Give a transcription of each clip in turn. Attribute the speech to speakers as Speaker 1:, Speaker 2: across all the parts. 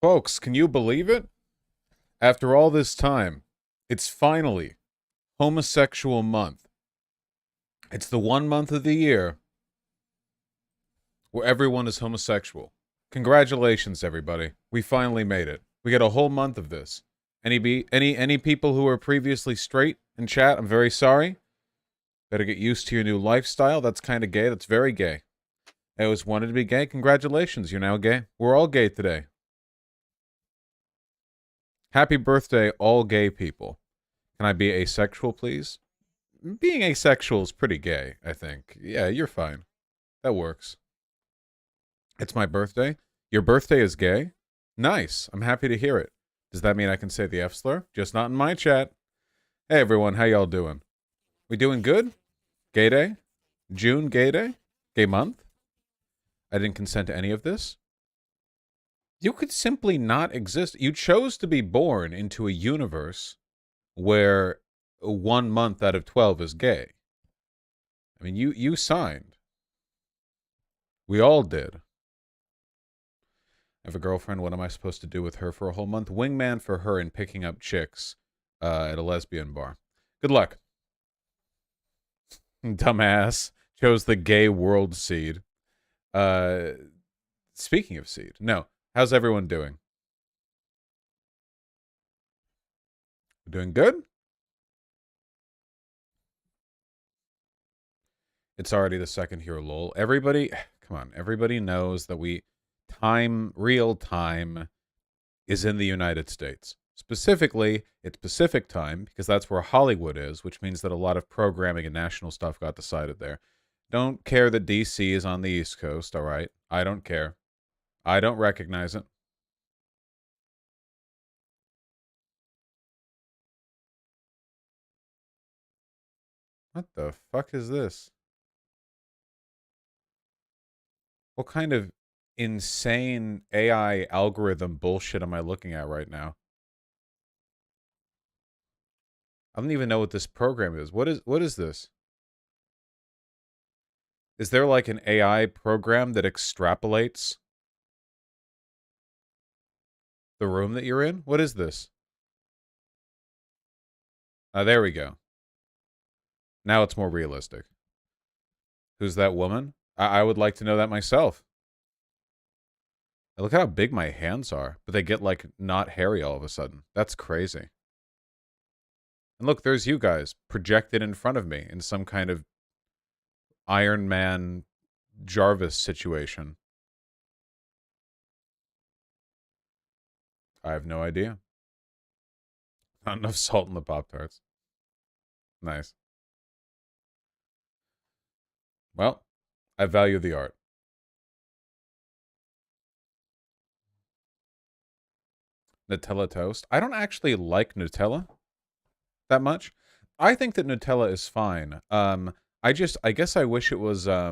Speaker 1: Folks, can you believe it? After all this time, it's finally homosexual month. It's the one month of the year where everyone is homosexual. Congratulations, everybody. We finally made it. We got a whole month of this. Any people who were previously straight in chat, I'm very sorry. Better get used to your new lifestyle. That's kind of gay. That's very gay. I always wanted to be gay. Congratulations, you're now gay. We're all gay today. Happy birthday, all gay people. Can I be asexual, please? Being asexual is pretty gay, I think. Yeah, you're fine. That works. It's my birthday. Your birthday is gay? Nice. I'm happy to hear it. Does that mean I can say the F slur? Just not in my chat. Hey, everyone. How y'all doing? We doing good? Gay day? June gay day? Gay month? I didn't consent to any of this. You could simply not exist. You chose to be born into a universe where 1 month out of 12 is gay. I mean, you signed. We all did. I have a girlfriend. What am I supposed to do with her for a whole month? Wingman for her and picking up chicks at a lesbian bar. Good luck. Dumbass. Chose the gay world seed. Speaking of seed. No. How's everyone doing? Doing good? It's already the second here, lol. Everybody, come on. Everybody knows that real time is in the United States. Specifically, it's Pacific time because that's where Hollywood is, which means that a lot of programming and national stuff got decided there. Don't care that DC is on the East Coast, all right? I don't care. I don't recognize it. What the fuck is this? What kind of insane AI algorithm bullshit am I looking at right now? I don't even know what this program is. What is this? Is there like an AI program that extrapolates the room that you're in? What is this? There we go. Now it's more realistic. Who's that woman? I would like to know that myself. Look at how big my hands are, but they get like not hairy all of a sudden. That's crazy. And look, there's you guys projected in front of me in some kind of Iron Man Jarvis situation. I have no idea. Not enough salt in the Pop-Tarts. Nice. Well, I value the art. Nutella toast. I don't actually like Nutella that much. I think that Nutella is fine. I guess I wish it was I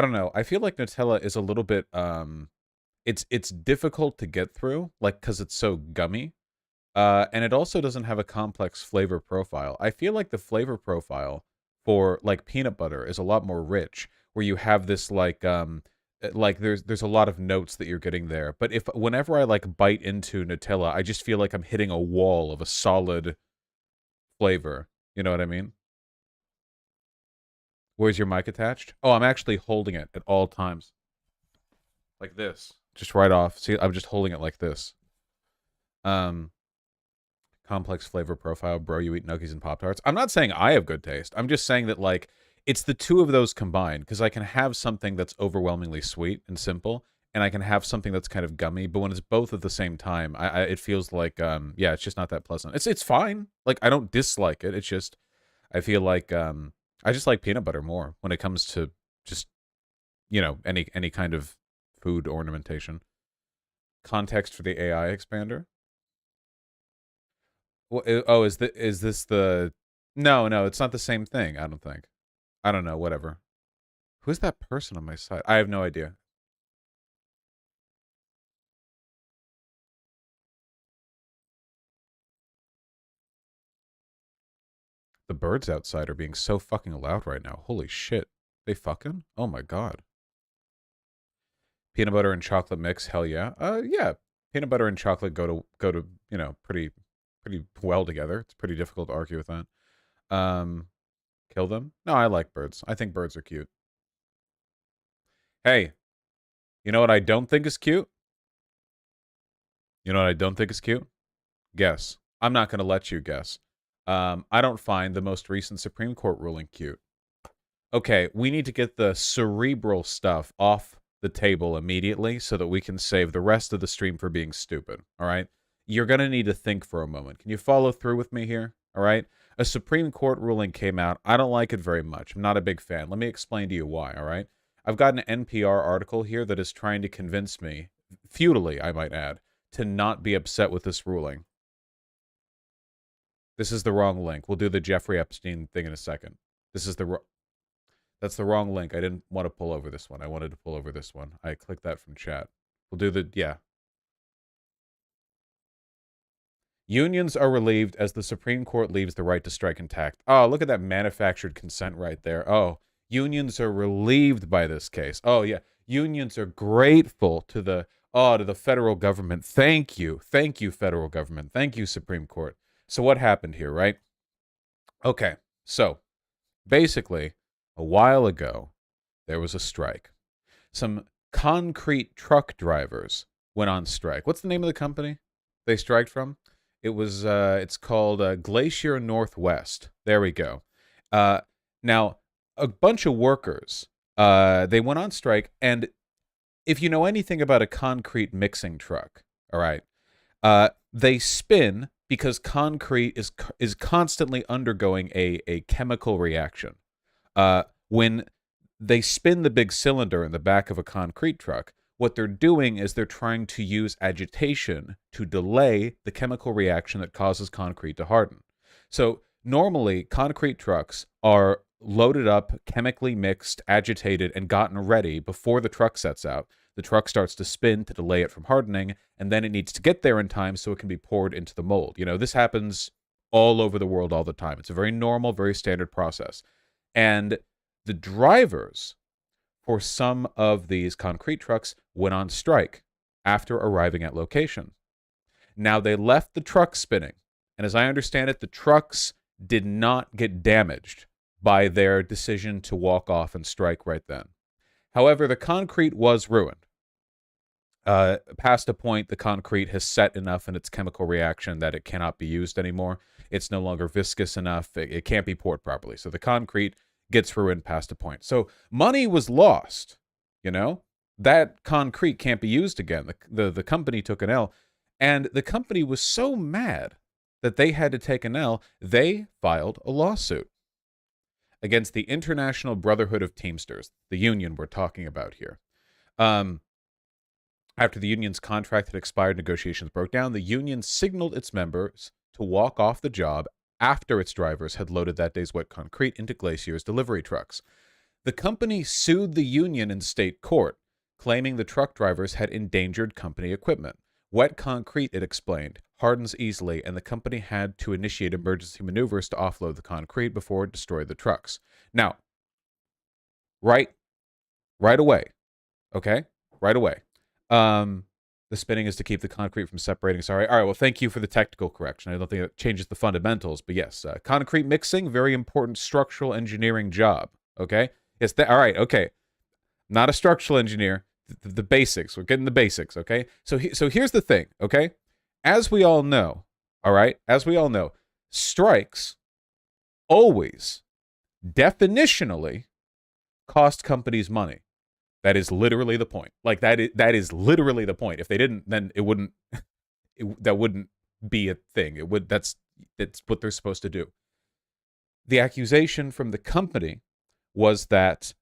Speaker 1: don't know. I feel like Nutella is a little bit it's difficult to get through, like cuz it's so gummy. And it also doesn't have a complex flavor profile. I feel like the flavor profile for like peanut butter is a lot more rich, where you have this like there's a lot of notes that you're getting there. But whenever I like bite into Nutella, I just feel like I'm hitting a wall of a solid flavor. You know what I mean? Where's your mic attached? Oh, I'm actually holding it at all times. Like this. Just right off. See, I'm just holding it like this. Complex flavor profile, bro. You eat Nuggies and Pop-Tarts. I'm not saying I have good taste. I'm just saying that, like, it's the two of those combined, because I can have something that's overwhelmingly sweet and simple, and I can have something that's kind of gummy, but when it's both at the same time, it feels like, yeah, it's just not that pleasant. It's fine. Like, I don't dislike it. It's just, I feel like, I just like peanut butter more when it comes to just, you know, any kind of food ornamentation. Context for the AI expander. Oh, is this the... No, it's not the same thing, I don't think. I don't know, whatever. Who's that person on my side? I have no idea. The birds outside are being so fucking loud right now. Holy shit. They fucking? Oh my god. Peanut butter and chocolate mix, hell yeah. Yeah. Peanut butter and chocolate go to pretty well together. It's pretty difficult to argue with that. Um, Kill them? No, I like birds. I think birds are cute. Hey, you know what I don't think is cute? You know what I don't think is cute? Guess. I'm not going to let you guess. I don't find the most recent Supreme Court ruling cute. Okay, we need to get the cerebral stuff off the table immediately so that we can save the rest of the stream for being stupid. All right? You're going to need to think for a moment. Can you follow through with me here? All right? A Supreme Court ruling came out. I don't like it very much. I'm not a big fan. Let me explain to you why. All right? I've got an NPR article here that is trying to convince me, futilely, I might add, to not be upset with this ruling. This is the wrong link. We'll do the Jeffrey Epstein thing in a second. This is that's the wrong link. I didn't want to pull over this one. I wanted to pull over this one. I clicked that from chat. We'll do yeah. Unions are relieved as the Supreme Court leaves the right to strike intact. Oh, look at that manufactured consent right there. Oh, unions are relieved by this case. Oh, yeah. Unions are grateful to the federal government. Thank you. Thank you, federal government. Thank you, Supreme Court. So what happened here, right? Okay. So basically, a while ago, there was a strike. Some concrete truck drivers went on strike. What's the name of the company they striked from? It's called Glacier Northwest. There we go. Now, a bunch of workers, they went on strike, and if you know anything about a concrete mixing truck, all right, they spin because concrete is constantly undergoing a chemical reaction. When they spin the big cylinder in the back of a concrete truck, what they're doing is they're trying to use agitation to delay the chemical reaction that causes concrete to harden. So normally, concrete trucks are loaded up, chemically mixed, agitated, and gotten ready before the truck sets out. The truck starts to spin to delay it from hardening, and then it needs to get there in time so it can be poured into the mold. You know, this happens all over the world all the time. It's a very normal, very standard process. And the drivers for some of these concrete trucks went on strike after arriving at location. Now, they left the truck spinning, and as I understand it, the trucks did not get damaged by their decision to walk off and strike right then. However, the concrete was ruined. Past a point, the concrete has set enough in its chemical reaction that it cannot be used anymore. It's no longer viscous enough. It can't be poured properly. So the concrete gets ruined past a point. So money was lost, you know? That concrete can't be used again. The company took an L, and the company was so mad that they had to take an L, they filed a lawsuit against the International Brotherhood of Teamsters, the union we're talking about here. After the union's contract had expired, negotiations broke down. The union signaled its members to walk off the job after its drivers had loaded that day's wet concrete into Glacier's delivery trucks. The company sued the union in state court, claiming the truck drivers had endangered company equipment. Wet concrete, it explained, hardens easily, and the company had to initiate emergency maneuvers to offload the concrete before it destroyed the trucks. Now, right away, okay? Right away. The spinning is to keep the concrete from separating. Sorry. All right. Well, thank you for the technical correction. I don't think it changes the fundamentals, but yes, concrete mixing, very important structural engineering job. Okay. Yes. All right. Okay. Not a structural engineer. The basics. We're getting the basics. Okay. So here's the thing. Okay. As we all know, all right. As we all know, strikes always definitionally cost companies money. That is literally the point. Like that is literally the point. If they didn't, then it wouldn't. That wouldn't be a thing. It would. That's what they're supposed to do. The accusation from the company was that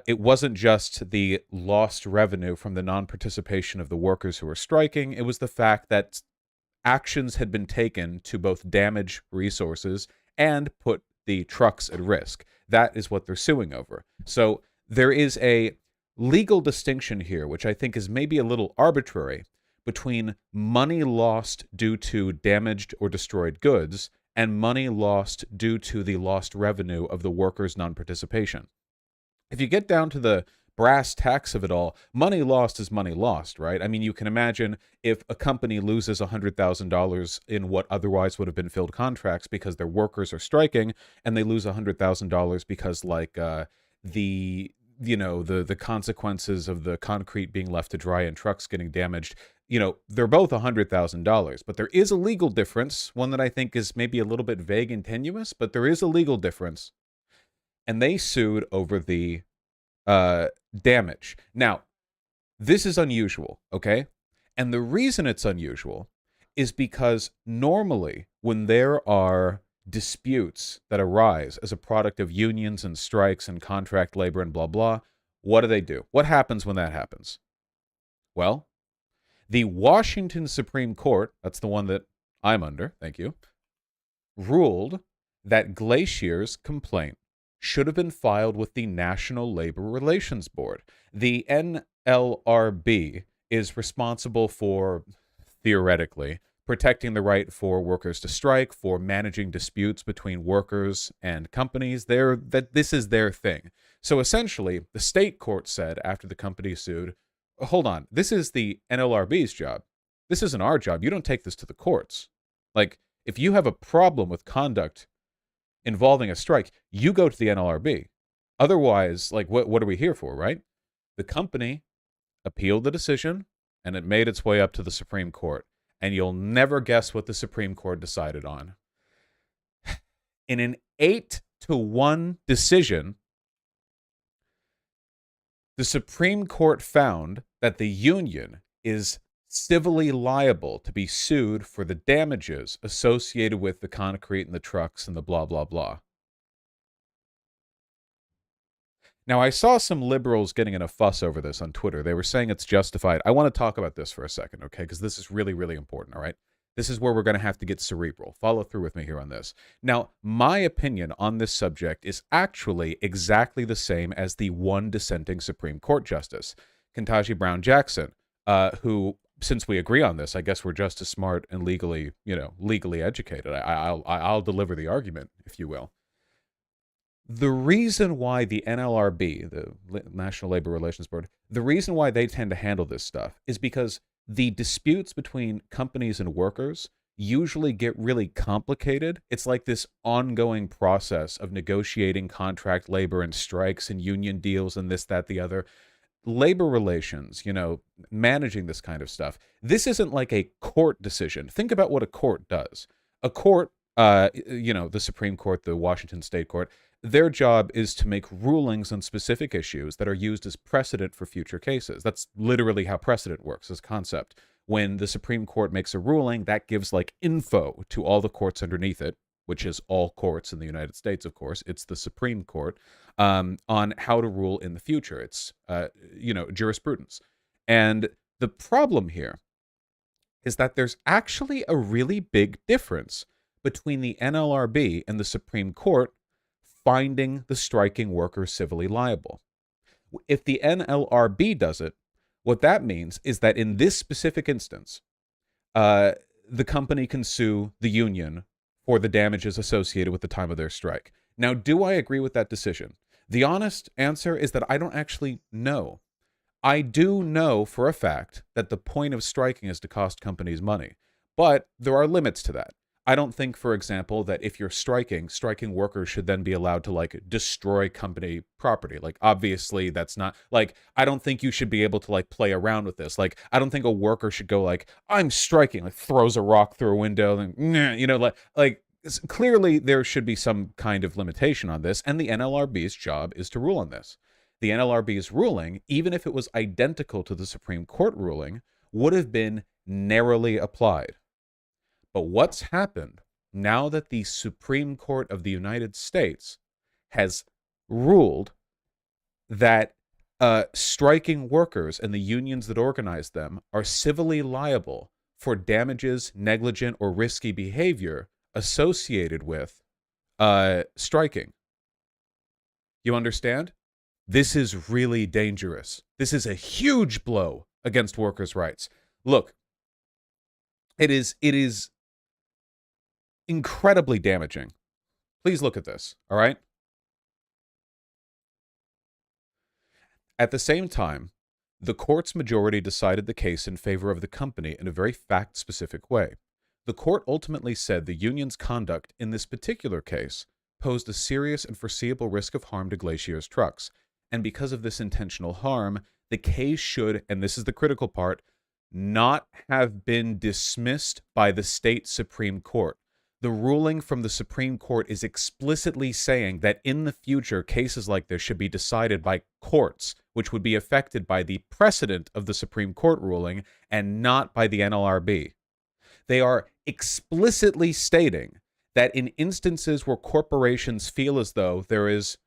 Speaker 1: it wasn't just the lost revenue from the non-participation of the workers who were striking. It was the fact that actions had been taken to both damage resources and put the trucks at risk. That is what they're suing over. So there is a legal distinction here, which I think is maybe a little arbitrary, between money lost due to damaged or destroyed goods and money lost due to the lost revenue of the workers' non-participation. If you get down to the brass tacks of it all, money lost is money lost, right? I mean, you can imagine if a company loses $100,000 in what otherwise would have been filled contracts because their workers are striking, and they lose $100,000 because, like, the the consequences of the concrete being left to dry and trucks getting damaged. They're both $100,000, but there is a legal difference, one that I think is maybe a little bit vague and tenuous, but there is a legal difference. And they sued over the damage. Now, this is unusual, okay? And the reason it's unusual is because normally when there are disputes that arise as a product of unions and strikes and contract labor and blah, blah, what do? What happens when that happens? Well, the Washington Supreme Court, that's the one that I'm under, thank you, ruled that Glacier's complaint should have been filed with the National Labor Relations Board. The NLRB is responsible for, theoretically, protecting the right for workers to strike, for managing disputes between workers and companies. This is their thing. So essentially, the state court said after the company sued, hold on, this is the NLRB's job. This isn't our job. You don't take this to the courts. Like, if you have a problem with conduct involving a strike, you go to the NLRB. Otherwise, like, what are we here for, right? The company appealed the decision, and it made its way up to the Supreme Court. And you'll never guess what the Supreme Court decided on. In an 8-1 decision, the Supreme Court found that the union is civilly liable to be sued for the damages associated with the concrete and the trucks and the blah, blah, blah. Now, I saw some liberals getting in a fuss over this on Twitter. They were saying it's justified. I want to talk about this for a second, okay? Because this is really, really important, all right? This is where we're going to have to get cerebral. Follow through with me here on this. Now, my opinion on this subject is actually exactly the same as the one dissenting Supreme Court justice, Ketanji Brown Jackson, who, since we agree on this, I guess we're just as smart and legally educated. I'll deliver the argument, if you will. The reason why the NLRB, the National Labor Relations Board, the reason why they tend to handle this stuff is because the disputes between companies and workers usually get really complicated. It's like this ongoing process of negotiating contract labor and strikes and union deals and this, that, the other. Labor relations, managing this kind of stuff. This isn't like a court decision. Think about what a court does. A court, the Supreme Court, the Washington State Court, their job is to make rulings on specific issues that are used as precedent for future cases. That's literally how precedent works as a concept. When the Supreme Court makes a ruling, that gives like info to all the courts underneath it, which is all courts in the United States, of course. It's the Supreme Court, on how to rule in the future. It's, jurisprudence. And the problem here is that there's actually a really big difference between the NLRB and the Supreme Court finding the striking worker civilly liable. If the NLRB does it, what that means is that in this specific instance, the company can sue the union for the damages associated with the time of their strike. Now, do I agree with that decision? The honest answer is that I don't actually know. I do know for a fact that the point of striking is to cost companies money, but there are limits to that. I don't think, for example, that if you're striking workers should then be allowed to like destroy company property. Like, obviously that's not like, I don't think you should be able to like play around with this. Like, I don't think a worker should go like, I'm striking, like throws a rock through a window and, clearly there should be some kind of limitation on this. And the NLRB's job is to rule on this. The NLRB's ruling, even if it was identical to the Supreme Court ruling, would have been narrowly applied. But what's happened now that the Supreme Court of the United States has ruled that striking workers and the unions that organize them are civilly liable for damages, negligent, or risky behavior associated with striking? You understand? This is really dangerous. This is a huge blow against workers' rights. Look, it is incredibly damaging. Please look at this, all right? At the same time, the court's majority decided the case in favor of the company in a very fact-specific way. The court ultimately said the union's conduct in this particular case posed a serious and foreseeable risk of harm to Glacier's trucks, and because of this intentional harm, the case should, and this is the critical part, not have been dismissed by the state Supreme Court. The ruling from the Supreme Court is explicitly saying that in the future, cases like this should be decided by courts, which would be affected by the precedent of the Supreme Court ruling and not by the NLRB. They are explicitly stating that in instances where corporations feel as though there is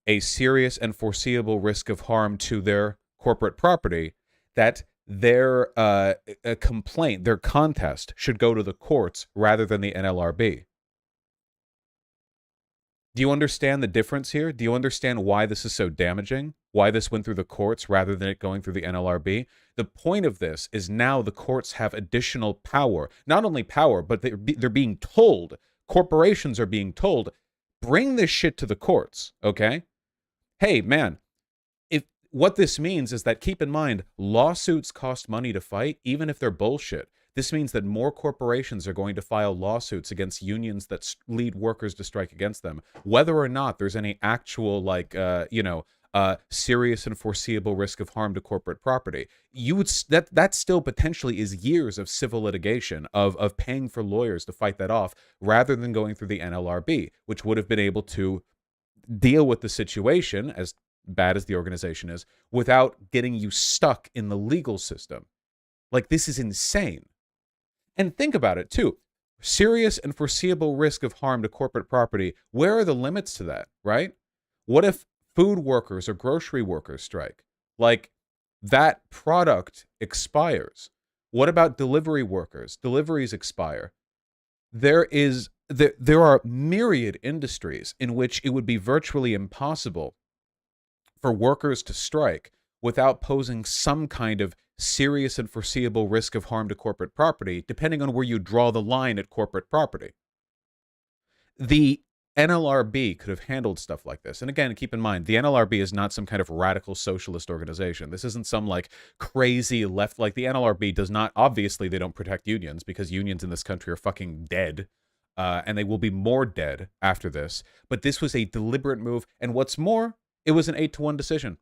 Speaker 1: a serious and foreseeable risk of harm to their corporate property, that their complaint, their contest, should go to the courts rather than the NLRB. Do you understand the difference here? Do you understand why this is so damaging? Why this went through the courts rather than it going through the NLRB? The point of this is now the courts have additional power. Not only power, but they're being told, corporations are being told, bring this shit to the courts, okay? Hey, man, what this means is that, keep in mind, lawsuits cost money to fight, even if they're bullshit. This means that more corporations are going to file lawsuits against unions that lead workers to strike against them, whether or not there's any actual, serious and foreseeable risk of harm to corporate property. That still potentially is years of civil litigation, of paying for lawyers to fight that off, rather than going through the NLRB, which would have been able to deal with the situation, as bad as the organization is, without getting you stuck in the legal system. Like, this is insane. And think about it, too. Serious and foreseeable risk of harm to corporate property. Where are the limits to that, right? What if food workers or grocery workers strike? Like, that product expires. What about delivery workers? Deliveries expire. There are myriad industries in which it would be virtually impossible for workers to strike without posing some kind of serious and foreseeable risk of harm to corporate property, depending on where you draw the line at corporate property. The NLRB could have handled stuff like this. And again, keep in mind, the NLRB is not some kind of radical socialist organization. This isn't some like crazy left, like the NLRB does not, obviously they don't protect unions, because unions in this country are fucking dead. And they will be more dead after this. But this was a deliberate move. And what's more, it was an 8-1 decision.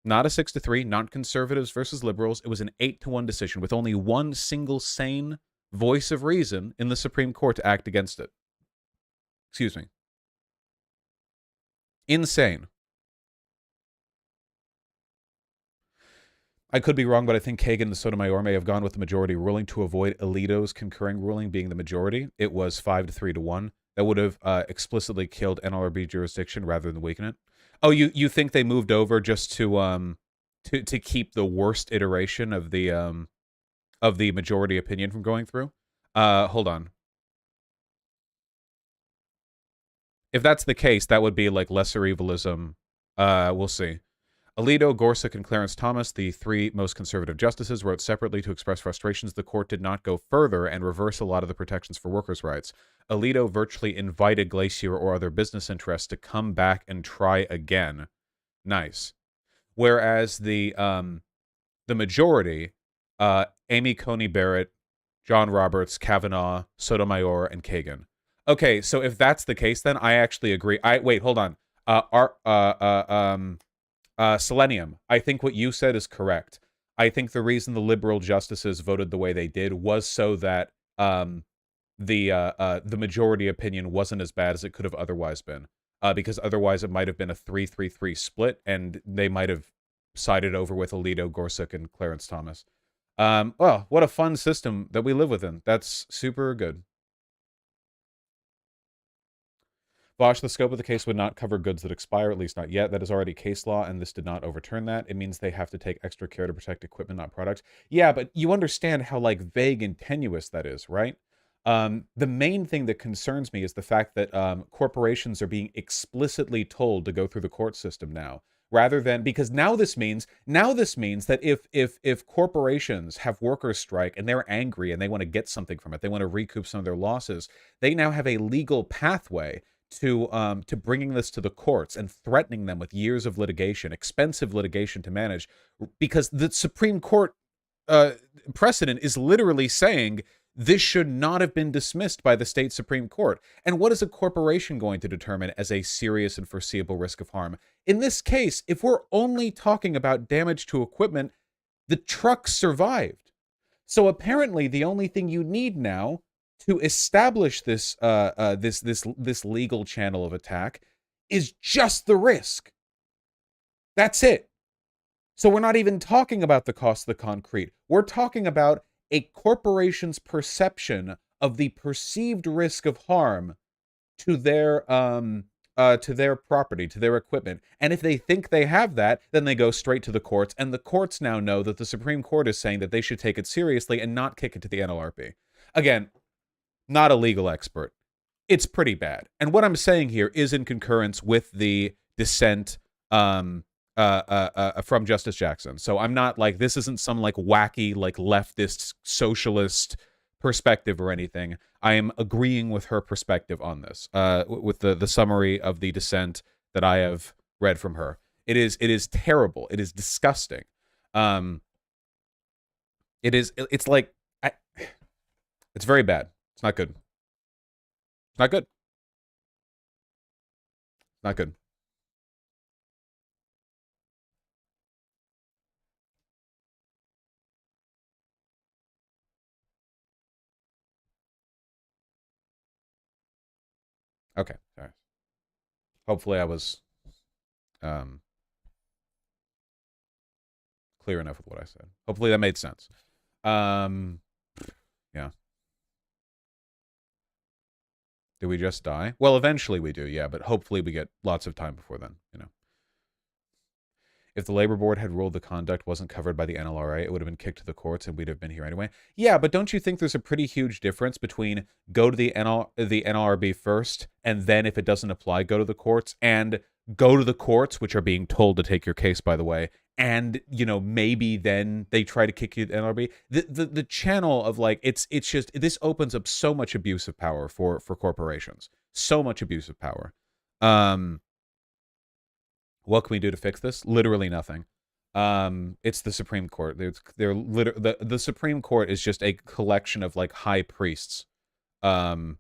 Speaker 1: Not a 6-3, not conservatives versus liberals. It was an 8-1 decision with only one single sane voice of reason in the Supreme Court to act against it. Excuse me. Insane. I could be wrong, but I think Kagan and Sotomayor may have gone with the majority ruling to avoid Alito's concurring ruling being the majority. It was 5-3-1. That would have explicitly killed NLRB jurisdiction rather than weaken it. Oh, you think they moved over just to keep the worst iteration of the majority opinion from going through? Hold on. If that's the case, that would be like lesser evilism. We'll see. Alito, Gorsuch, and Clarence Thomas, the three most conservative justices, wrote separately to express frustrations the court did not go further and reverse a lot of the protections for workers' rights. Alito virtually invited Glacier or other business interests to come back and try again. Nice. Whereas the majority, Amy Coney Barrett, John Roberts, Kavanaugh, Sotomayor, and Kagan. Okay, so if that's the case, then I actually agree. Wait, hold on. Selenium, I think what you said is correct. I think the reason the liberal justices voted the way they did was so that the majority opinion wasn't as bad as it could have otherwise been. Because otherwise it might have been a 3-3-3 split, and they might have sided over with Alito, Gorsuch, and Clarence Thomas. Well, what a fun system that we live within. That's super good. Bosch, the scope of the case would not cover goods that expire, at least not yet. That is already case law, and this did not overturn that. It means they have to take extra care to protect equipment, not products. Yeah, but you understand how, like, vague and tenuous that is, right? The main thing that concerns me is the fact that corporations are being explicitly told to go through the court system now, rather than, because now this means that if corporations have workers strike and they're angry and they want to get something from it, they want to recoup some of their losses, they now have a legal pathway to bringing this to the courts and threatening them with years of litigation, expensive litigation to manage, because the Supreme Court precedent is literally saying this should not have been dismissed by the state Supreme Court. And what is a corporation going to determine as a serious and foreseeable risk of harm? In this case, if we're only talking about damage to equipment, the truck survived. So apparently the only thing you need now to establish this this legal channel of attack is just the risk. That's it. So we're not even talking about the cost of the concrete. We're talking about a corporation's perception of the perceived risk of harm to their property, to their equipment. And if they think they have that, then they go straight to the courts, and the courts now know that the Supreme Court is saying that they should take it seriously and not kick it to the NLRB. Again, not a legal expert. It's pretty bad. And what I'm saying here is in concurrence with the dissent from Justice Jackson. So I'm not like, this isn't some like wacky, like leftist socialist perspective or anything. I am agreeing with her perspective on this, with the summary of the dissent that I have read from her. It is terrible. It is disgusting. It's like, it's very bad. It's not good. It's not good. Not good. Okay. All right. Hopefully I was clear enough with what I said. Hopefully that made sense. Yeah. Do we just die? Well, eventually we do, yeah, but hopefully we get lots of time before then, you know. If the labor board had ruled the conduct wasn't covered by the NLRA, it would have been kicked to the courts and we'd have been here anyway. Yeah, but don't you think there's a pretty huge difference between go to the NLRB first, and then if it doesn't apply, go to the courts, and go to the courts, which are being told to take your case, by the way, and, you know, maybe then they try to kick you to the NLRB? The channel of, like, it's just, this opens up so much abuse of power for corporations. So much abuse of power. What can we do to fix this? Literally nothing. It's the Supreme Court. The Supreme Court is just a collection of like high priests, that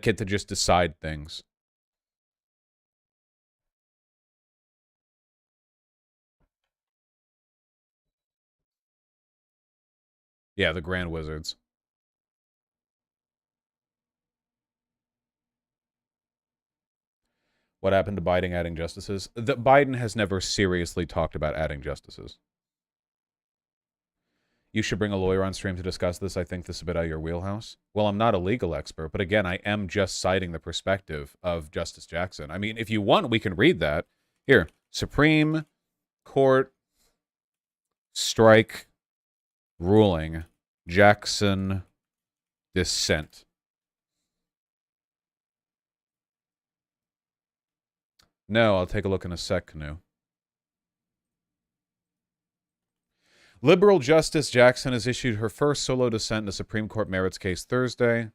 Speaker 1: get to just decide things. Yeah, the Grand Wizards. What happened to Biden adding justices? Biden has never seriously talked about adding justices. You should bring a lawyer on stream to discuss this. I think this is a bit out of your wheelhouse. Well, I'm not a legal expert, but again, I am just citing the perspective of Justice Jackson. I mean, if you want, we can read that. Here, Supreme Court strike ruling, Jackson dissent. No, I'll take a look in a sec, Canoe. Liberal Justice Jackson has issued her first solo dissent in a Supreme Court merits case Thursday.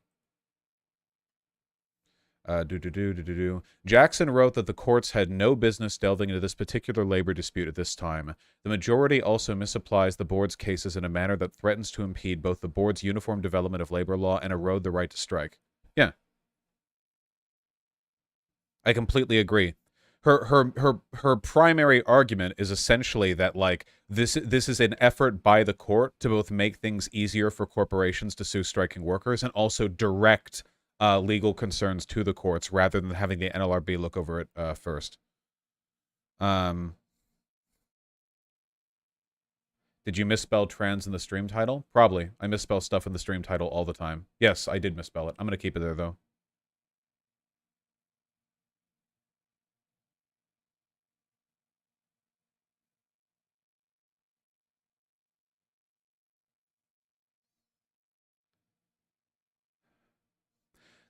Speaker 1: Jackson wrote that the courts had no business delving into this particular labor dispute at this time. The majority also misapplies the board's cases in a manner that threatens to impede both the board's uniform development of labor law and erode the right to strike. Yeah. I completely agree. Her primary argument is essentially that, like, this is an effort by the court to both make things easier for corporations to sue striking workers and also direct legal concerns to the courts rather than having the NLRB look over it first. Did you misspell trans in the stream title? Probably. I misspell stuff in the stream title all the time. Yes, I did misspell it. I'm going to keep it there, though.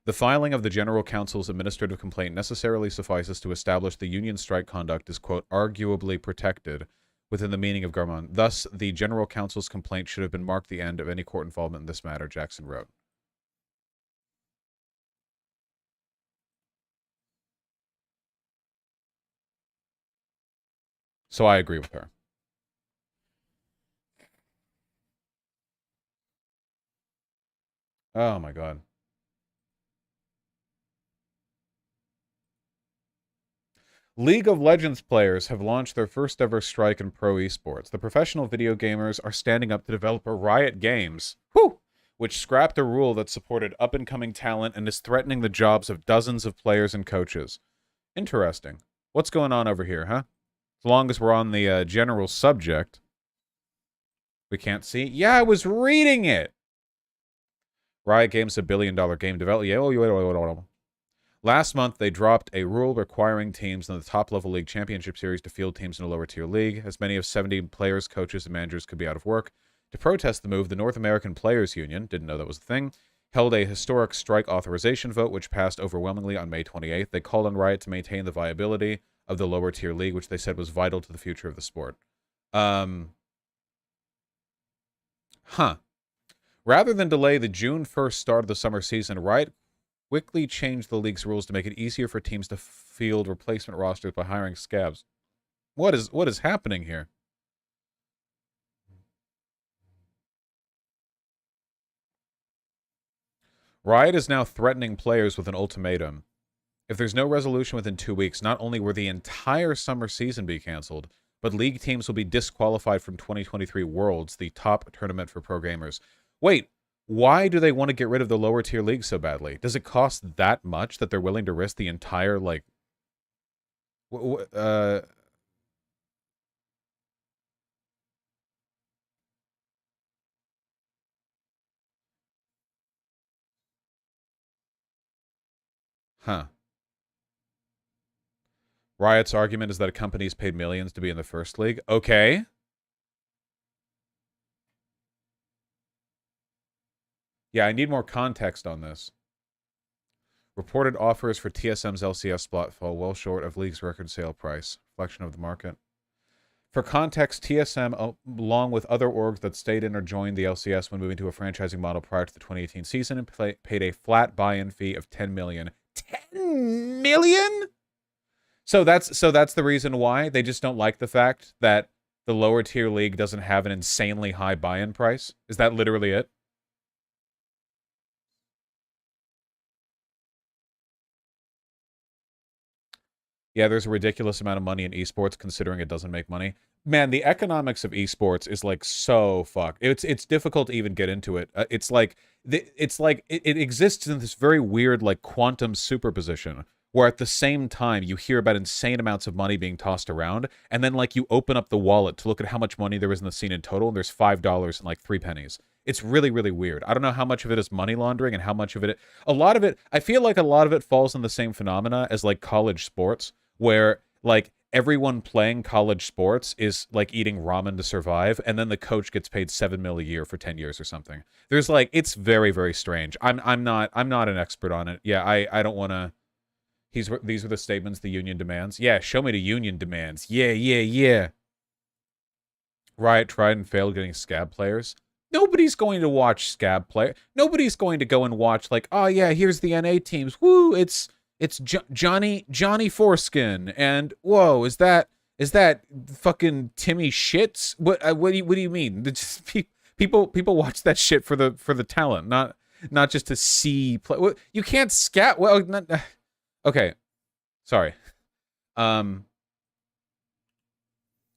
Speaker 1: The filing of the General Counsel's administrative complaint necessarily suffices to establish the union strike conduct is, quote, arguably protected within the meaning of Garmon. Thus, the General Counsel's complaint should have been marked the end of any court involvement in this matter, Jackson wrote. So I agree with her. Oh my god. League of Legends players have launched their first ever strike in pro esports. The professional video gamers are standing up to developer Riot Games, which scrapped a rule that supported up-and-coming talent and is threatening the jobs of dozens of players and coaches. Interesting. What's going on over here, huh? As long as we're on the general subject. We can't see? Yeah, I was reading it! Riot Games, a billion-dollar game developer. Yeah, last month, they dropped a rule requiring teams in the top-level league championship series to field teams in a lower-tier league. As many as 70 players, coaches, and managers could be out of work. To protest the move, the North American Players Union, didn't know that was a thing, held a historic strike authorization vote, which passed overwhelmingly on May 28th. They called on Riot to maintain the viability of the lower-tier league, which they said was vital to the future of the sport. Rather than delay the June 1st start of the summer season, Riot quickly changed the league's rules to make it easier for teams to field replacement rosters by hiring scabs. What is happening here? Riot is now threatening players with an ultimatum. If there's no resolution within 2 weeks, not only will the entire summer season be canceled, but league teams will be disqualified from 2023 Worlds, the top tournament for pro gamers. Wait, why do they want to get rid of the lower tier league so badly? Does it cost that much that they're willing to risk the entire, like... Huh. Riot's argument is that companies paid millions to be in the first league. Okay. Yeah, I need more context on this. Reported offers for TSM's LCS spot fall well short of league's record sale price. Reflection of the market. For context, TSM, along with other orgs that stayed in or joined the LCS when moving to a franchising model prior to the 2018 season, paid a flat buy-in fee of $10 million. $10 million? So that's the reason why they just don't like the fact that the lower tier league doesn't have an insanely high buy-in price. Is that literally it? Yeah, there's a ridiculous amount of money in esports considering it doesn't make money. Man, the economics of esports is like so fucked. It's difficult to even get into it. It exists in this very weird like quantum superposition where at the same time you hear about insane amounts of money being tossed around, and then like you open up the wallet to look at how much money there is in the scene in total, and there's $5 and like 3 pennies. It's really, really weird. I don't know how much of it is money laundering and how much of it... A lot of it... I feel like a lot of it falls in the same phenomena as like college sports, where like everyone playing college sports is like eating ramen to survive, and then the coach gets paid $7 million a year for 10 years or something. There's like, it's very, very strange. I'm not an expert on it. Yeah, I don't want to... These are the statements the union demands. Yeah, show me the union demands. Yeah. Riot tried and failed getting scab players. Nobody's going to watch scab play. Nobody's going to go and watch like, oh yeah, here's the NA teams. Woo, it's Johnny Foreskin, and whoa, is that fucking Timmy Shits? What do you mean? Just, people watch that shit for the talent, not just to see play. You can't scat. Well, not, okay, sorry.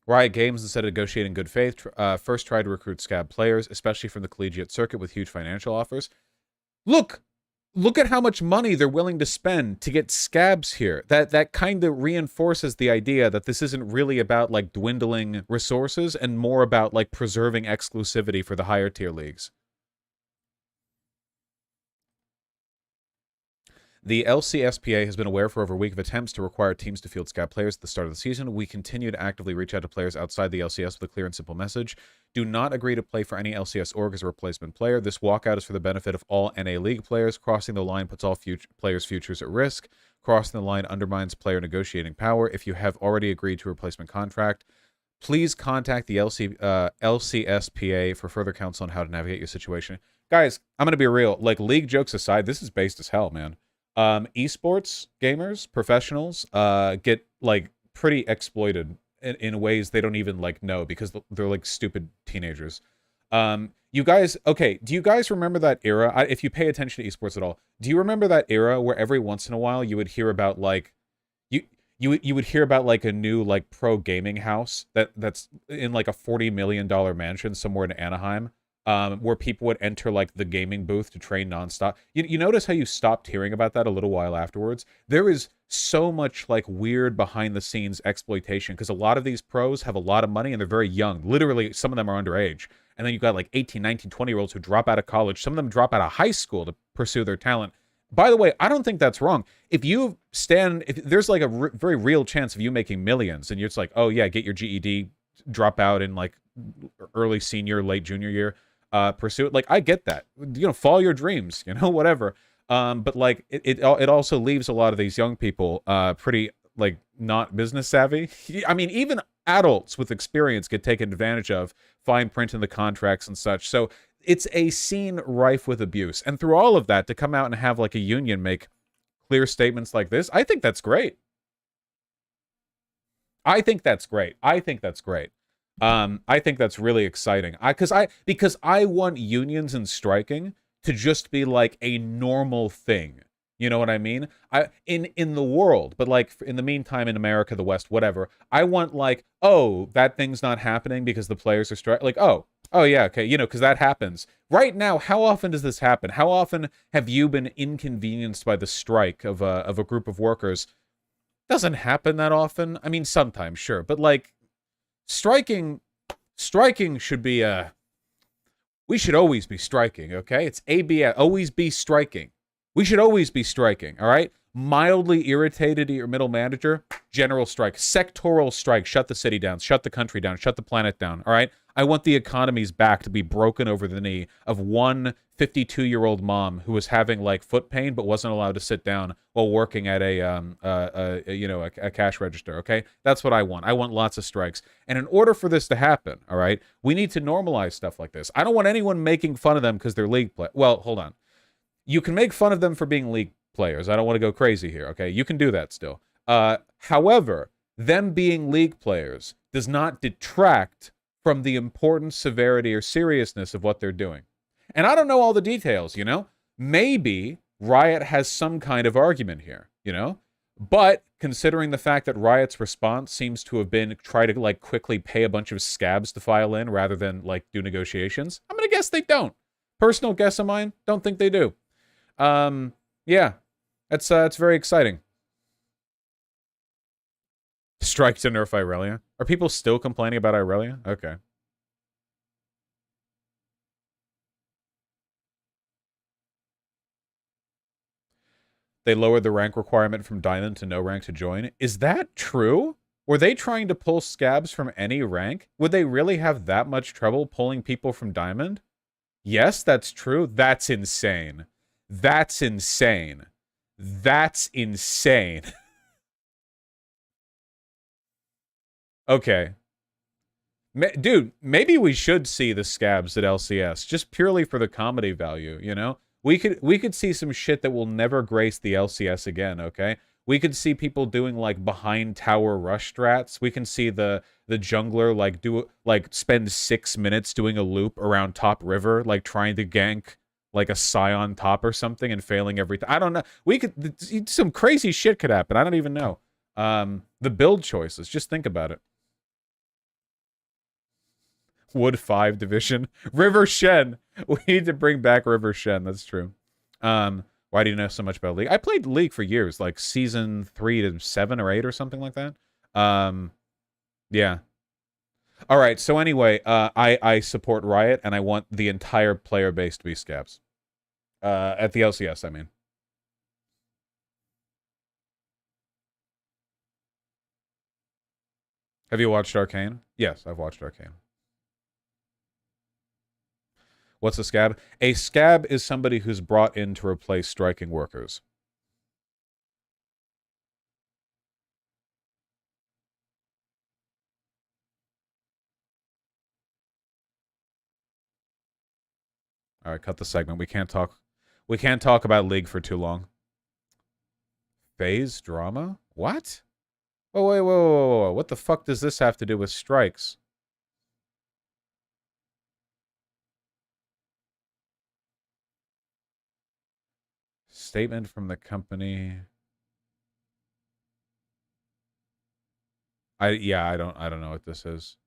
Speaker 1: Riot Games, instead of negotiating good faith, first tried to recruit scab players, especially from the collegiate circuit, with huge financial offers. Look at how much money they're willing to spend to get scabs here. That kind of reinforces the idea that this isn't really about like dwindling resources and more about like preserving exclusivity for the higher tier leagues. The LCSPA has been aware for over a week of attempts to require teams to field scab players at the start of the season. We continue to actively reach out to players outside the LCS with a clear and simple message. Do not agree to play for any LCS org as a replacement player. This walkout is for the benefit of all NA League players. Crossing the line puts all players' futures at risk. Crossing the line undermines player negotiating power. If you have already agreed to a replacement contract, please contact the LCSPA for further counsel on how to navigate your situation. Guys, I'm going to be real. Like, league jokes aside, this is based as hell, man. Esports gamers, professionals, get like pretty exploited in ways they don't even like know because they're like stupid teenagers. You guys, okay, do you guys remember that era? If you pay attention to esports at all, do you remember that era where every once in a while you would hear about like you you would hear about like a new like pro gaming house that's in like a $40 million mansion somewhere in Anaheim, where people would enter like the gaming booth to train nonstop. You notice how you stopped hearing about that a little while afterwards? There is so much like weird behind the scenes exploitation because a lot of these pros have a lot of money and they're very young. Literally, some of them are underage. And then you've got like 18, 19, 20-year-olds who drop out of college. Some of them drop out of high school to pursue their talent. By the way, I don't think that's wrong. If there's like a very real chance of you making millions and you're just like, oh yeah, get your GED, drop out in like early senior, late junior year, pursue it. Like, I get that. Follow your dreams, whatever. But like it also leaves a lot of these young people pretty like not business savvy. I mean, even adults with experience get taken advantage of, fine print in the contracts and such. So it's a scene rife with abuse. And through all of that, to come out and have like a union make clear statements like this, I think that's great. I think that's great. I think that's great. I think that's really exciting. Because I want unions and striking to just be like a normal thing. You know what I mean? In the world, but like in the meantime, in America, the West, whatever, I want like, oh, that thing's not happening because the players are striking. Like, oh yeah, okay, because that happens right now. How often does this happen? How often have you been inconvenienced by the strike of a group of workers? Doesn't happen that often. I mean, sometimes, sure, but like striking should be we should always be striking. Okay, it's ABS. Always be striking. We should always be striking, all right? Mildly irritated at your middle manager, general strike, sectoral strike, shut the city down, shut the country down, shut the planet down, all right? I want the economy's back to be broken over the knee of one 52-year-old mom who was having like foot pain but wasn't allowed to sit down while working at a cash register, okay? That's what I want. I want lots of strikes. And in order for this to happen, all right, we need to normalize stuff like this. I don't want anyone making fun of them because they're league play. Well, hold on. You can make fun of them for being league players. I don't want to go crazy here, okay? You can do that still. However, them being league players does not detract from the importance, severity, or seriousness of what they're doing. And I don't know all the details, Maybe Riot has some kind of argument here, But considering the fact that Riot's response seems to have been try to like quickly pay a bunch of scabs to file in rather than like do negotiations, I'm going to guess they don't. Personal guess of mine, don't think they do. Yeah, it's very exciting. Strike to nerf Irelia. Are people still complaining about Irelia? Okay. They lowered the rank requirement from Diamond to no rank to join. Is that true? Were they trying to pull scabs from any rank? Would they really have that much trouble pulling people from Diamond? Yes, that's true. That's insane. That's insane. That's insane. Okay. Dude, maybe we should see the scabs at LCS just purely for the comedy value, We could see some shit that will never grace the LCS again, okay? We could see people doing like behind tower rush strats. We can see the jungler spend 6 minutes doing a loop around top river, like trying to gank like a Scion top or something and failing every time. I don't know. Some crazy shit could happen. I don't even know. The build choices, just think about it. Wood 5 division. River Shen. We need to bring back River Shen. That's true. Why do you know so much about League? I played League for years, like season 3 to 7 or 8 or something like that. Yeah. All right. So anyway, I support Riot and I want the entire player base to be scabs. At the LCS, I mean. Have you watched Arcane? Yes, I've watched Arcane. What's a scab? A scab is somebody who's brought in to replace striking workers. All right, cut the segment. We can't talk about League for too long. Phase drama? What? Oh, wait, whoa, whoa, whoa, whoa. What the fuck does this have to do with strikes? Statement from the company. I don't know what this is.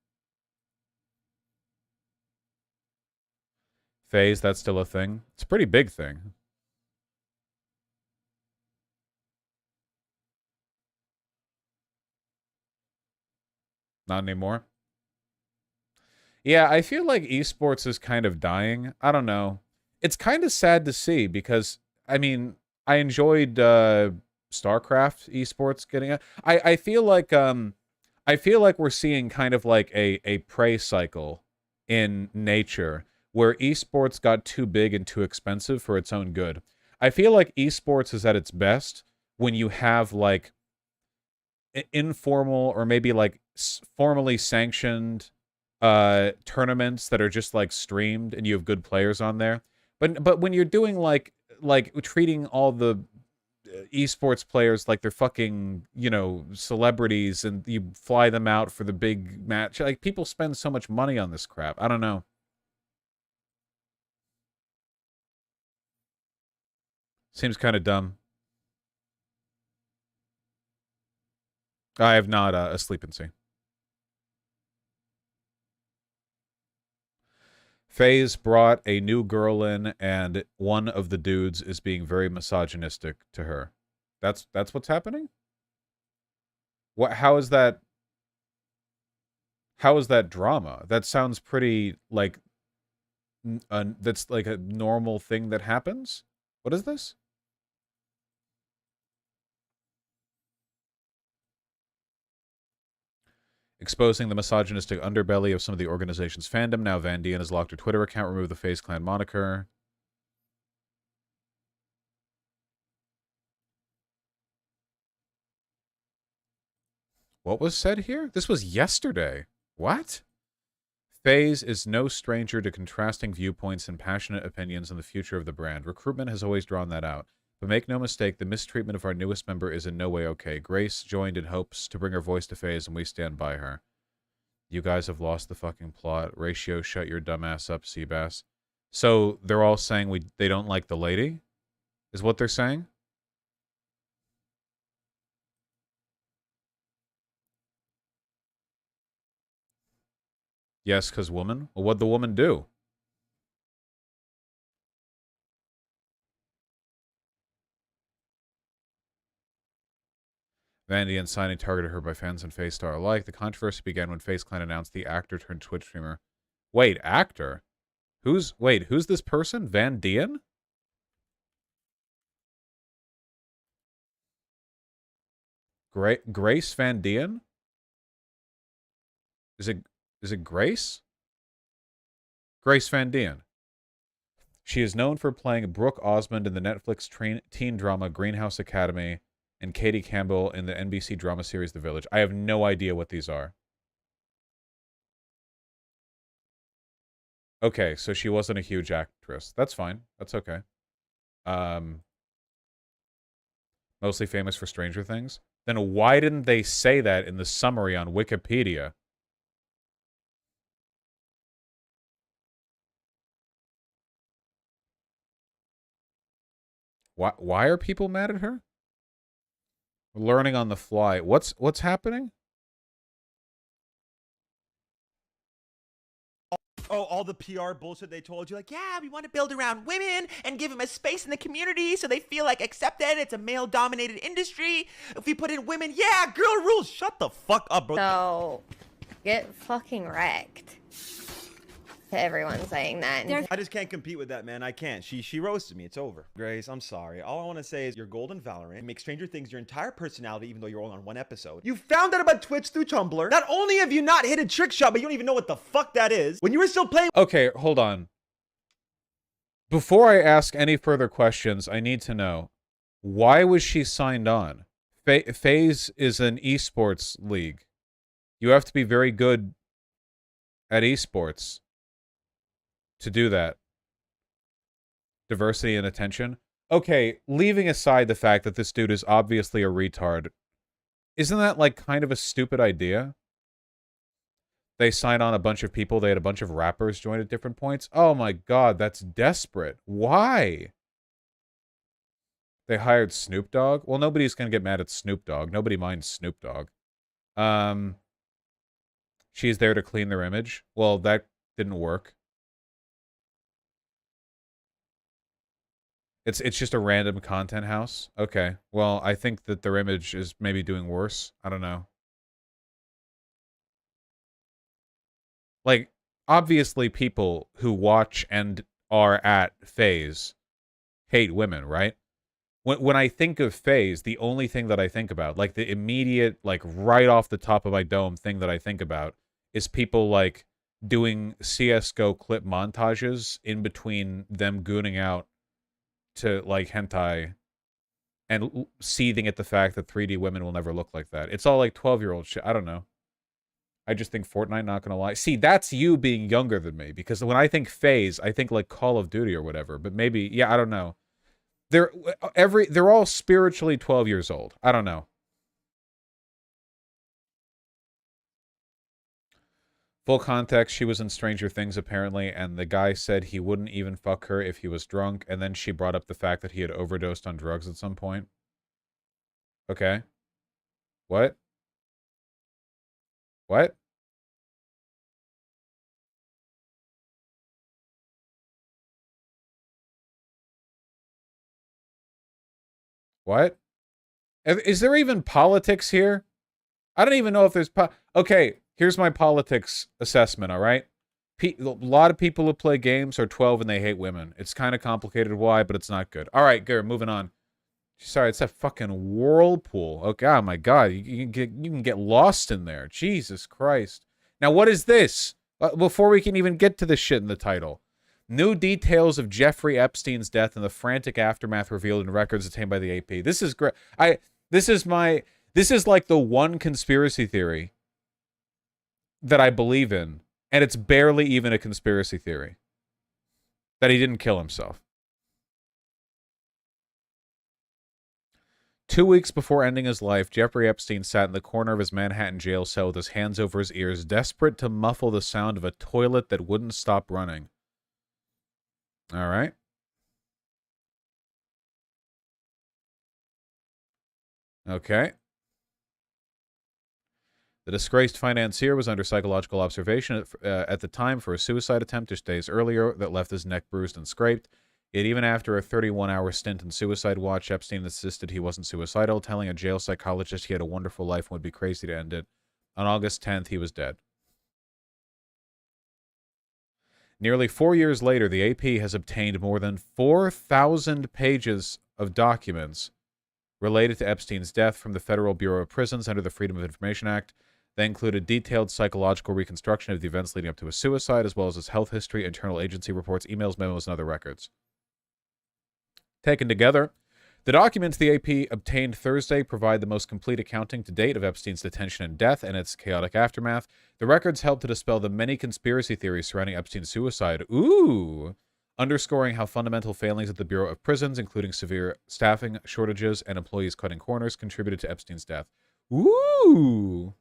Speaker 1: Phase, that's still a thing. It's a pretty big thing. Not anymore. Yeah, I feel like esports is kind of dying. I don't know. It's kind of sad to see because I mean, I enjoyed StarCraft esports getting it. I feel like we're seeing kind of like a prey cycle in nature where esports got too big and too expensive for its own good. I feel like esports is at its best when you have like informal or maybe like formally sanctioned tournaments that are just like streamed and you have good players on there. But when you're doing like treating all the esports players like they're fucking, you know, celebrities and you fly them out for the big match, like people spend so much money on this crap. I don't know. Seems kind of dumb. I have not a sleep and see. FaZe brought a new girl in, and one of the dudes is being very misogynistic to her. That's what's happening? What? How is that? How is that drama? That sounds pretty like that's like a normal thing that happens. What is this? Exposing the misogynistic underbelly of some of the organization's fandom. Now Van Dien has locked her Twitter account, removed the FaZe Clan moniker. What was said here? This was yesterday. What? FaZe is no stranger to contrasting viewpoints and passionate opinions on the future of the brand. Recruitment has always drawn that out. But make no mistake, the mistreatment of our newest member is in no way okay. Grace joined in hopes to bring her voice to FaZe, and we stand by her. You guys have lost the fucking plot. Ratio, shut your dumb ass up, Seabass. So they're all saying they don't like the lady? Is what they're saying? Yes, because woman? Well, what'd the woman do? Vandy and signing targeted her by fans and FaZe Star alike. The controversy began when FaZe Clan announced the actor turned Twitch streamer. Wait, actor? Who's this person? Van Dien? Grace Van Dien? Is it Grace? Grace Van Dien. She is known for playing Brooke Osmond in the Netflix teen drama Greenhouse Academy and Katie Campbell in the NBC drama series The Village. I have no idea what these are. Okay, so she wasn't a huge actress. That's fine. That's okay. Um, Mostly famous for Stranger Things. Then why didn't they say that in the summary on Wikipedia? Why are people mad at her? Learning on the fly. What's happening?
Speaker 2: Oh, all the PR bullshit they told you, like, yeah, we want to build around women and give them a space in the community so they feel like accepted. It's a male-dominated industry. If we put in women, yeah, girl rules. Shut the fuck up, bro.
Speaker 3: So, get fucking wrecked. To everyone saying that.
Speaker 2: I just can't compete with that, man. I can't. She roasted me. It's over. Grace, I'm sorry. All I want to say is you're golden Valorant. Make Stranger Things your entire personality, even though you're only on one episode. You found out about Twitch through Tumblr. Not only have you not hit a trick shot, but you don't even know what the fuck that is. When you were still playing.
Speaker 1: Okay, hold on. Before I ask any further questions, I need to know, why was she signed on? FaZe is an esports league. You have to be very good at esports to do that. Diversity and attention. Okay, leaving aside the fact that this dude is obviously a retard, isn't that like kind of a stupid idea? They signed on a bunch of people. They had a bunch of rappers join at different points. Oh my God, that's desperate. Why? They hired Snoop Dogg. Well, nobody's gonna get mad at Snoop Dogg. Nobody minds Snoop Dogg. She's there to clean their image. Well, that didn't work. It's just a random content house. Okay. Well, I think that their image is maybe doing worse. I don't know. Like, obviously people who watch and are at FaZe hate women, right? When I think of FaZe, the only thing that I think about, like the immediate, like right off the top of my dome thing that I think about is people like doing CSGO clip montages in between them gooning out to like hentai and seething at the fact that 3D women will never look like that. It's all like 12-year-old shit. I don't know. I just think Fortnite, not gonna lie. See, that's you being younger than me, because when I think FaZe, I think like Call of Duty or whatever. But maybe, yeah, I don't know. They're all spiritually 12 years old. I don't know. Full context, she was in Stranger Things apparently, and the guy said he wouldn't even fuck her if he was drunk, and then she brought up the fact that he had overdosed on drugs at some point. Okay. What? What? What? Is there even politics here? I don't even know if there's okay, here's my politics assessment, all right? A lot of people who play games are 12 and they hate women. It's kind of complicated why, but it's not good. All right, good, moving on. Sorry, it's a fucking whirlpool. Oh, God, my God. You can get lost in there. Jesus Christ. Now, what is this? Before we can even get to this shit in the title. New details of Jeffrey Epstein's death and the frantic aftermath revealed in records obtained by the AP. This is great. This is like the one conspiracy theory that I believe in, and it's barely even a conspiracy theory. That he didn't kill himself. 2 weeks before ending his life, Jeffrey Epstein sat in the corner of his Manhattan jail cell with his hands over his ears, desperate to muffle the sound of a toilet that wouldn't stop running. All right. Okay. The disgraced financier was under psychological observation at the time for a suicide attempt just days earlier that left his neck bruised and scraped. Yet even after a 31-hour stint in suicide watch, Epstein insisted he wasn't suicidal, telling a jail psychologist he had a wonderful life and would be crazy to end it. On August 10th, he was dead. Nearly 4 years later, the AP has obtained more than 4,000 pages of documents related to Epstein's death from the Federal Bureau of Prisons under the Freedom of Information Act. They include a detailed psychological reconstruction of the events leading up to his suicide, as well as his health history, internal agency reports, emails, memos, and other records. Taken together, the documents the AP obtained Thursday provide the most complete accounting to date of Epstein's detention and death and its chaotic aftermath. The records help to dispel the many conspiracy theories surrounding Epstein's suicide. Ooh! Underscoring how fundamental failings at the Bureau of Prisons, including severe staffing shortages and employees cutting corners, contributed to Epstein's death. Ooh!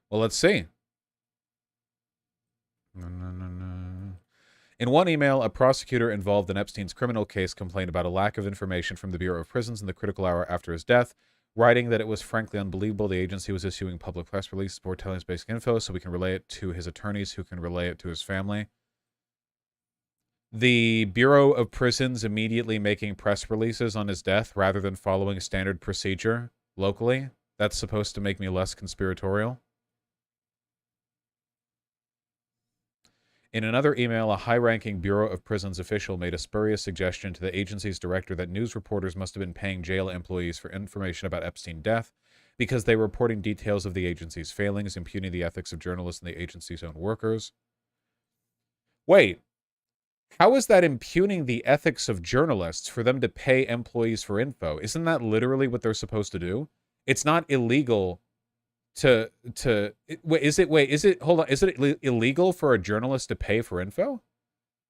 Speaker 1: Well, let's see. In one email, a prosecutor involved in Epstein's criminal case complained about a lack of information from the Bureau of Prisons in the critical hour after his death, writing that it was frankly unbelievable the agency was issuing public press releases before telling us basic info so we can relay it to his attorneys who can relay it to his family. The Bureau of Prisons immediately making press releases on his death rather than following standard procedure locally. That's supposed to make me less conspiratorial. In another email, a high-ranking Bureau of Prisons official made a spurious suggestion to the agency's director that news reporters must have been paying jail employees for information about Epstein's death because they were reporting details of the agency's failings, impugning the ethics of journalists and the agency's own workers. Wait, how is that impugning the ethics of journalists for them to pay employees for info? Isn't that literally what they're supposed to do? It's not illegal hold on, is it illegal for a journalist to pay for info?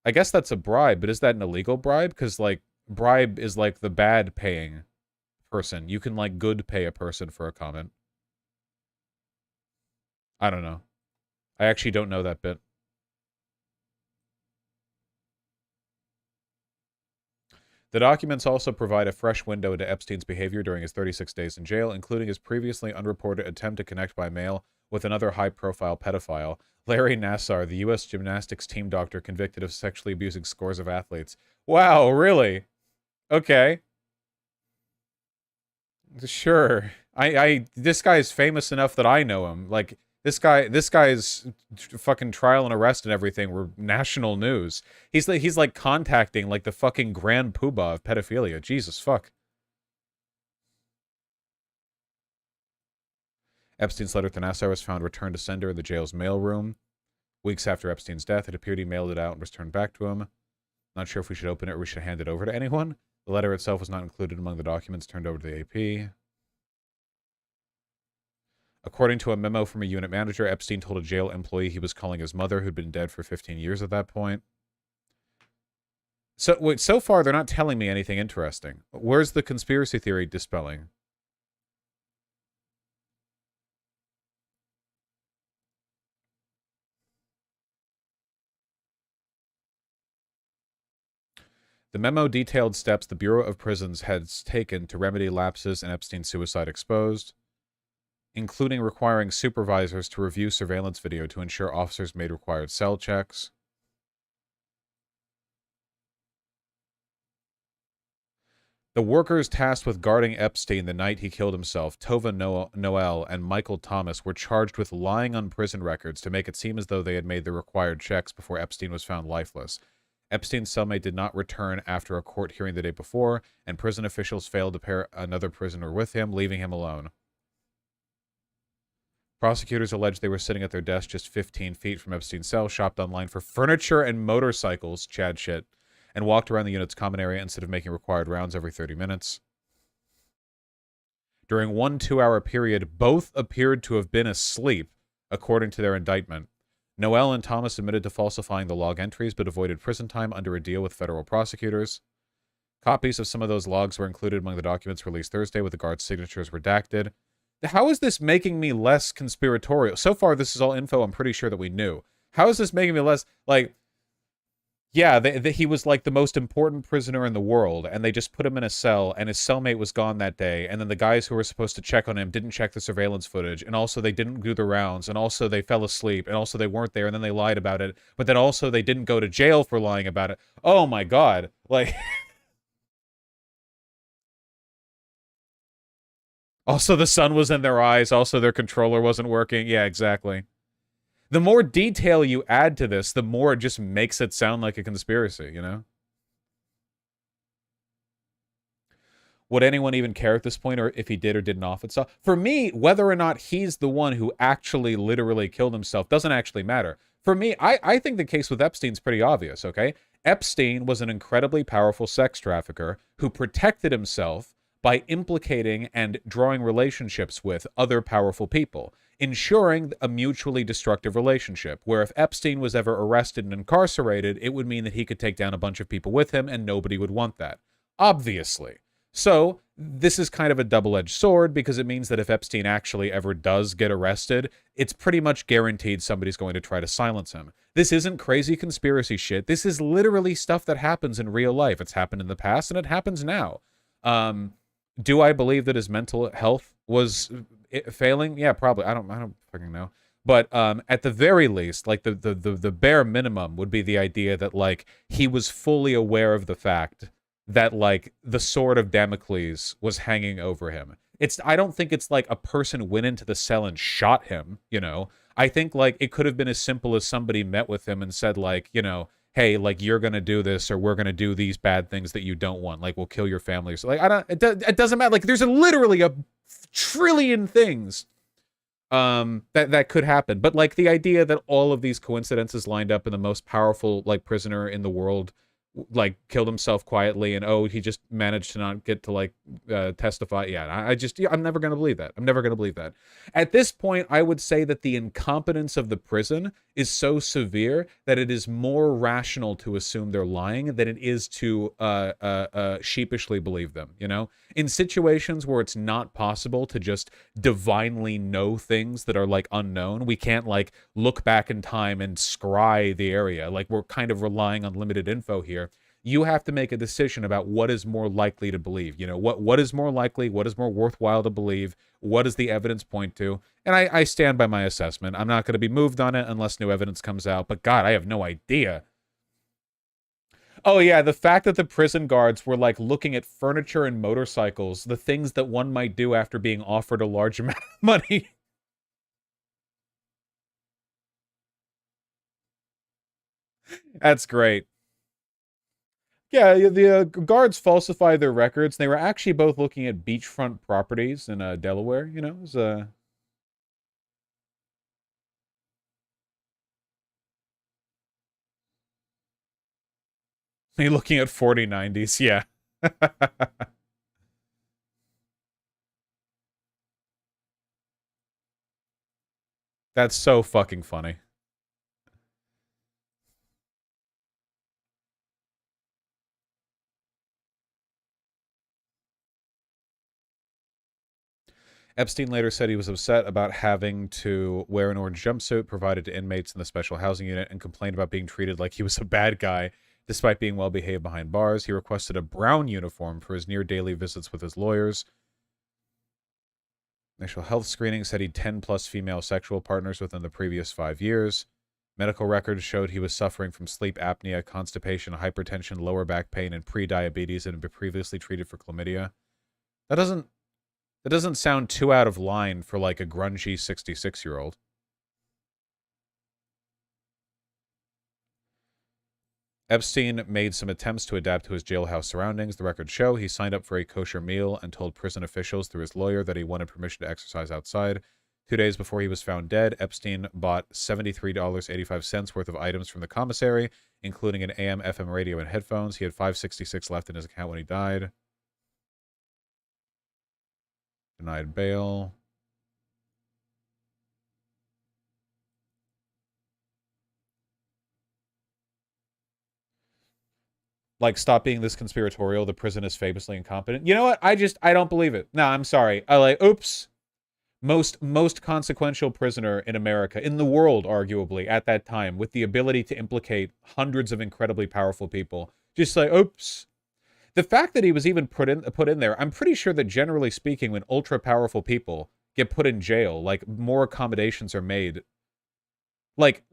Speaker 1: I guess that's a bribe, but is that an illegal bribe? Because like bribe is like the bad paying person. You can, like, good pay a person for a comment. I don't know. I actually don't know that bit. The documents also provide a fresh window into Epstein's behavior during his 36 days in jail, including his previously unreported attempt to connect by mail with another high-profile pedophile, Larry Nassar, the U.S. gymnastics team doctor convicted of sexually abusing scores of athletes. Wow, really? Okay. Sure. This guy is famous enough that I know him. Like, this guy's fucking trial and arrest and everything were national news. He's like contacting like the fucking grand poobah of pedophilia. Jesus fuck. Epstein's letter to Nassar was found returned to sender in the jail's mailroom. Weeks after Epstein's death, it appeared he mailed it out and was turned back to him. Not sure if we should open it or we should hand it over to anyone. The letter itself was not included among the documents turned over to the AP. According to a memo from a unit manager, Epstein told a jail employee he was calling his mother, who'd been dead for 15 years at that point. So, wait, so far they're not telling me anything interesting. Where's the conspiracy theory dispelling? The memo detailed steps the Bureau of Prisons has taken to remedy lapses in Epstein's suicide exposed, including requiring supervisors to review surveillance video to ensure officers made required cell checks. The workers tasked with guarding Epstein the night he killed himself, Tova Noel and Michael Thomas, were charged with lying on prison records to make it seem as though they had made the required checks before Epstein was found lifeless. Epstein's cellmate did not return after a court hearing the day before, and prison officials failed to pair another prisoner with him, leaving him alone. Prosecutors alleged they were sitting at their desk just 15 feet from Epstein's cell, shopped online for furniture and motorcycles, Chad shit, and walked around the unit's common area instead of making required rounds every 30 minutes. During one 2-hour period, both appeared to have been asleep, according to their indictment. Noel and Thomas admitted to falsifying the log entries, but avoided prison time under a deal with federal prosecutors. Copies of some of those logs were included among the documents released Thursday, with the guards' signatures redacted. How is this making me less conspiratorial? So far, this is all info I'm pretty sure that we knew. How is this making me less, like... Yeah, he was like the most important prisoner in the world, and they just put him in a cell, and his cellmate was gone that day, and then the guys who were supposed to check on him didn't check the surveillance footage, and also they didn't do the rounds, and also they fell asleep, and also they weren't there, and then they lied about it, but then also they didn't go to jail for lying about it. Oh my god. Like... Also, the sun was in their eyes, also their controller wasn't working. Yeah, exactly. The more detail you add to this, the more it just makes it sound like a conspiracy, you know? Would anyone even care at this point, or if he did or didn't off itself? For me, whether or not he's the one who actually literally killed himself doesn't actually matter. For me, I think the case with Epstein's pretty obvious, okay? Epstein was an incredibly powerful sex trafficker who protected himself by implicating and drawing relationships with other powerful people, ensuring a mutually destructive relationship, where if Epstein was ever arrested and incarcerated, it would mean that he could take down a bunch of people with him, and nobody would want that. Obviously. So, this is kind of a double-edged sword, because it means that if Epstein actually ever does get arrested, it's pretty much guaranteed somebody's going to try to silence him. This isn't crazy conspiracy shit. This is literally stuff that happens in real life. It's happened in the past, and it happens now. Do I believe that his mental health was failing? Yeah, probably. I don't fucking know. But at the very least, like the bare minimum would be the idea that like he was fully aware of the fact that like the sword of Damocles was hanging over him. I don't think it's like a person went into the cell and shot him, you know. I think like it could have been as simple as somebody met with him and said like, you know, hey, like, you're going to do this, or we're going to do these bad things that you don't want. Like, we'll kill your family. So, like, it doesn't matter. Like, there's literally a trillion things that could happen. But, like, the idea that all of these coincidences lined up in the most powerful, like, prisoner in the world like killed himself quietly, and oh, he just managed to not get to like testify. Yeah, I'm never gonna believe that. I'm never gonna believe that. At this point, I would say that the incompetence of the prison is so severe that it is more rational to assume they're lying than it is to sheepishly believe them. You know, in situations where it's not possible to just divinely know things that are like unknown, we can't like look back in time and scry the area. Like, we're kind of relying on limited info here. You have to make a decision about what is more likely to believe. You know, what is more likely, what is more worthwhile to believe, what does the evidence point to? And I stand by my assessment. I'm not going to be moved on it unless new evidence comes out. But God, I have no idea. Oh yeah, the fact that the prison guards were like looking at furniture and motorcycles, the things that one might do after being offered a large amount of money. That's great. Yeah, the guards falsified their records. They were actually both looking at beachfront properties in Delaware. You know, it was, they looking at 4090s. Yeah. That's so fucking funny. Epstein later said he was upset about having to wear an orange jumpsuit provided to inmates in the special housing unit and complained about being treated like he was a bad guy despite being well behaved behind bars. He requested a brown uniform for his near daily visits with his lawyers. Initial health screening said he'd 10 plus female sexual partners within the previous 5 years. Medical records showed he was suffering from sleep apnea, constipation, hypertension, lower back pain, and pre-diabetes, and had been previously treated for chlamydia. That doesn't sound too out of line for like a grungy 66-year-old. Epstein made some attempts to adapt to his jailhouse surroundings. The records show he signed up for a kosher meal and told prison officials through his lawyer that he wanted permission to exercise outside. 2 days before he was found dead, Epstein bought $73.85 worth of items from the commissary, including an AM/FM radio and headphones. He had $566 left in his account when he died. Denied bail. Like, stop being this conspiratorial. The prison is famously incompetent. You know what? I don't believe it. No, I'm sorry. Oops. Most consequential prisoner in America, in the world, arguably, at that time, with the ability to implicate hundreds of incredibly powerful people. Just like, oops. The fact that he was even put in there, I'm pretty sure that generally speaking, when ultra-powerful people get put in jail, like, more accommodations are made. Like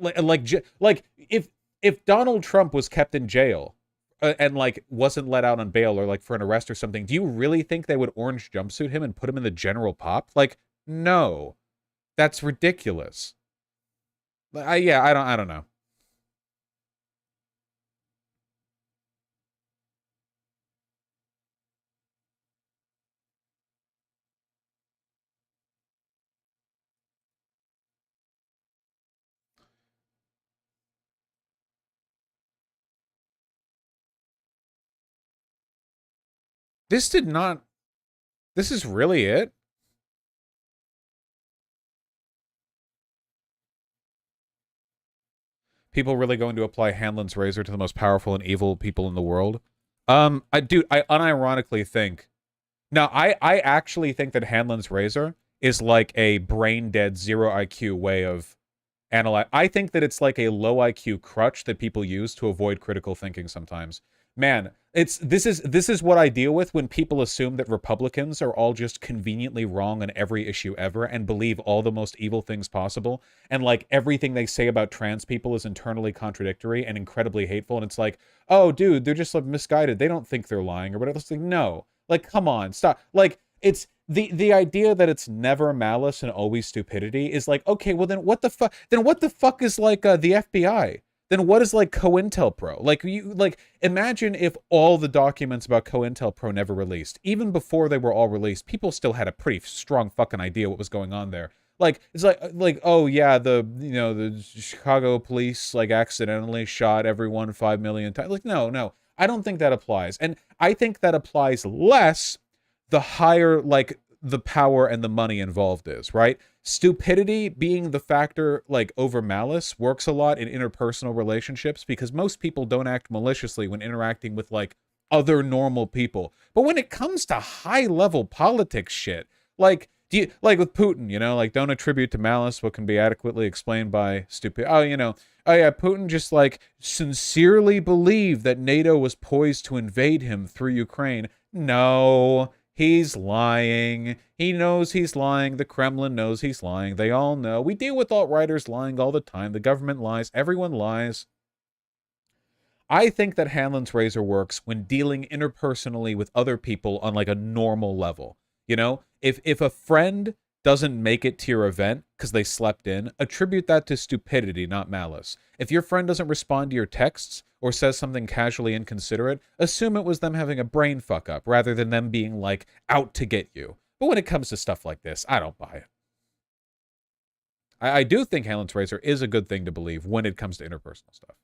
Speaker 1: if Donald Trump was kept in jail and like wasn't let out on bail or like for an arrest or something, do you really think they would orange jumpsuit him and put him in the general pop? Like, no, that's ridiculous. Yeah, I don't know. This did not. This is really it. People really going to apply Hanlon's razor to the most powerful and evil people in the world? I unironically think. Now, I actually think that Hanlon's razor is like a brain dead 0 IQ way of analyze. I think that it's like a low IQ crutch that people use to avoid critical thinking sometimes. Man, this is what I deal with when people assume that Republicans are all just conveniently wrong on every issue ever and believe all the most evil things possible, and like everything they say about trans people is internally contradictory and incredibly hateful, and it's like, oh dude, they're just like misguided. They don't think they're lying or whatever. It's like, no. Like, come on, stop. Like, it's the idea that it's never malice and always stupidity is like, okay, well then what the fuck? Then what the fuck is like the FBI? Then what is like COINTELPRO? Like, you like imagine if all the documents about COINTELPRO never released. Even before they were all released, people still had a pretty strong fucking idea what was going on there. Like, it's like oh yeah, the Chicago police like accidentally shot everyone 5 million times. Like, no. I don't think that applies. And I think that applies less the higher, like, the power and the money involved is, right? Stupidity being the factor, like, over malice works a lot in interpersonal relationships because most people don't act maliciously when interacting with, like, other normal people. But when it comes to high-level politics shit, like, do you, like with Putin, you know, like, don't attribute to malice what can be adequately explained by stupid. Oh, you know, oh yeah, Putin just, like, sincerely believed that NATO was poised to invade him through Ukraine. No, he's lying. He knows he's lying. The Kremlin knows he's lying. They all know. We deal with alt-righters lying all the time. The government lies. Everyone lies. I think that Hanlon's razor works when dealing interpersonally with other people on, like, a normal level. You know, if a friend doesn't make it to your event because they slept in, attribute that to stupidity, not malice. If your friend doesn't respond to your texts or says something casually inconsiderate, assume it was them having a brain fuck up rather than them being, like, out to get you. But when it comes to stuff like this, I don't buy it. I do think Hanlon's razor is a good thing to believe when it comes to interpersonal stuff.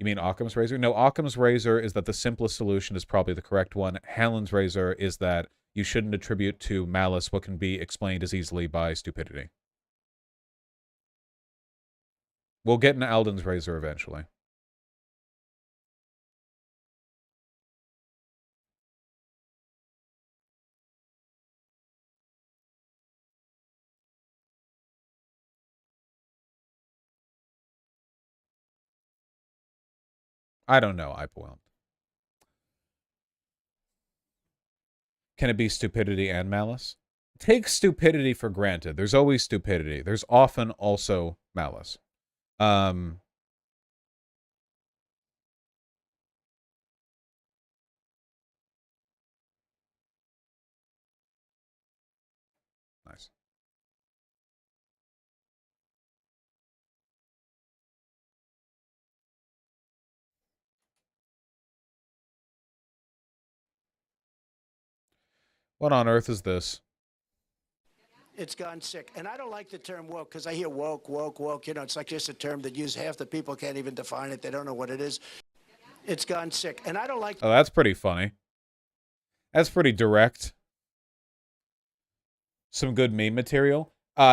Speaker 1: You mean Occam's razor? No, Occam's razor is that the simplest solution is probably the correct one. Hanlon's razor is that you shouldn't attribute to malice what can be explained as easily by stupidity. We'll get into Alden's razor eventually. I don't know, Ipoelm. Can it be stupidity and malice? Take stupidity for granted. There's always stupidity. There's often also malice. Nice. What on earth is this?
Speaker 4: It's gone sick. And I don't like the term woke because I hear woke, woke, woke. You know, it's like just a term that half the people can't even define it. They don't know what it is. It's gone sick. And I don't like...
Speaker 1: Oh, that's pretty funny. That's pretty direct. Some good meme material.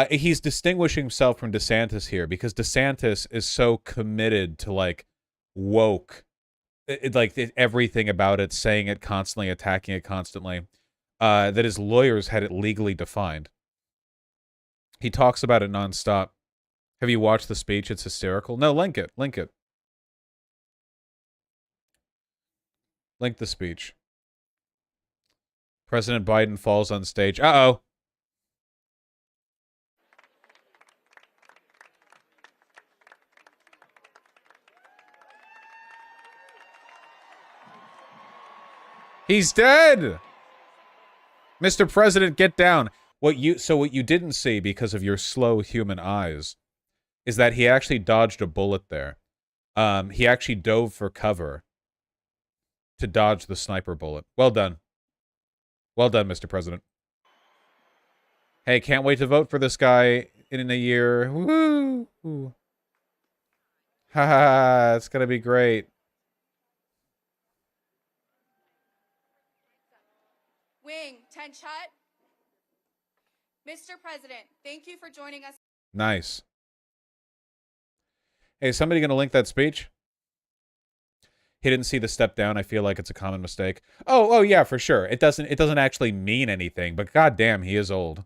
Speaker 1: He's distinguishing himself from DeSantis here because DeSantis is so committed to, like, woke. Everything about it, saying it constantly, attacking it constantly, that his lawyers had it legally defined. He talks about it nonstop. Have you watched the speech? It's hysterical. No, link it. Link it. Link the speech. President Biden falls on stage. Uh-oh. He's dead! Mr. President, get down. What you didn't see because of your slow human eyes is that he actually dodged a bullet there. He actually dove for cover to dodge the sniper bullet. Well done. Well done, Mr. President. Hey, can't wait to vote for this guy in a year. Woo! Ha ha, it's gonna be great.
Speaker 5: Wing, 10 shot. Mr. President, thank you for joining us.
Speaker 1: Nice. Hey, is somebody gonna link that speech? He didn't see the step down. I feel like it's a common mistake. Oh yeah, for sure. It doesn't actually mean anything, but goddamn, he is old.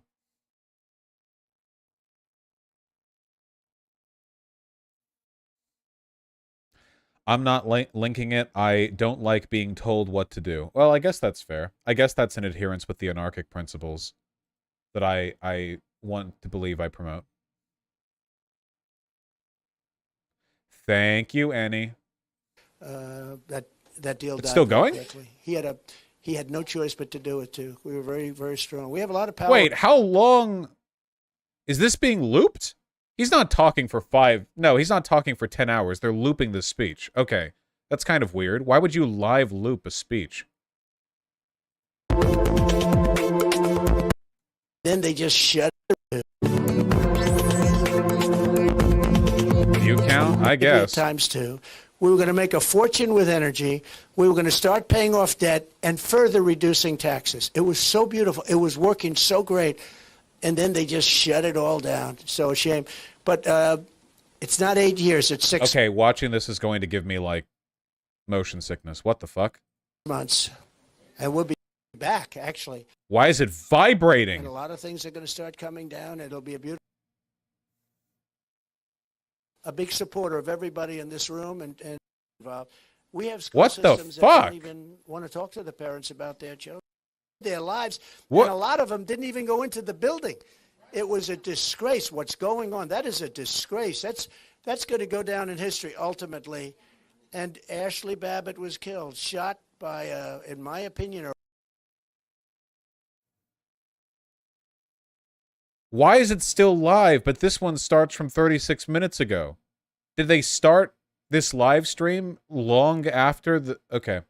Speaker 1: I'm not linking it. I don't like being told what to do. Well, I guess that's fair. I guess that's in adherence with the anarchic principles that I want to believe I promote. Thank you, Annie.
Speaker 4: That deal.
Speaker 1: It's still going?
Speaker 4: Quickly. He had no choice but to do it too. We were very, very strong. We have a lot of power.
Speaker 1: Wait, how long is this being looped? He's not talking for he's not talking for 10 hours. They're looping the speech. Okay. That's kind of weird. Why would you live loop a speech?
Speaker 4: Then they just shut
Speaker 1: You count? I guess.
Speaker 4: times two. We were going to make a fortune with energy. We were going to start paying off debt and further reducing taxes. It was so beautiful. It was working so great. And then they just shut it all down. So a shame. But it's not 8 years. It's 6
Speaker 1: Okay, watching this is going to give me, like, motion sickness. What the fuck?
Speaker 4: months. And we'll be back, actually.
Speaker 1: Why is it
Speaker 4: And
Speaker 1: vibrating?
Speaker 4: a lot of things are going to start coming down. It'll be a big supporter of everybody in this room and involved. We have school
Speaker 1: What the
Speaker 4: systems that
Speaker 1: fuck?
Speaker 4: don't even want to talk to the parents about their children, their lives.
Speaker 1: What?
Speaker 4: And a lot of them didn't even go into the building. It was a disgrace what's going on. That is a disgrace. That's going to go down in history ultimately. And Ashley Babbitt was killed, shot by, in my opinion,
Speaker 1: Why is it still live, but this one starts from 36 minutes ago? Did they start this live stream long after the... Okay.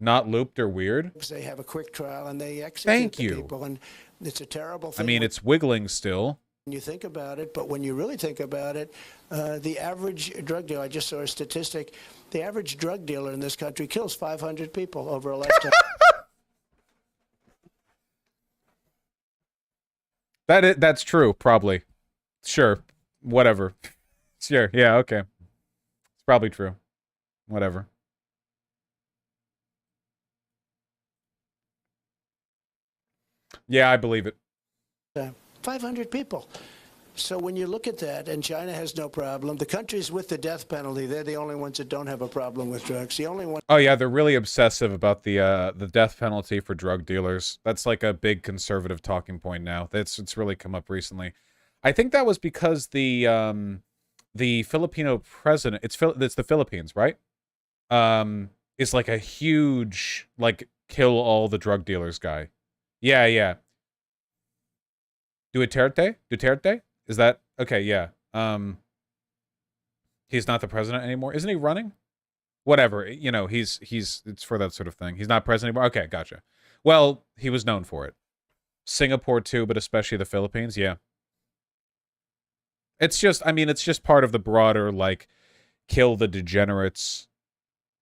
Speaker 1: Not looped or weird?
Speaker 4: they have a quick trial and they execute
Speaker 1: Thank
Speaker 4: the
Speaker 1: you.
Speaker 4: people. And it's a terrible
Speaker 1: I
Speaker 4: thing.
Speaker 1: mean, it's wiggling still.
Speaker 4: When you think about it, but when you really think about it, the average drug dealer, I just saw a statistic, the average drug dealer in this country kills 500 people over a lifetime.
Speaker 1: That's true, probably. Sure. Whatever. Sure. Yeah, okay. It's probably true. Whatever. Yeah, I believe it.
Speaker 4: 500 people. So when you look at that, and China has no problem, the countries with the death penalty, they're the only ones that don't have a problem with drugs. The only one.
Speaker 1: Oh yeah, they're really obsessive about the death penalty for drug dealers. That's like a big conservative talking point now. It's really come up recently. I think that was because the Filipino president, it's the Philippines, right? Is like a huge like kill all the drug dealers guy. Yeah, yeah. Duterte? Is that okay? Yeah. He's not the president anymore, isn't he? Running? Whatever. You know, he's it's for that sort of thing. He's not president anymore. Okay, gotcha. Well, he was known for it. Singapore too, but especially the Philippines. Yeah. It's just, I mean, it's just part of the broader like kill the degenerates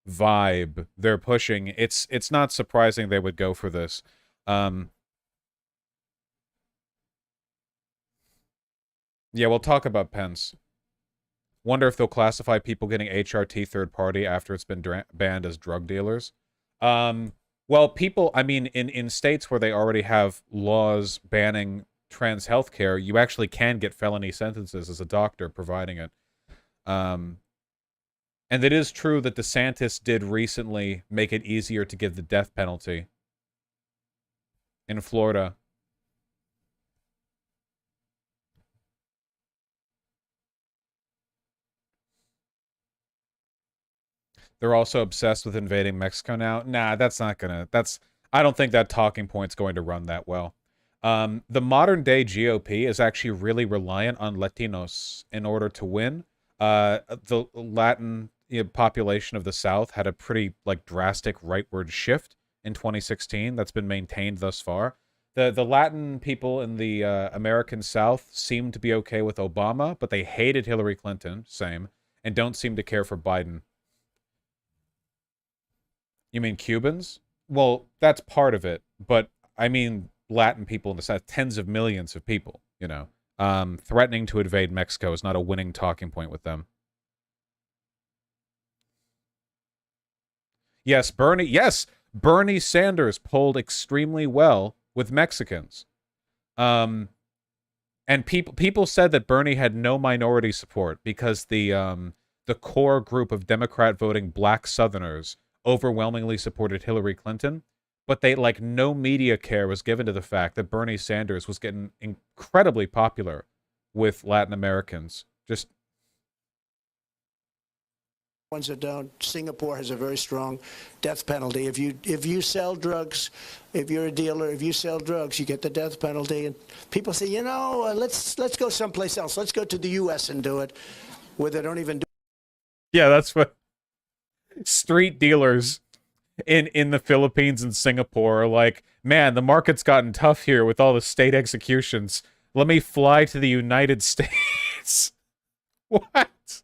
Speaker 1: vibe they're pushing. It's not surprising they would go for this. Yeah, we'll talk about Pence. Wonder if they'll classify people getting HRT third party after it's been banned as drug dealers. Well, people, I mean, in states where they already have laws banning trans healthcare, you actually can get felony sentences as a doctor providing it. And it is true that DeSantis did recently make it easier to give the death penalty in Florida. They're also obsessed with invading Mexico now. Nah, that's not gonna... I don't think that talking point's going to run that well. The modern-day GOP is actually really reliant on Latinos in order to win. The Latin population of the South had a pretty like drastic rightward shift in 2016 that's been maintained thus far. The Latin people in the American South seem to be okay with Obama, but they hated Hillary Clinton, same, and don't seem to care for Biden. You mean Cubans? Well, that's part of it, but I mean Latin people in the South, tens of millions of people, you know. Threatening to invade Mexico is not a winning talking point with them. Yes, Bernie Sanders polled extremely well with Mexicans. And people said that Bernie had no minority support because the core group of Democrat voting black Southerners overwhelmingly supported Hillary Clinton, but no media care was given to the fact that Bernie Sanders was getting incredibly popular with Latin Americans. Just
Speaker 4: Ones that don't. Singapore has a very strong death penalty. If you sell drugs, if you're a dealer, if you sell drugs, you get the death penalty. And people say, let's go someplace else. Let's go to the U.S. and do it, where they don't even do.
Speaker 1: yeah, that's what street dealers in the Philippines and Singapore are like, man, the market's gotten tough here with all the state executions. Let me fly to the United States. What?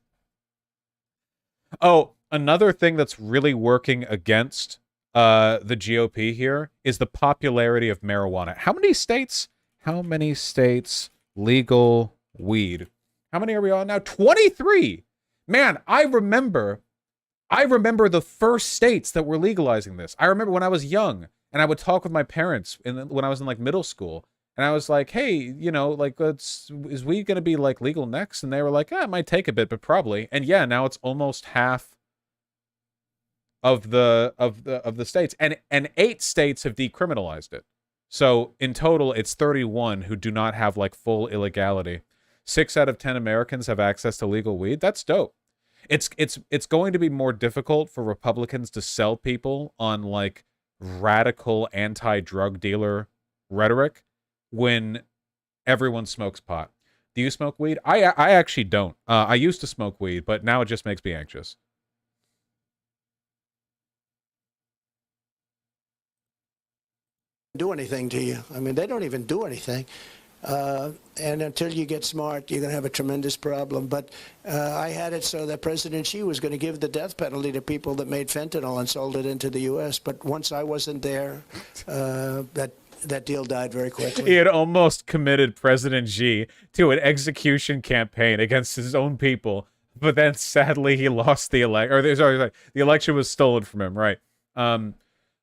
Speaker 1: Oh, another thing that's really working against the GOP here is the popularity of marijuana. How many states? How many states legal weed? How many are we on now? 23. Man, I remember the first states that were legalizing this. I remember when I was young and I would talk with my parents when I was in like middle school, and I was like, "Hey, you know, like, is weed going to be like legal next?" And they were like, "It might take a bit, but probably." And yeah, now it's almost half of the states, and 8 states have decriminalized it. So in total, it's 31 who do not have like full illegality. 6 out of 10 Americans have access to legal weed. That's dope. It's going to be more difficult for Republicans to sell people on like radical anti-drug dealer rhetoric when everyone smokes pot. Do you smoke weed? I actually don't. I used to smoke weed, but now it just makes me anxious.
Speaker 4: Do anything to you. I mean, they don't even do anything. And until you get smart, you're going to have a tremendous problem. But I had it so that President Xi was going to give the death penalty to people that made fentanyl and sold it into the U.S. But once I wasn't there, that deal died very quickly.
Speaker 1: He had almost committed President Xi to an execution campaign against his own people, but then sadly he lost the election. Or sorry, the election was stolen from him. Right.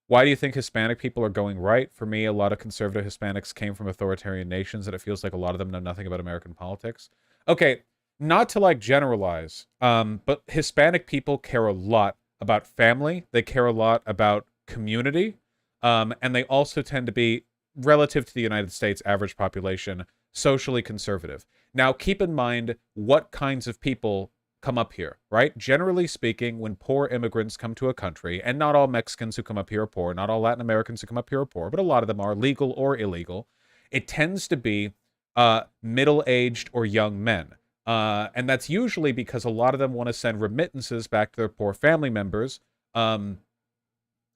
Speaker 1: Why do you think Hispanic people are going right? For me, a lot of conservative Hispanics came from authoritarian nations, and it feels like a lot of them know nothing about American politics. Okay, not to like generalize, but Hispanic people care a lot about family. They care a lot about community, and they also tend to be, relative to the United States average population, socially conservative. Now, keep in mind what kinds of people come up here, right? Generally speaking, when poor immigrants come to a country, and not all Mexicans who come up here are poor, not all Latin Americans who come up here are poor, but a lot of them are, legal or illegal, it tends to be middle-aged or young men. And that's usually because a lot of them want to send remittances back to their poor family members. And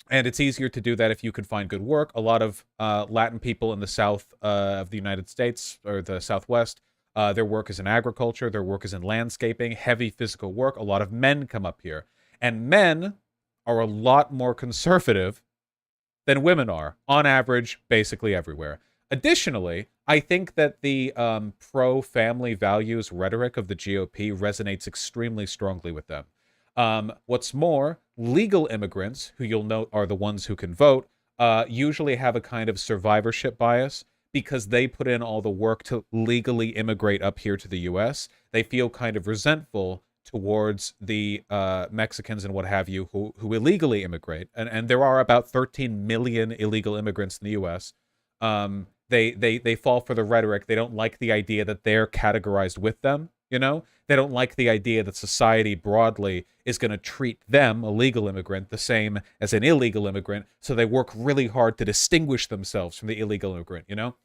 Speaker 1: it's easier to do that if you can find good work. A lot of Latin people in the south of the United States, or the Southwest, their work is in agriculture, their work is in landscaping, heavy physical work. A lot of men come up here. And men are a lot more conservative than women are, on average, basically everywhere. Additionally, I think that the pro-family values rhetoric of the GOP resonates extremely strongly with them. What's more, legal immigrants, who you'll note are the ones who can vote, usually have a kind of survivorship bias because they put in all the work to legally immigrate up here to the U.S. They feel kind of resentful towards the Mexicans and what have you who illegally immigrate. And there are about 13 million illegal immigrants in the U.S. They fall for the rhetoric. They don't like the idea that they're categorized with them. You know, they don't like the idea that society broadly is going to treat them, a legal immigrant, the same as an illegal immigrant. So they work really hard to distinguish themselves from the illegal immigrant, you know?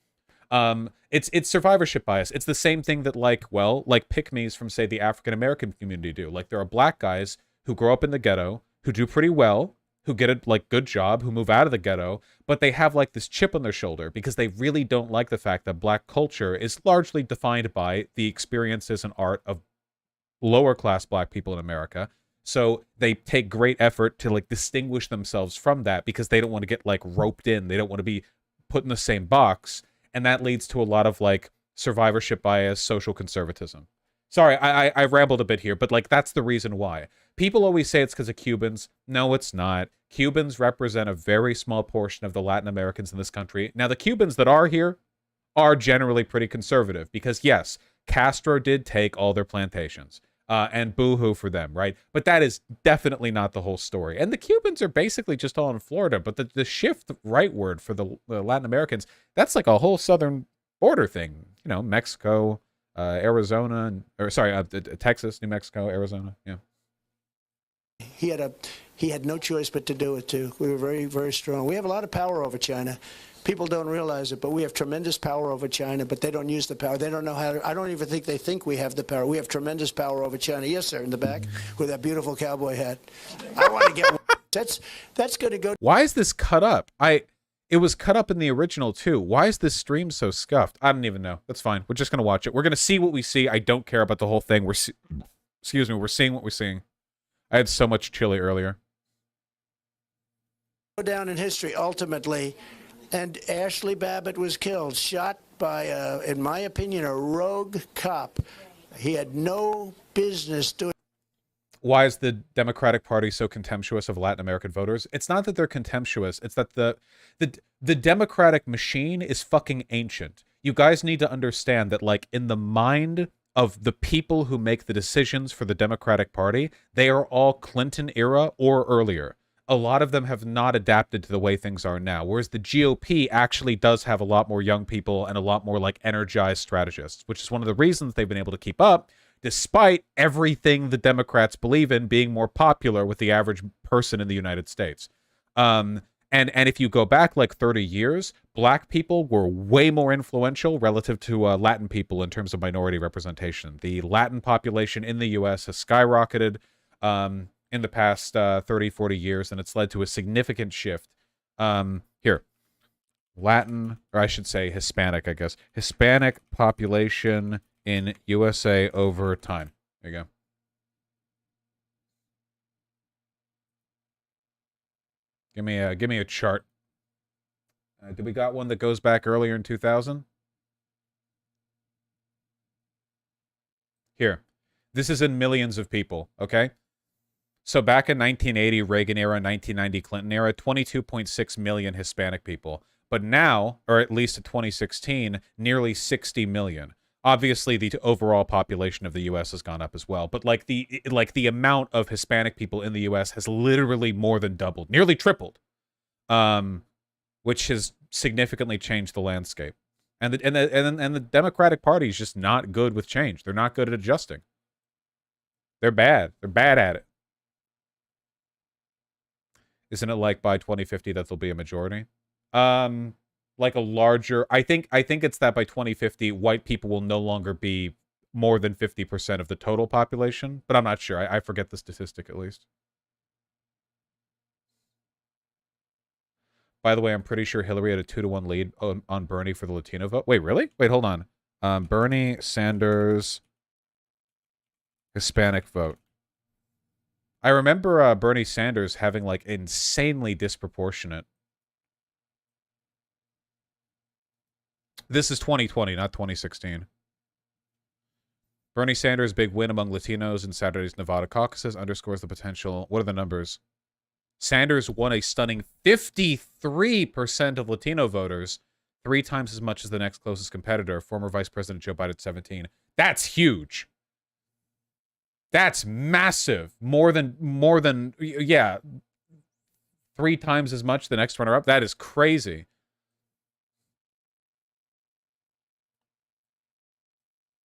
Speaker 1: It's survivorship bias. It's the same thing that like pick-me's from, say, the African-American community do. Like, there are black guys who grow up in the ghetto, who do pretty well, who get a good job, who move out of the ghetto, but they have like this chip on their shoulder because they really don't like the fact that black culture is largely defined by the experiences and art of lower class black people in America. So they take great effort to like distinguish themselves from that because they don't want to get like roped in. They don't want to be put in the same box. And that leads to a lot of like survivorship bias, social conservatism. Sorry, I rambled a bit here, but like that's the reason why. People always say it's because of Cubans. No, it's not. Cubans represent a very small portion of the Latin Americans in this country. Now, the Cubans that are here are generally pretty conservative because, yes, Castro did take all their plantations. And boo-hoo for them, right? But that is definitely not the whole story. And the Cubans are basically just all in Florida, but the shift rightward for the Latin Americans, that's like a whole southern border thing. You know, Mexico, Arizona, Texas, New Mexico, Arizona, yeah.
Speaker 4: He had no choice but to do it too. We were very, very strong. We have a lot of power over China. People don't realize it, but we have tremendous power over China, but they don't use the power. They don't know how to, I don't even think they think we have the power. We have tremendous power over China. Yes, sir, in the back with that beautiful cowboy hat. I want to get That's going to go.
Speaker 1: Why is this cut up? It was cut up in the original too. Why is this stream so scuffed? I don't even know. That's fine. We're just gonna watch it. We're gonna see what we see. I don't care about the whole thing. Excuse me. We're seeing what we're seeing. I had so much chili earlier.
Speaker 4: Go down in history ultimately, and Ashley Babbitt was killed, shot by, in my opinion, a rogue cop. He had no business doing.
Speaker 1: Why is the Democratic Party so contemptuous of Latin American voters? It's not that they're contemptuous. It's that the Democratic machine is fucking ancient. You guys need to understand that, like, in the mind of the people who make the decisions for the Democratic Party, they are all Clinton era or earlier. A lot of them have not adapted to the way things are now, whereas the GOP actually does have a lot more young people and a lot more, like, energized strategists, which is one of the reasons they've been able to keep up, despite everything the Democrats believe in being more popular with the average person in the United States. And if you go back like 30 years, black people were way more influential relative to Latin people in terms of minority representation. The Latin population in the U.S. has skyrocketed in the past 30, 40 years, and it's led to a significant shift. Here, Latin, or I should say Hispanic, I guess. Hispanic population in USA over time. There you go. Give me a chart. Did we got one that goes back earlier in 2000? Here. This is in millions of people, okay? So back in 1980, Reagan era, 1990, Clinton era, 22.6 million Hispanic people. But now, or at least in 2016, nearly 60 million. Obviously, the overall population of the U.S. has gone up as well, but like the amount of Hispanic people in the U.S. has literally more than doubled, nearly tripled, which has significantly changed the landscape. And the Democratic Party is just not good with change. They're not good at adjusting. They're bad. They're bad at it. Isn't it like by 2050 that there'll be a majority? Like a larger, I think it's that by 2050, white people will no longer be more than 50% of the total population, but I'm not sure. I forget the statistic at least. By the way, I'm pretty sure Hillary had a 2-to-1 lead on Bernie for the Latino vote. Wait, really? Wait, hold on. Bernie Sanders Hispanic vote. I remember Bernie Sanders having like insanely disproportionate. This is 2020, not 2016. Bernie Sanders' big win among Latinos in Saturday's Nevada caucuses underscores the potential. What are the numbers? Sanders won a stunning 53% of Latino voters, 3 times as much as the next closest competitor, former Vice President Joe Biden, 17. That's huge. That's massive. More than, yeah, 3 times as much the next runner-up. That is crazy.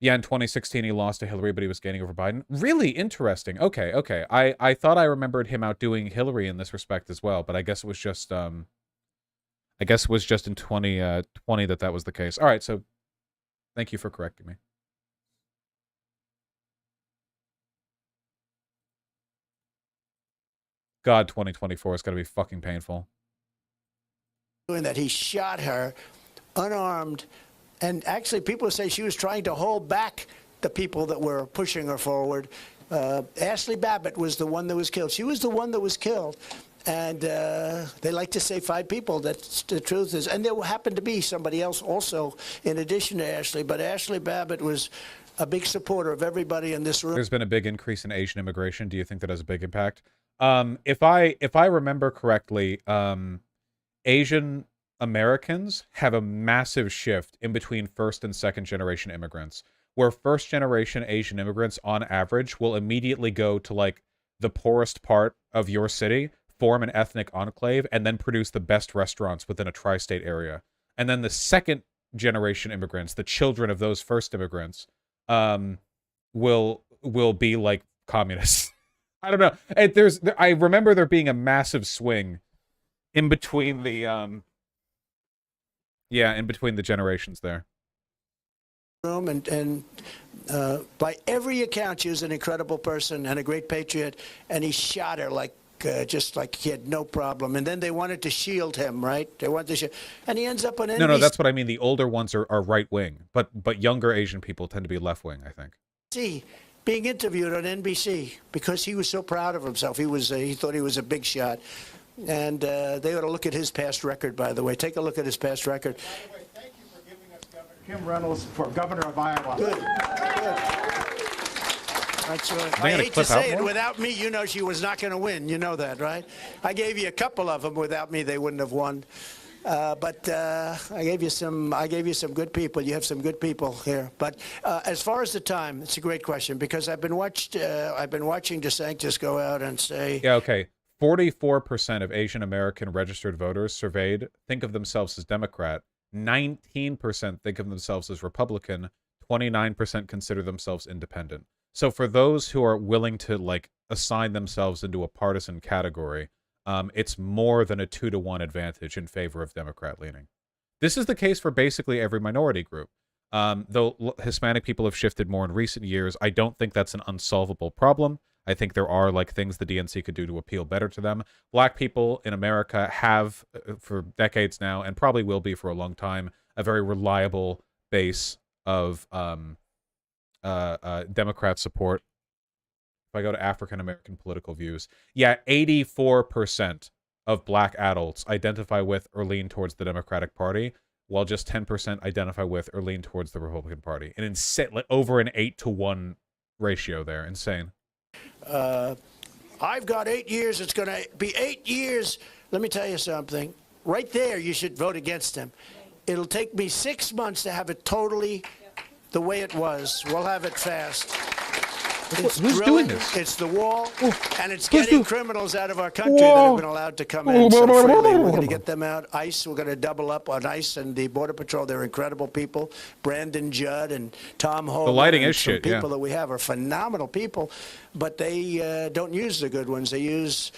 Speaker 1: Yeah, in 2016, he lost to Hillary, but he was gaining over Biden. Really interesting. Okay, okay. I thought I remembered him outdoing Hillary in this respect as well, but I guess it was just in 2020 that was the case. All right, so thank you for correcting me. God, 2024 is going to be fucking painful.
Speaker 4: Doing that, he shot her unarmed. And actually, people say she was trying to hold back the people that were pushing her forward. Ashley Babbitt was the one that was killed. She was the one that was killed. And they like to say 5 people. That's the truth is. And there happened to be somebody else also in addition to Ashley. But Ashley Babbitt was a big supporter of everybody in this room.
Speaker 1: There's been a big increase in Asian immigration. Do you think that has a big impact? If I remember correctly, Asian Americans have a massive shift in between first and second generation immigrants, where first generation Asian immigrants on average will immediately go to like the poorest part of your city, form an ethnic enclave, and then produce the best restaurants within a tri-state area. And then the second generation immigrants, the children of those first immigrants, will be like communists. I don't know. I remember there being a massive swing in between the in between the generations there.
Speaker 4: And by every account, she was an incredible person and a great patriot. And he shot her like just like he had no problem. And then they wanted to shield him, right? They wanted to shield, and he ends up on NBC.
Speaker 1: No, that's what I mean. The older ones are right wing, but younger Asian people tend to be left wing, I think.
Speaker 4: Being interviewed on NBC because he was so proud of himself. He thought he was a big shot. And they ought to look at his past record, by the way. Take a look at his past record.
Speaker 6: By the way, thank you for giving us Governor Kim Reynolds for governor of Iowa.
Speaker 4: Good. That's right. I hate to say it, without me, you know she was not going to win. You know that, right? I gave you a couple of them. Without me, they wouldn't have won. But I gave you some good people. You have some good people here. But as far as the time, it's a great question because I've been watching DeSantis go out and say,
Speaker 1: yeah, okay. 44% of Asian American registered voters surveyed think of themselves as Democrat. 19% think of themselves as Republican. 29% consider themselves independent. So for those who are willing to like assign themselves into a partisan category, it's more than a 2-to-1 advantage in favor of Democrat leaning. This is the case for basically every minority group. Though Hispanic people have shifted more in recent years, I don't think that's an unsolvable problem. I think there are like things the DNC could do to appeal better to them. Black people in America have, for decades now, and probably will be for a long time, a very reliable base of Democrat support. If I go to African American political views, yeah, 84% of black adults identify with or lean towards the Democratic Party, while just 10% identify with or lean towards the Republican Party. And like over an 8-to-1 ratio there. Insane.
Speaker 4: I've got 8 years. It's going to be 8 years. Let me tell you something. Right there, you should vote against him. It'll take me 6 months to have it totally the way it was. We'll have it fast. It's
Speaker 1: Who's
Speaker 4: drilling,
Speaker 1: doing this?
Speaker 4: it's the wall, and it's getting criminals out of our country that have been allowed to come in so freely. We're going to get them out. ICE, we're going to double up on ICE and the Border Patrol. They're incredible people. Brandon Judd and Tom Holt.
Speaker 1: The lighting
Speaker 4: and
Speaker 1: is shit,
Speaker 4: people
Speaker 1: yeah.
Speaker 4: that we have are phenomenal people, but they don't use the good ones. They use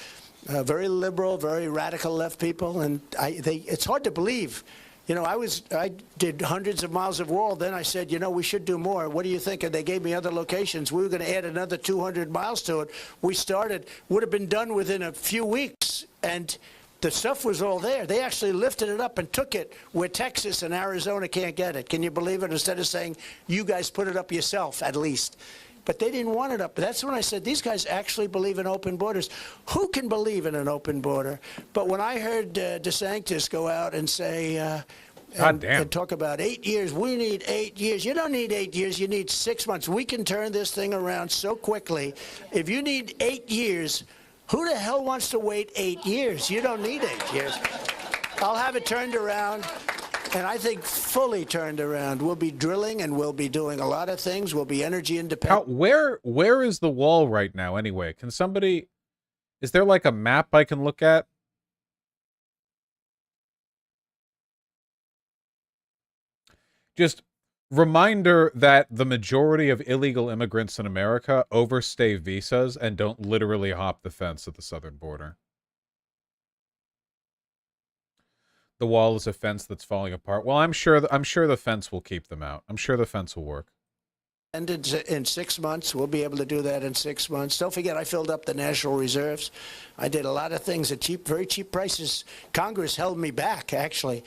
Speaker 4: very liberal, very radical left people, and it's hard to believe. You know, I did hundreds of miles of wall. Then I said, you know, we should do more. What do you think? And they gave me other locations. We were going to add another 200 miles to it. We started, would have been done within a few weeks. And the stuff was all there. They actually lifted it up and took it where Texas and Arizona can't get it. Can you believe it? Instead of saying, you guys put it up yourself, at least. But they didn't want it up. That's when I said, these guys actually believe in open borders. Who can believe in an open border? But when I heard DeSantis go out and say, and talk about 8 years, we need 8 years. You don't need 8 years. You need 6 months. We can turn this thing around so quickly. If you need 8 years, who the hell wants to wait 8 years? You don't need 8 years. I'll have it turned around. And I think fully turned around. We'll be drilling and we'll be doing a lot of things. We'll be energy independent.
Speaker 1: Where is the wall right now anyway? Can somebody, is there like a map I can look at? Just reminder that the majority of illegal immigrants in America overstay visas and don't literally hop the fence at the southern border. The wall is a fence that's falling apart. Well, I'm sure the fence will keep them out. I'm sure the fence will work.
Speaker 4: And in 6 months, we'll be able to do that in 6 months. Don't forget, I filled up the National Reserves. I did a lot of things at very cheap prices. Congress held me back, actually.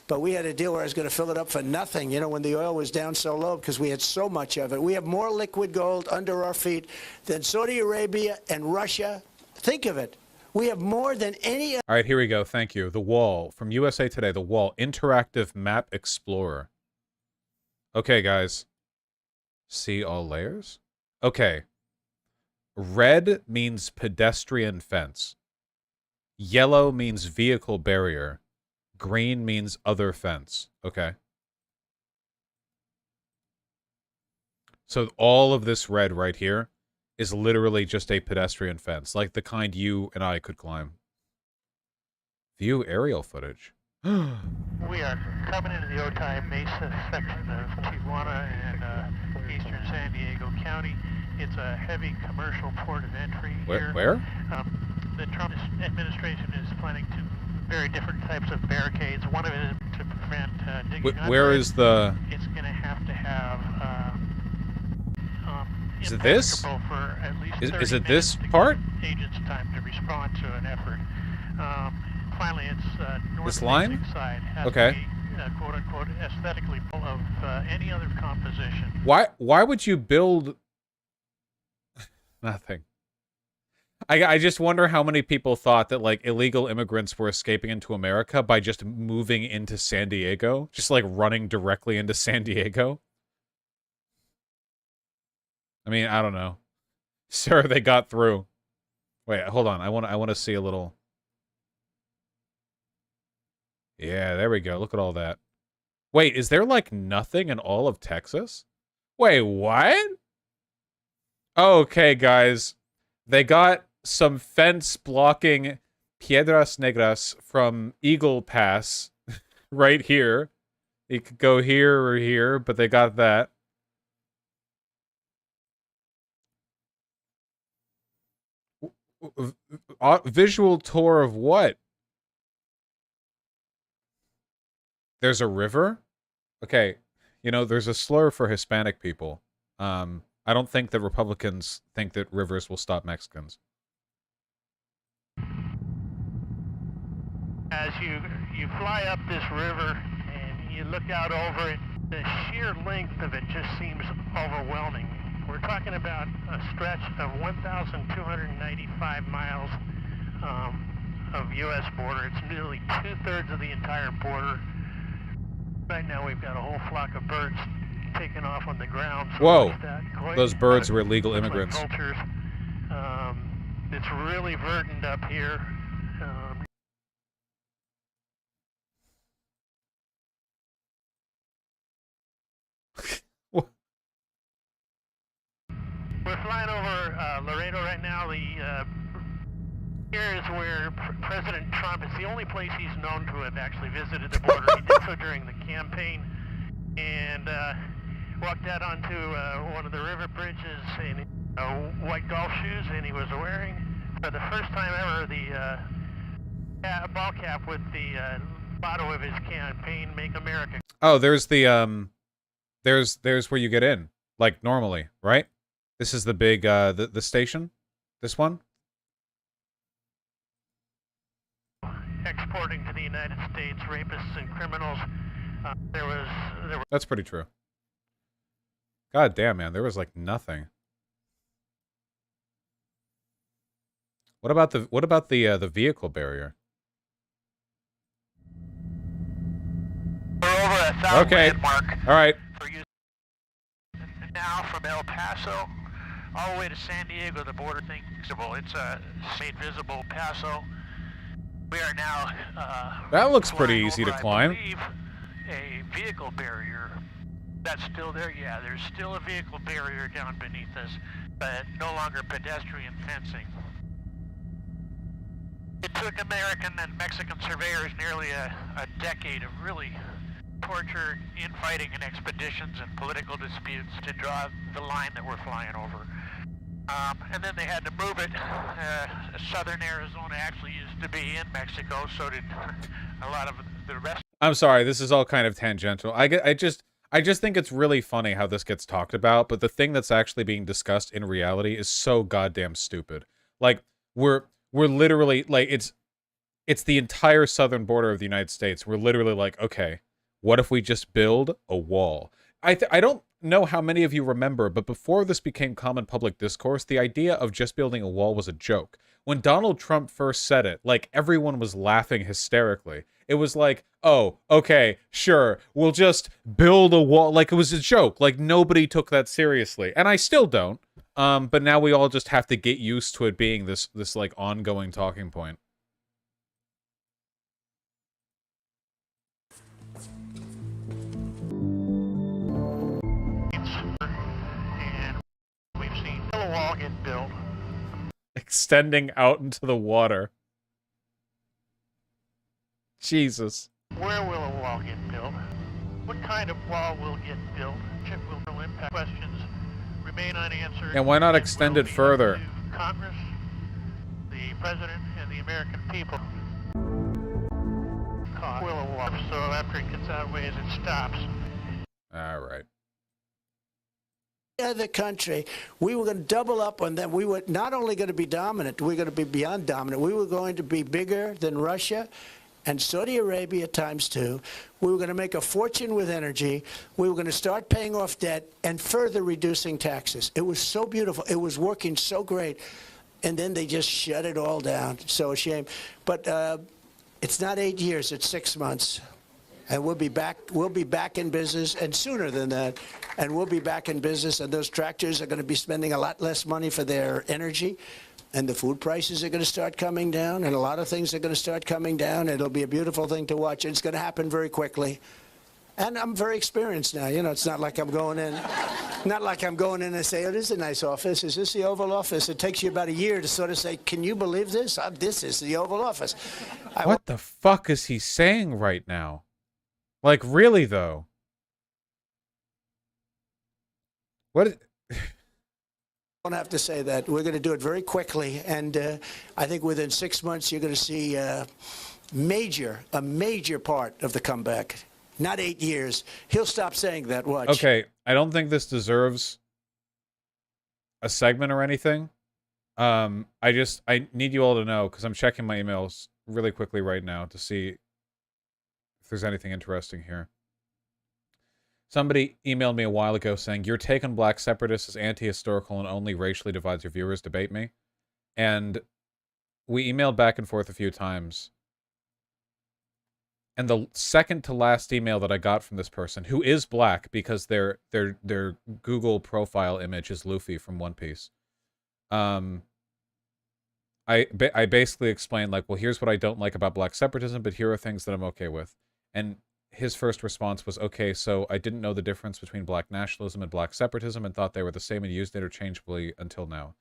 Speaker 4: But we had a deal where I was going to fill it up for nothing, you know, when the oil was down so low because we had so much of it. We have more liquid gold under our feet than Saudi Arabia and Russia. Think of it. We have more than any.
Speaker 1: All right, here we go. Thank you. The Wall from USA Today. The Wall Interactive Map Explorer. Okay, guys. See all layers? Okay. Red means pedestrian fence. Yellow means vehicle barrier. Green means other fence. Okay. So all of this red right here is literally just a pedestrian fence, like the kind you and I could climb. View aerial footage.
Speaker 7: We are coming into the Otay Mesa section of Tijuana and eastern San Diego County. It's a heavy commercial port of entry here.
Speaker 1: Where?
Speaker 7: The Trump administration is planning to very different types of barricades. One of it is to prevent digging under.
Speaker 1: Where is the...
Speaker 7: It's going to have
Speaker 1: is it this?
Speaker 7: For at least
Speaker 1: Is it this part?
Speaker 7: agents time to respond to an effort. Finally, it's North
Speaker 1: This line?
Speaker 7: Basic side has
Speaker 1: Okay.
Speaker 7: to be, quote unquote, aesthetically full of any other composition.
Speaker 1: Why would you build nothing? I just wonder how many people thought that like illegal immigrants were escaping into America by just moving into San Diego, just like running directly into San Diego. I mean, I don't know. Sir, they got through. Wait, hold on. I want to see a little. Yeah, there we go. Look at all that. Wait, is there like nothing in all of Texas? Wait, what? Okay, guys. They got some fence blocking Piedras Negras from Eagle Pass right here. You could go here or here, but they got that. Visual tour of what? There's a river? Okay, you know, there's a slur for Hispanic people. I don't think that Republicans think that rivers will stop Mexicans.
Speaker 7: As you fly up this river and you look out over it, the sheer length of it just seems overwhelming. We're talking about a stretch of 1,295 miles of U.S. border. It's nearly 2/3 of the entire border. Right now we've got a whole flock of birds taking off on the ground. So
Speaker 1: Whoa,
Speaker 7: that.
Speaker 1: those birds were illegal
Speaker 7: Looks
Speaker 1: immigrants.
Speaker 7: Like vultures. It's really verdant up here. We're flying over Laredo right now. Here is where President Trump is the only place he's known to have actually visited the border. He did so during the campaign and walked out onto one of the river bridges in white golf shoes, and he was wearing, for the first time ever, the ball cap with the motto of his campaign, "Make America."
Speaker 1: Oh, there's the there's where you get in, like normally, right? This is the big the station. This one.
Speaker 7: Exporting to the United States rapists and criminals. There was
Speaker 1: That's pretty true. God damn, man, there was like nothing. What about the vehicle barrier?
Speaker 7: We're over a 1,000
Speaker 1: Okay.
Speaker 7: landmark
Speaker 1: All right.
Speaker 7: for you now from El Paso all the way to San Diego. The border thing visible. It's made visible. Paso. We are now.
Speaker 1: That looks pretty
Speaker 7: flying
Speaker 1: easy to
Speaker 7: over,
Speaker 1: climb.
Speaker 7: I believe, a vehicle barrier. That's still there. Yeah, there's still a vehicle barrier down beneath us, but no longer pedestrian fencing. It took American and Mexican surveyors nearly a decade of really tortured infighting and expeditions and political disputes to draw the line that we're flying over. And then they had to move it. Southern Arizona actually used to be in Mexico, so did a lot of the rest.
Speaker 1: I'm sorry, this is all kind of tangential. I just think it's really funny how this gets talked about, but the thing that's actually being discussed in reality is so goddamn stupid. Like we're literally like it's the entire southern border of the United States. We're literally like, okay, what if we just build a wall? I don't know how many of you remember, but before this became common public discourse, the idea of just building a wall was a joke. When Donald Trump first said it, like, everyone was laughing hysterically. It was like, oh, okay, sure, we'll just build a wall. Like, it was a joke. Like, nobody took that seriously. And I still don't. But now we all just have to get used to it being this like, ongoing talking point.
Speaker 7: And we've seen a wall get built.
Speaker 1: Extending out into the water. Jesus.
Speaker 7: Where will a wall get built? What kind of wall will get built? Chip will impact questions remain unanswered.
Speaker 1: And why not extend it further?
Speaker 7: To Congress, the President, and the American people. Will a wall, so after it gets out ways, it stops.
Speaker 1: All right.
Speaker 4: other country, we were going to double up on them. We were not only going to be dominant, we were going to be beyond dominant. We were going to be bigger than Russia and Saudi Arabia ×2. We were going to make a fortune with energy. We were going to start paying off debt and further reducing taxes. It was so beautiful. It was working so great. And then they just shut it all down. So a shame. But it's not 8 years, it's 6 months. And we'll be back in business, and sooner than that. And we'll be back in business, and those tractors are going to be spending a lot less money for their energy, and the food prices are going to start coming down, and a lot of things are going to start coming down. It'll be a beautiful thing to watch. It's going to happen very quickly. And I'm very experienced now. You know, it's not like I'm going in, and say, oh, this is a nice office. Is this the Oval Office? It takes you about a year to sort of say, can you believe this? This is the Oval Office.
Speaker 1: What the fuck is he saying right now? Like, really, though? What?
Speaker 4: I don't have to say that. We're going to do it very quickly. And I think within 6 months, you're going to see a major part of the comeback. Not 8 years. He'll stop saying that. Watch.
Speaker 1: Okay, I don't think this deserves a segment or anything. I need you all to know, because I'm checking my emails really quickly right now to see if there's anything interesting here. Somebody emailed me a while ago saying, your take on black separatists is anti-historical and only racially divides your viewers. Debate me. And we emailed back and forth a few times. And the second to last email that I got from this person, who is black because their Google profile image is Luffy from One Piece, I basically explained, like, well, here's what I don't like about black separatism, but here are things that I'm okay with. And his first response was, okay, so I didn't know the difference between black nationalism and black separatism and thought they were the same and used interchangeably until now. ...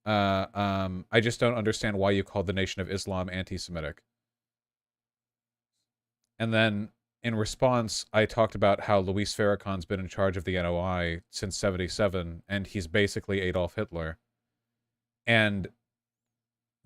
Speaker 1: I just don't understand why you called the Nation of Islam anti-Semitic. And then, in response, I talked about how Luis Farrakhan's been in charge of the NOI since '77, and he's basically Adolf Hitler. And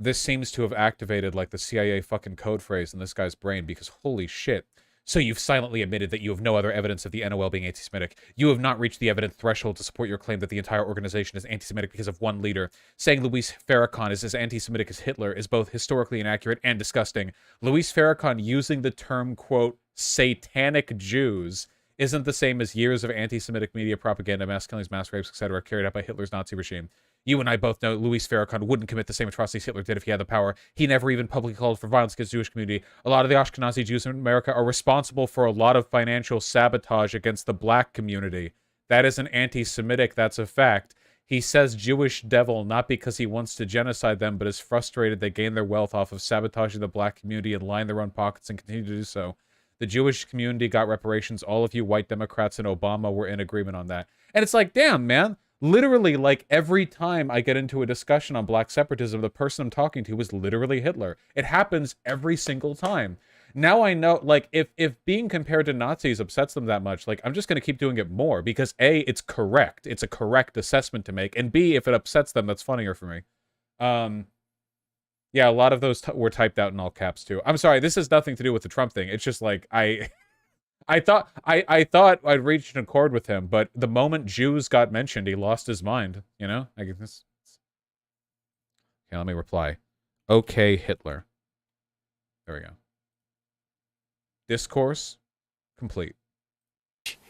Speaker 1: this seems to have activated, like, the CIA fucking code phrase in this guy's brain, because holy shit. So you've silently admitted that you have no other evidence of the NOL being anti-Semitic. You have not reached the evidence threshold to support your claim that the entire organization is anti-Semitic because of one leader. Saying Luis Farrakhan is as anti-Semitic as Hitler is both historically inaccurate and disgusting. Luis Farrakhan using the term, quote, satanic Jews isn't the same as years of anti-Semitic media propaganda, mass killings, mass rapes, etc. carried out by Hitler's Nazi regime. You and I both know Luis Farrakhan wouldn't commit the same atrocities Hitler did if he had the power. He never even publicly called for violence against the Jewish community. A lot of the Ashkenazi Jews in America are responsible for a lot of financial sabotage against the black community. That isn't anti-Semitic, that's a fact. He says Jewish devil not because he wants to genocide them, but is frustrated they gain their wealth off of sabotaging the black community and line their own pockets and continue to do so. The Jewish community got reparations. All of you white Democrats and Obama were in agreement on that. And it's like, damn, man. Literally, like, every time I get into a discussion on black separatism, the person I'm talking to is literally Hitler. It happens every single time. Now I know, like, if being compared to Nazis upsets them that much, like, I'm just going to keep doing it more. Because A, it's correct. It's a correct assessment to make. And B, if it upsets them, that's funnier for me. Yeah, a lot of those were typed out in all caps, too. I'm sorry, this has nothing to do with the Trump thing. It's just, like, I thought I'd reached an accord with him, but the moment Jews got mentioned, he lost his mind. You know, I guess. Okay, let me reply. Okay, Hitler. There we go. Discourse complete.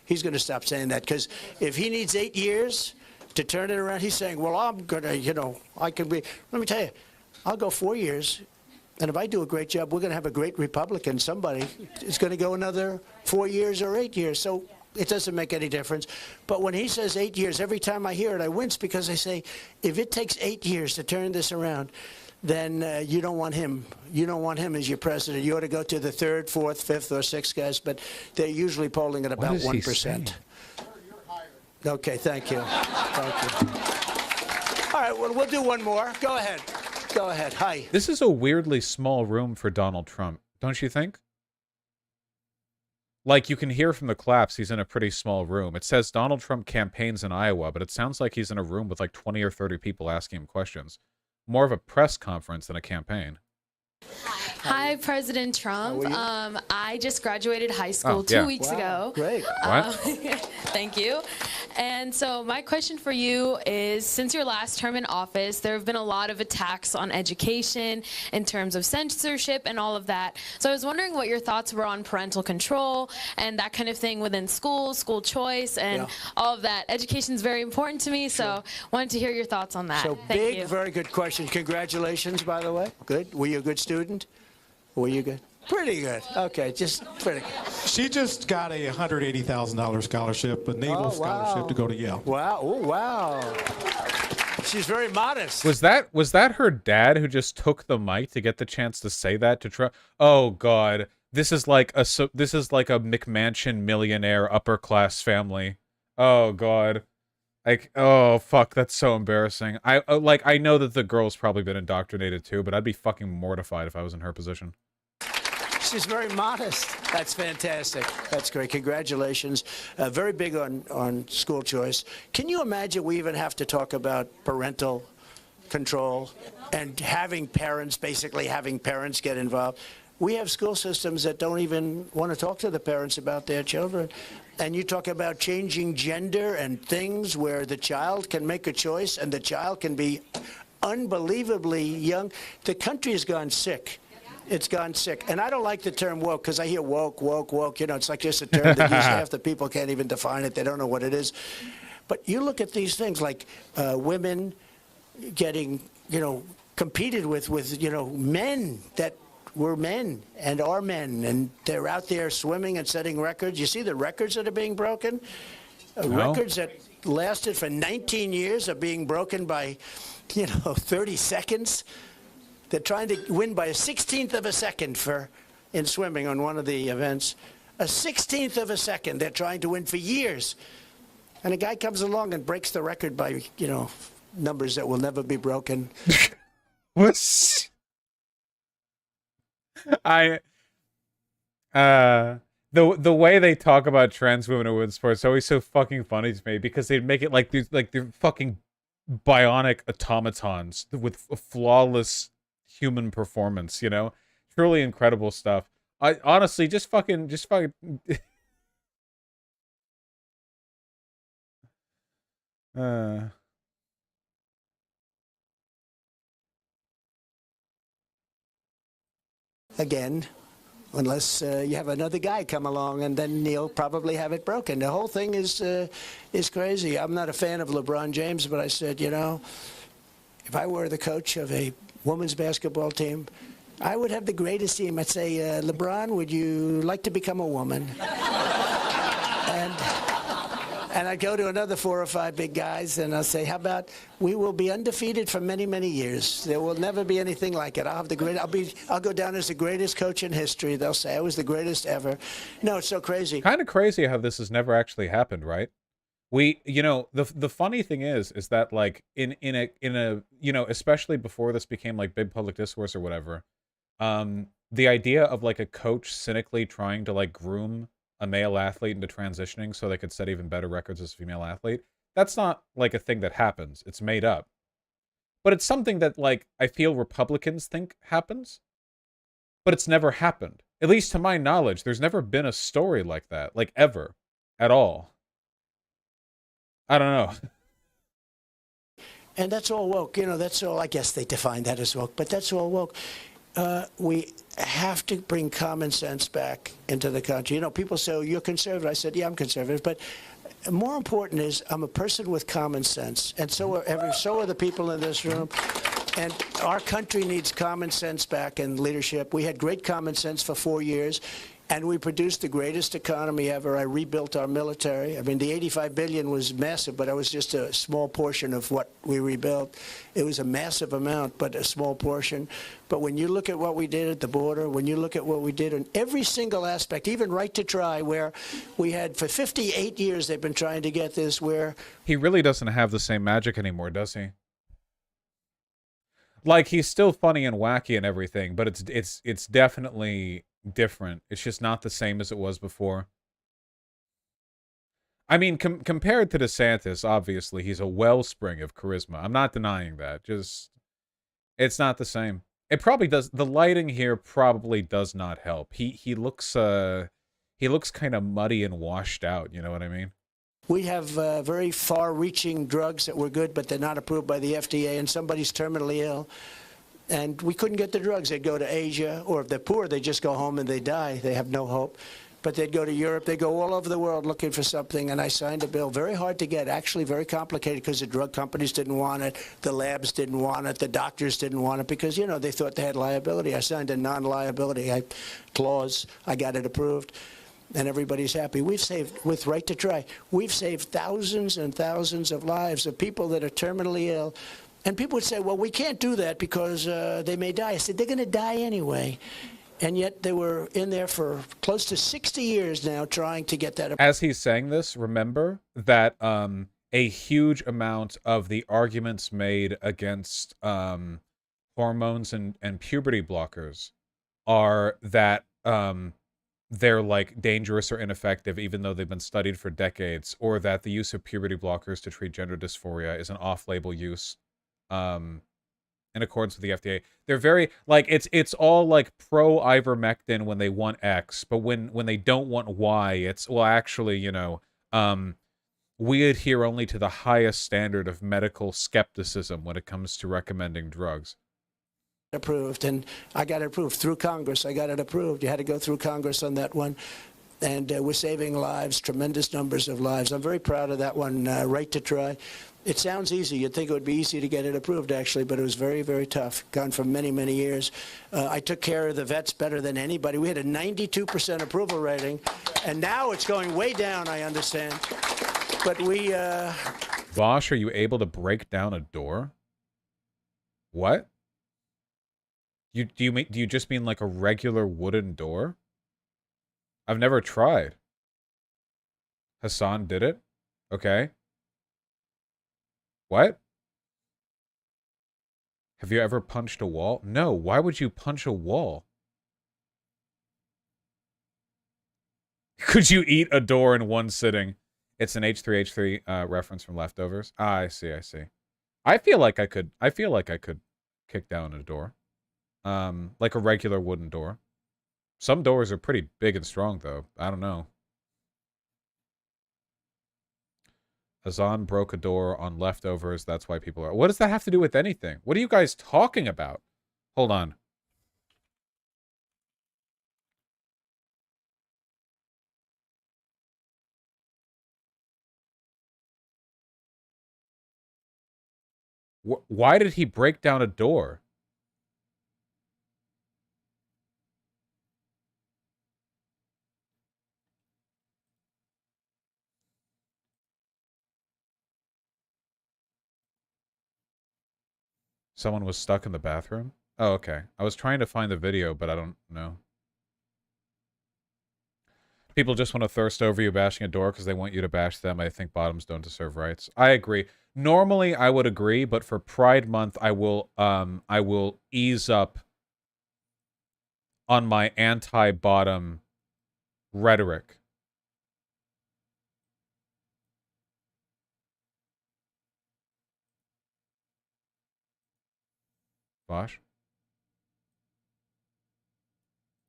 Speaker 4: He's going to stop saying that, because if he needs 8 years to turn it around, he's saying, well, I'm going to, you know, I could be. Let me tell you, I'll go 4 years. And if I do a great job, we're going to have a great Republican. Somebody is going to go another 4 years or 8 years. So it doesn't make any difference. But when he says 8 years, every time I hear it, I wince, because I say, if it takes 8 years to turn this around, then you don't want him. You don't want him as your president. You ought to go to the third, fourth, fifth, or sixth guys. But they're usually polling at about 1%. Okay, thank you. Thank you. All right, well, we'll do one more. Go ahead. Go ahead. Hi.
Speaker 1: This is a weirdly small room for Donald Trump, don't you think? Like, you can hear from the claps, he's in a pretty small room. It says Donald Trump campaigns in Iowa, but it sounds like he's in a room with like 20 or 30 people asking him questions. More of a press conference than a campaign.
Speaker 8: Hi. Hi, President Trump.
Speaker 4: How are you?
Speaker 8: I just graduated high school
Speaker 1: yeah.
Speaker 8: 2 weeks ago.
Speaker 4: Great.
Speaker 1: What?
Speaker 8: Thank you. And so my question for you is, since your last term in office, there have been a lot of attacks on education in terms of censorship and all of that. So I was wondering what your thoughts were on parental control and that kind of thing within schools, school choice, and all of that. Education is very important to me, so wanted to hear your thoughts on that.
Speaker 4: So
Speaker 8: Thank
Speaker 4: big,
Speaker 8: you.
Speaker 4: very good question. Congratulations, by the way. Good. Were you a good student? Were you good? Pretty good. Okay, just pretty good.
Speaker 6: She just got a $180,000 scholarship, a naval scholarship to go to Yale.
Speaker 4: Wow. Oh, wow. She's very modest.
Speaker 1: Was that her dad who just took the mic to get the chance to say that to Trump? Oh God, this is like a McMansion millionaire upper class family. Oh God, like, oh fuck, that's so embarrassing. I know that the girl's probably been indoctrinated too, but I'd be fucking mortified if I was in her position.
Speaker 4: She's very modest. That's fantastic. That's great. Congratulations. Very big on school choice. Can you imagine we even have to talk about parental control and basically having parents get involved? We have school systems that don't even want to talk to the parents about their children. And you talk about changing gender and things where the child can make a choice and the child can be unbelievably young. The country has gone sick. It's gone sick. And I don't like the term woke because I hear woke. You know, it's like just a term that half the people can't even define it. They don't know what it is. But you look at these things like women getting, competed with, men that were men and are men. And they're out there swimming and setting records. You see the records that are being broken? Records that lasted for 19 years are being broken by, 30 seconds. They're trying to win by a 16th of a second in swimming on one of the events. A 16th of a second. They're trying to win for years. And a guy comes along and breaks the record by, numbers that will never be broken.
Speaker 1: What's the way they talk about trans women in women's sports is always so fucking funny to me because they make it like they're fucking bionic automatons with a flawless human performance, truly incredible stuff. I honestly just fucking
Speaker 4: Again, unless you have another guy come along, and then he'll probably have it broken. The whole thing is crazy. I'm not a fan of LeBron James, but I said, if I were the coach of a women's basketball team, I would have the greatest team. I'd say, LeBron, would you like to become a woman? And I'd go to another 4 or 5 big guys, and I'll say, how about we will be undefeated for many, many years. There will never be anything like it. I'll go down as the greatest coach in history. They'll say I was the greatest ever. No, it's so crazy.
Speaker 1: kind of crazy how this has never actually happened, right? The funny thing is that like in a especially before this became like big public discourse or whatever, the idea of like a coach cynically trying to like groom a male athlete into transitioning so they could set even better records as a female athlete, that's not like a thing that happens. It's made up. But it's something that like I feel Republicans think happens, but it's never happened. At least to my knowledge, there's never been a story like that, like ever, at all. I don't know.
Speaker 4: And that's all woke. That's all. I guess they define that as woke, but that's all woke. We have to bring common sense back into the country. People say, oh, you're conservative. I said, yeah, I'm conservative. But more important is I'm a person with common sense. And so are the people in this room. And our country needs common sense back in leadership. We had great common sense for 4 years. And we produced the greatest economy ever. I rebuilt our military. I mean, the $85 billion was massive, but it was just a small portion of what we rebuilt. It was a massive amount, but a small portion. But when you look at what we did at the border, when you look at what we did in every single aspect, even right to try, where we had for 58 years they've been trying to get this, where
Speaker 1: He really doesn't have the same magic anymore, does he? Like, he's still funny and wacky and everything, but it's definitely different. It's just not the same as it was before. I mean, compared to DeSantis, obviously, he's a wellspring of charisma. I'm not denying that. Just, it's not the same. It probably does. The lighting here probably does not help. He looks kind of muddy and washed out. You know what I mean?
Speaker 4: We have very far-reaching drugs that were good, but they're not approved by the FDA, and somebody's terminally ill, and we couldn't get the drugs. They'd go to Asia, or if they're poor, they just go home and they die. They have no hope. But they'd go to Europe. They go all over the world looking for something, and I signed a bill. Very hard to get, actually very complicated, because the drug companies didn't want it, the labs didn't want it, the doctors didn't want it, because, you know, they thought they had liability. I signed a non-liability clause. I got it approved, and everybody's happy. We've saved, with Right to Try, we've saved thousands and thousands of lives of people that are terminally ill. And people would say, well, we can't do that because they may die. I said, they're going to die anyway. And yet they were in there for close to 60 years now trying to get that.
Speaker 1: As he's saying this, remember that a huge amount of the arguments made against hormones and puberty blockers are that they're like dangerous or ineffective, even though they've been studied for decades, or that the use of puberty blockers to treat gender dysphoria is an off-label use. In accordance with the FDA. They're very, like, it's all like pro ivermectin when they want X, but when they don't want Y, it's, well, actually, you know, we adhere only to the highest standard of medical skepticism when it comes to recommending drugs.
Speaker 4: Approved, and I got it approved through Congress. I got it approved. You had to go through Congress on that one. And we're saving lives, tremendous numbers of lives. I'm very proud of that one, Right to Try. It sounds easy. You'd think it would be easy to get it approved, actually, but it was very, very tough. Gone for many, many years. I took care of the vets better than anybody. We had a 92% approval rating, and now it's going way down, I understand. But we...
Speaker 1: Vosh, are you able to break down a door? What? Do you just mean like a regular wooden door? I've never tried. Hassan did it? Okay. What? Have you ever punched a wall? No, why would you punch a wall? Could you eat a door in one sitting? It's an H3H3 reference from Leftovers. Ah, I see. I feel like I could kick down a door. Like a regular wooden door. Some doors are pretty big and strong, though. I don't know. Azan broke a door on Leftovers. That's why people are... What does that have to do with anything? What are you guys talking about? Hold on. Why did he break down a door? Someone was stuck in the bathroom? Oh, okay. I was trying to find the video, but I don't know. People just want to thirst over you bashing a door because they want you to bash them. I think bottoms don't deserve rights. I agree. Normally, I would agree, but for Pride Month, I will ease up on my anti-bottom rhetoric. Bosh?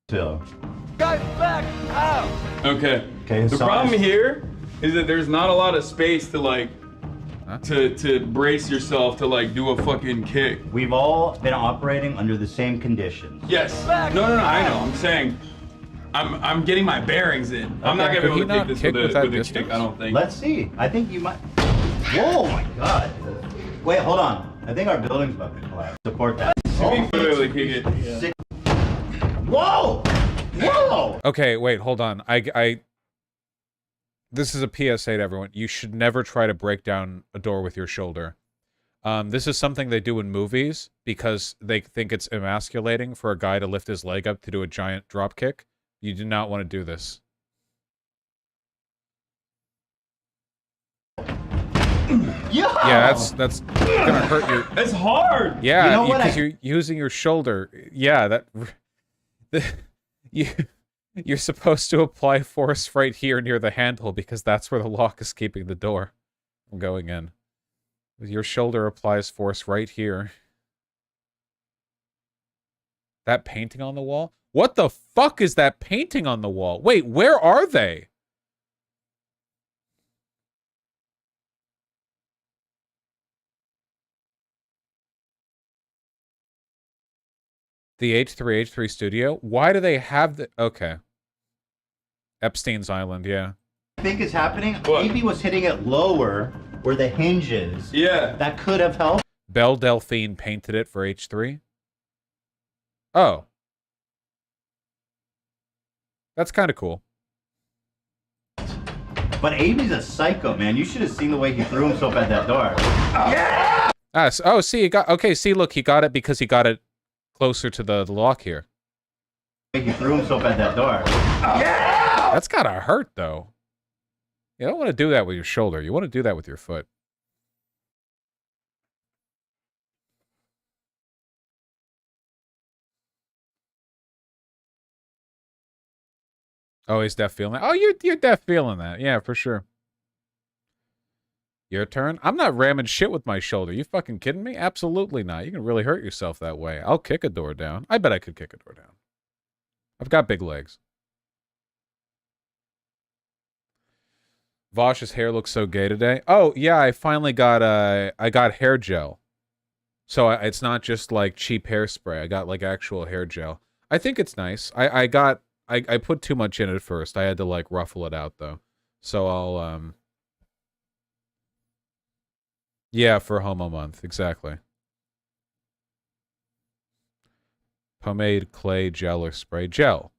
Speaker 9: Guys, back out! Okay.
Speaker 10: Okay.
Speaker 9: The problem here is that there's not a lot of space to like to brace yourself to like do a fucking kick.
Speaker 10: We've all been operating under the same conditions.
Speaker 9: Yes. No, I know. I'm saying I'm getting my bearings in. I'm not gonna be able to kick this with a kick, I don't think.
Speaker 10: Let's see. I think you might. Whoa, my God. Wait, hold on. I think our building's about to collapse. Support that.
Speaker 9: Literally kick it.
Speaker 10: Yeah. Whoa! Whoa!
Speaker 1: Okay, wait, hold on. This is a PSA to everyone. You should never try to break down a door with your shoulder. This is something they do in movies because they think it's emasculating for a guy to lift his leg up to do a giant drop kick. You do not want to do this. Yeah, that's gonna hurt your...
Speaker 9: It's hard!
Speaker 1: Yeah,
Speaker 10: you know
Speaker 1: because you're using your shoulder. Yeah, you're supposed to apply force right here near the handle because that's where the lock is keeping the door from going in. Your shoulder applies force right here. That painting on the wall? What the fuck is that painting on the wall? Wait, where are they? The H3 studio? Why do they have the... Okay. Epstein's Island, yeah.
Speaker 10: I think is happening.
Speaker 9: What?
Speaker 10: Maybe was hitting it lower where the hinge is.
Speaker 9: Yeah.
Speaker 10: That could have helped.
Speaker 1: Belle Delphine painted it for H3? Oh. That's kind of cool.
Speaker 10: But Amy's a psycho, man. You should have seen the way he threw himself at that door. Yeah!
Speaker 1: Oh, see, he got... Okay, see, look, he got it because he got it closer to the lock here.
Speaker 10: He threw himself at that door.
Speaker 1: Yeah! That's gotta hurt, though. You don't want to do that with your shoulder. You want to do that with your foot. Oh, he's deaf feeling that. Oh, you're deaf feeling that. Yeah, for sure. Your turn? I'm not ramming shit with my shoulder. You fucking kidding me? Absolutely not. You can really hurt yourself that way. I'll kick a door down. I bet I could kick a door down. I've got big legs. Vosh's hair looks so gay today. Oh, yeah, I finally got I got hair gel. So it's not just like cheap hairspray. I got like actual hair gel. I think it's nice. I put too much in at first. I had to like ruffle it out though. So I'll yeah, for Homo Month, exactly. Pomade, clay, gel, or spray. Gel.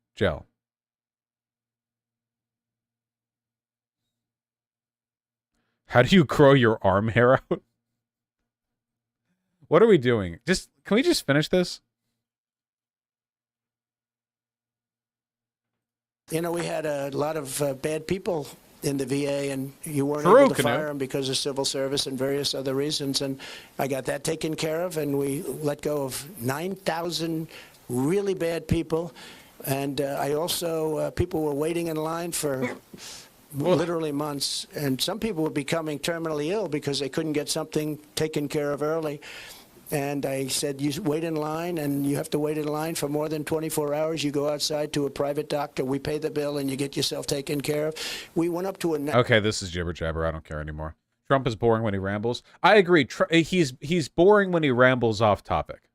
Speaker 1: How do you grow your arm hair out? What are we doing? Can we just finish this?
Speaker 4: You know, we had a lot of bad people in the VA, and you weren't able to fire them because of civil service and various other reasons. And I got that taken care of, and we let go of 9,000 really bad people. And I also, people were waiting in line for literally months, and some people were becoming terminally ill because they couldn't get something taken care of early. And I said, you wait in line, and you have to wait in line for more than 24 hours. You go outside to a private doctor. We pay the bill, and you get yourself taken care of. We went up to a...
Speaker 1: Okay, this is jibber jabber. I don't care anymore. Trump is boring when he rambles. I agree. He's boring when he rambles off topic.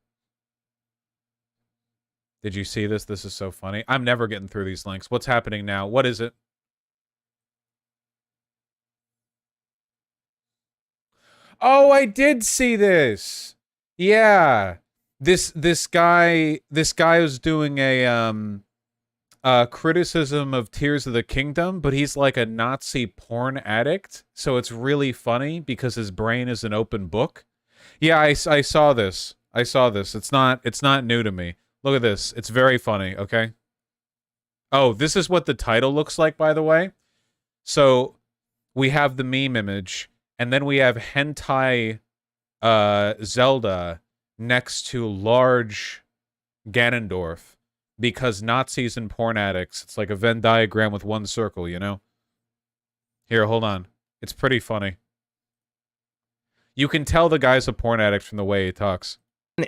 Speaker 1: Did you see this? This is so funny. I'm never getting through these links. What's happening now? What is it? Oh, I did see this. Yeah, this guy was doing a criticism of Tears of the Kingdom, but he's like a Nazi porn addict, so it's really funny because his brain is an open book. Yeah, I saw this. I saw this. It's not new to me. Look at this. It's very funny. Okay. Oh, this is what the title looks like, by the way. So we have the meme image, and then we have hentai. Zelda next to large Ganondorf because Nazis and porn addicts. It's like a Venn diagram with one circle, you know? Here, hold on. It's pretty funny. You can tell the guy's a porn addict from the way he talks.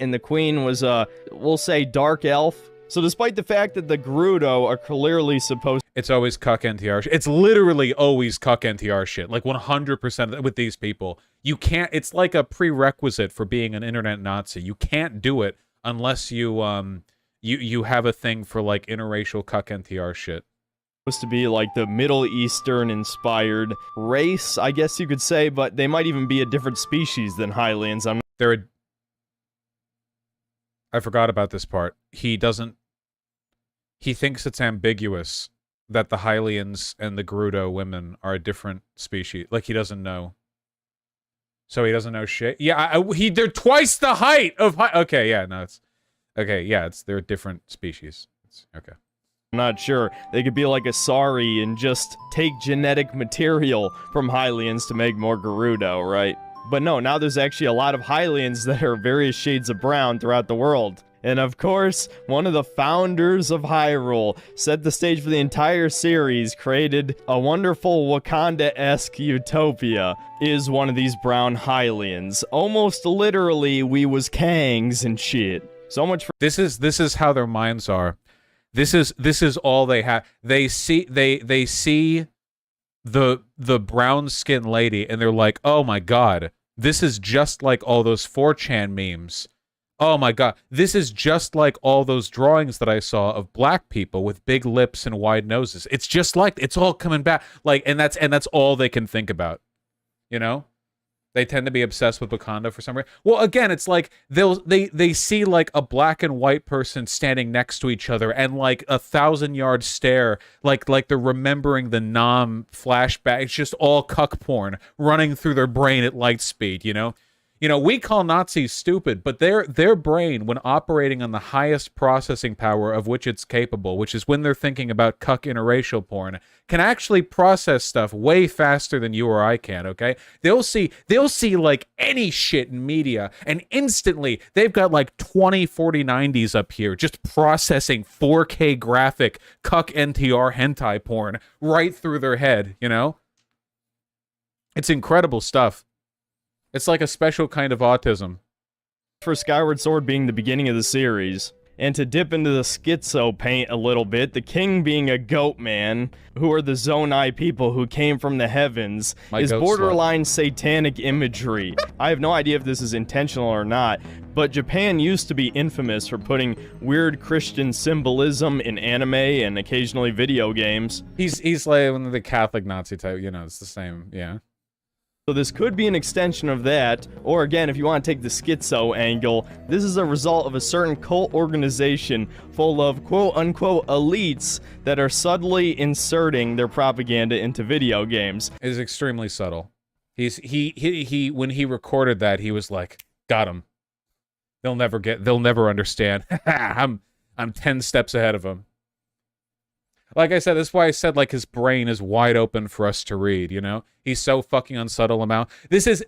Speaker 11: And the queen was, we'll say, dark elf. So despite the fact that the Gerudo are clearly supposed...
Speaker 1: It's always cuck NTR shit. It's literally always cuck NTR shit. Like 100% with these people. You can't... It's like a prerequisite for being an internet Nazi. You can't do it unless you have a thing for like interracial cuck NTR shit.
Speaker 11: Supposed to be like the Middle Eastern inspired race, I guess you could say, but they might even be a different species than Hylians.
Speaker 1: I forgot about this part. He thinks it's ambiguous that the Hylians and the Gerudo women are a different species. Like, he doesn't know. So he doesn't know shit? Yeah, they're twice the height of... Okay, yeah, no, it's... Okay, yeah, they're different species. Okay.
Speaker 11: I'm not sure. They could be like a Sari and just take genetic material from Hylians to make more Gerudo, right? But no, now there's actually a lot of Hylians that are various shades of brown throughout the world. And of course, one of the founders of Hyrule set the stage for the entire series, created a wonderful Wakanda-esque utopia, is one of these brown Hylians. Almost literally, we was Kangs and shit. So much for
Speaker 1: this is how their minds are. This is all they have. They see the brown skinned lady and they're like, "Oh my god, this is just like all those 4chan memes. Oh my god, this is just like all those drawings that I saw of black people with big lips and wide noses. It's just like, it's all coming back." Like, and that's all they can think about. You know? They tend to be obsessed with Wakanda for some reason. Well, again, it's like they see like a black and white person standing next to each other and like 1,000-yard stare, like they're remembering the Nam flashback. It's just all cuck porn running through their brain at light speed, you know? You know, we call Nazis stupid, but their brain, when operating on the highest processing power of which it's capable, which is when they're thinking about cuck interracial porn, can actually process stuff way faster than you or I can, okay? They'll see like any shit in media, and instantly they've got like 20 4090s up here just processing 4K graphic cuck NTR hentai porn right through their head, you know? It's incredible stuff. It's like a special kind of autism.
Speaker 11: For Skyward Sword being the beginning of the series, and to dip into the schizo paint a little bit, the king being a goat man, who are the Zonai people who came from the heavens, is borderline satanic imagery. I have no idea if this is intentional or not, but Japan used to be infamous for putting weird Christian symbolism in anime and occasionally video games.
Speaker 1: He's like one of the Catholic Nazi type, you know, it's the same, yeah.
Speaker 11: So this could be an extension of that, or again, if you want to take the schizo angle, this is a result of a certain cult organization full of quote-unquote elites that are subtly inserting their propaganda into video games.
Speaker 1: It is extremely subtle. He when he recorded that, he was like, "Got him. They'll never understand. I'm 10 steps ahead of them." Like I said, that's why I said like his brain is wide open for us to read, you know? He's so fucking unsubtle amount. This is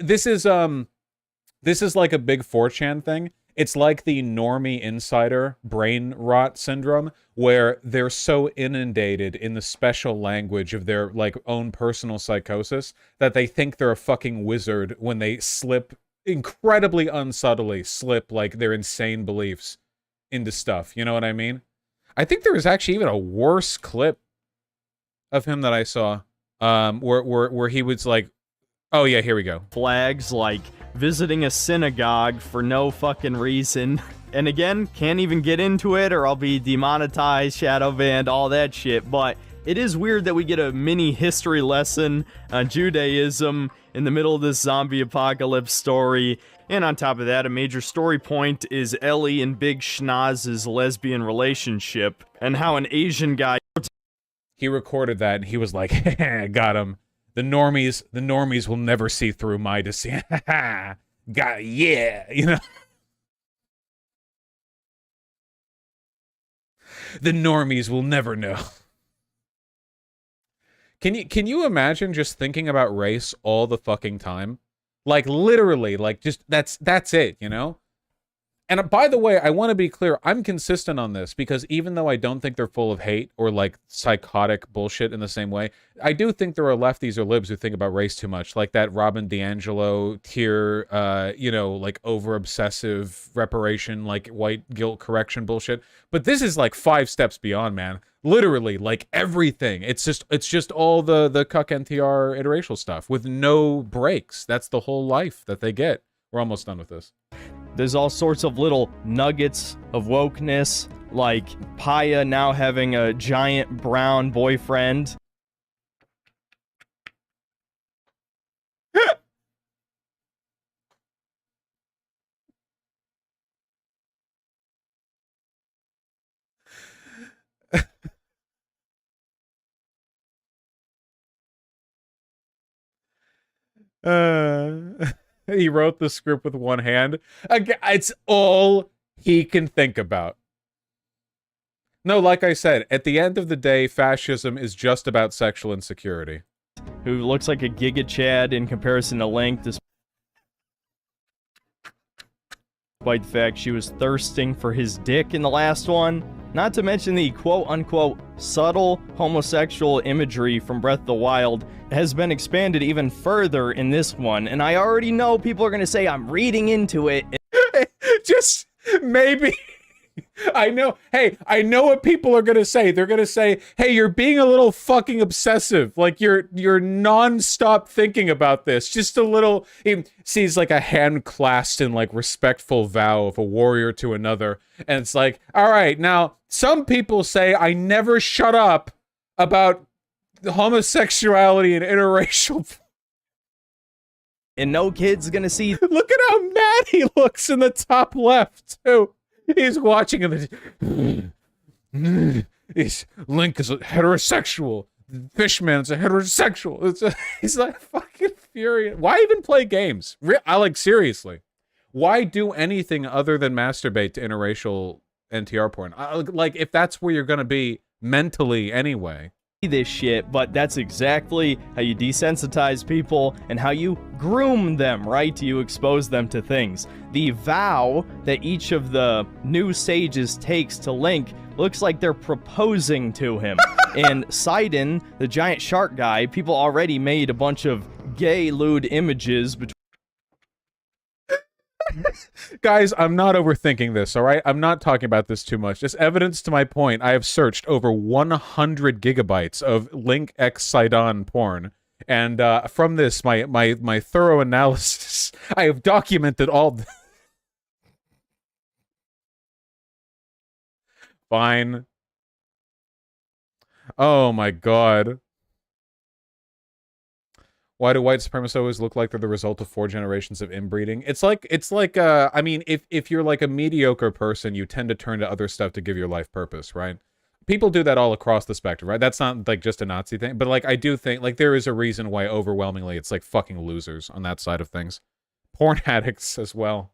Speaker 1: like a big 4chan thing. It's like the normie insider brain rot syndrome, where they're so inundated in the special language of their like own personal psychosis that they think they're a fucking wizard when they slip incredibly unsubtly slip like their insane beliefs into stuff. You know what I mean? I think there was actually even a worse clip of him that I saw, where he was like, oh yeah, here we go.
Speaker 11: Flags like visiting a synagogue for no fucking reason. And again, can't even get into it or I'll be demonetized, shadow banned, all that shit. But it is weird that we get a mini history lesson on Judaism in the middle of this zombie apocalypse story. And on top of that, a major story point is Ellie and Big Schnoz's lesbian relationship, and how an Asian guy...
Speaker 1: He recorded that, and he was like, got him. The normies will never see through my deceit. Got it, yeah, you know? The normies will never know. Can you imagine just thinking about race all the fucking time? Like, literally, like, just, that's it, you know? And by the way, I want to be clear, I'm consistent on this, because even though I don't think they're full of hate or, like, psychotic bullshit in the same way, I do think there are lefties or libs who think about race too much, like that Robin DiAngelo tier, you know, like, over-obsessive reparation, like, white guilt correction bullshit. But this is, like, 5 steps beyond, man. Literally, like, everything. It's just all the cuck NTR interracial stuff with no breaks. That's the whole life that they get. We're almost done with this.
Speaker 11: There's all sorts of little nuggets of wokeness, like Paya now having a giant brown boyfriend.
Speaker 1: He wrote the script with one hand. It's all he can think about. No, like I said, at the end of the day, fascism is just about sexual insecurity.
Speaker 11: Who looks like a Giga Chad in comparison to Link, despite the fact she was thirsting for his dick in the last one. Not to mention the quote-unquote subtle homosexual imagery from Breath of the Wild has been expanded even further in this one, and I already know people are gonna say I'm reading into it.
Speaker 1: Just Maybe. I know. Hey, I know what people are gonna say. They're gonna say, "Hey, you're being a little fucking obsessive. Like you're nonstop thinking about this. Just a little." He sees like a hand clasped in like respectful vow of a warrior to another, and it's like, all right, now some people say I never shut up about homosexuality and interracial.
Speaker 11: And no kid's gonna see.
Speaker 1: Look at how mad he looks in the top left too. He's watching and Link is a heterosexual. Fishman's a heterosexual. He's like fucking furious. Why even play games? I like seriously. Why do anything other than masturbate to interracial NTR porn? Like if that's where you're gonna be mentally anyway.
Speaker 11: This shit, but that's exactly how you desensitize people and how you groom them, right? You expose them to things. The vow that each of the new sages takes to Link looks like they're proposing to him. And Sidon, the giant shark guy, people already made a bunch of gay lewd images between.
Speaker 1: Guys, I'm not overthinking this, all right? I'm not talking about this too much. Just evidence to my point, I have searched over 100 gigabytes of Link X Sidon porn. And from this, my thorough analysis, I have documented all... Fine. Oh my god. Why do white supremacists always look like they're the result of 4 generations of inbreeding? It's like I mean, if you're like a mediocre person, you tend to turn to other stuff to give your life purpose, right? People do that all across the spectrum, right? That's not like just a Nazi thing, but like I do think like there is a reason why overwhelmingly it's like fucking losers on that side of things. Porn addicts as well.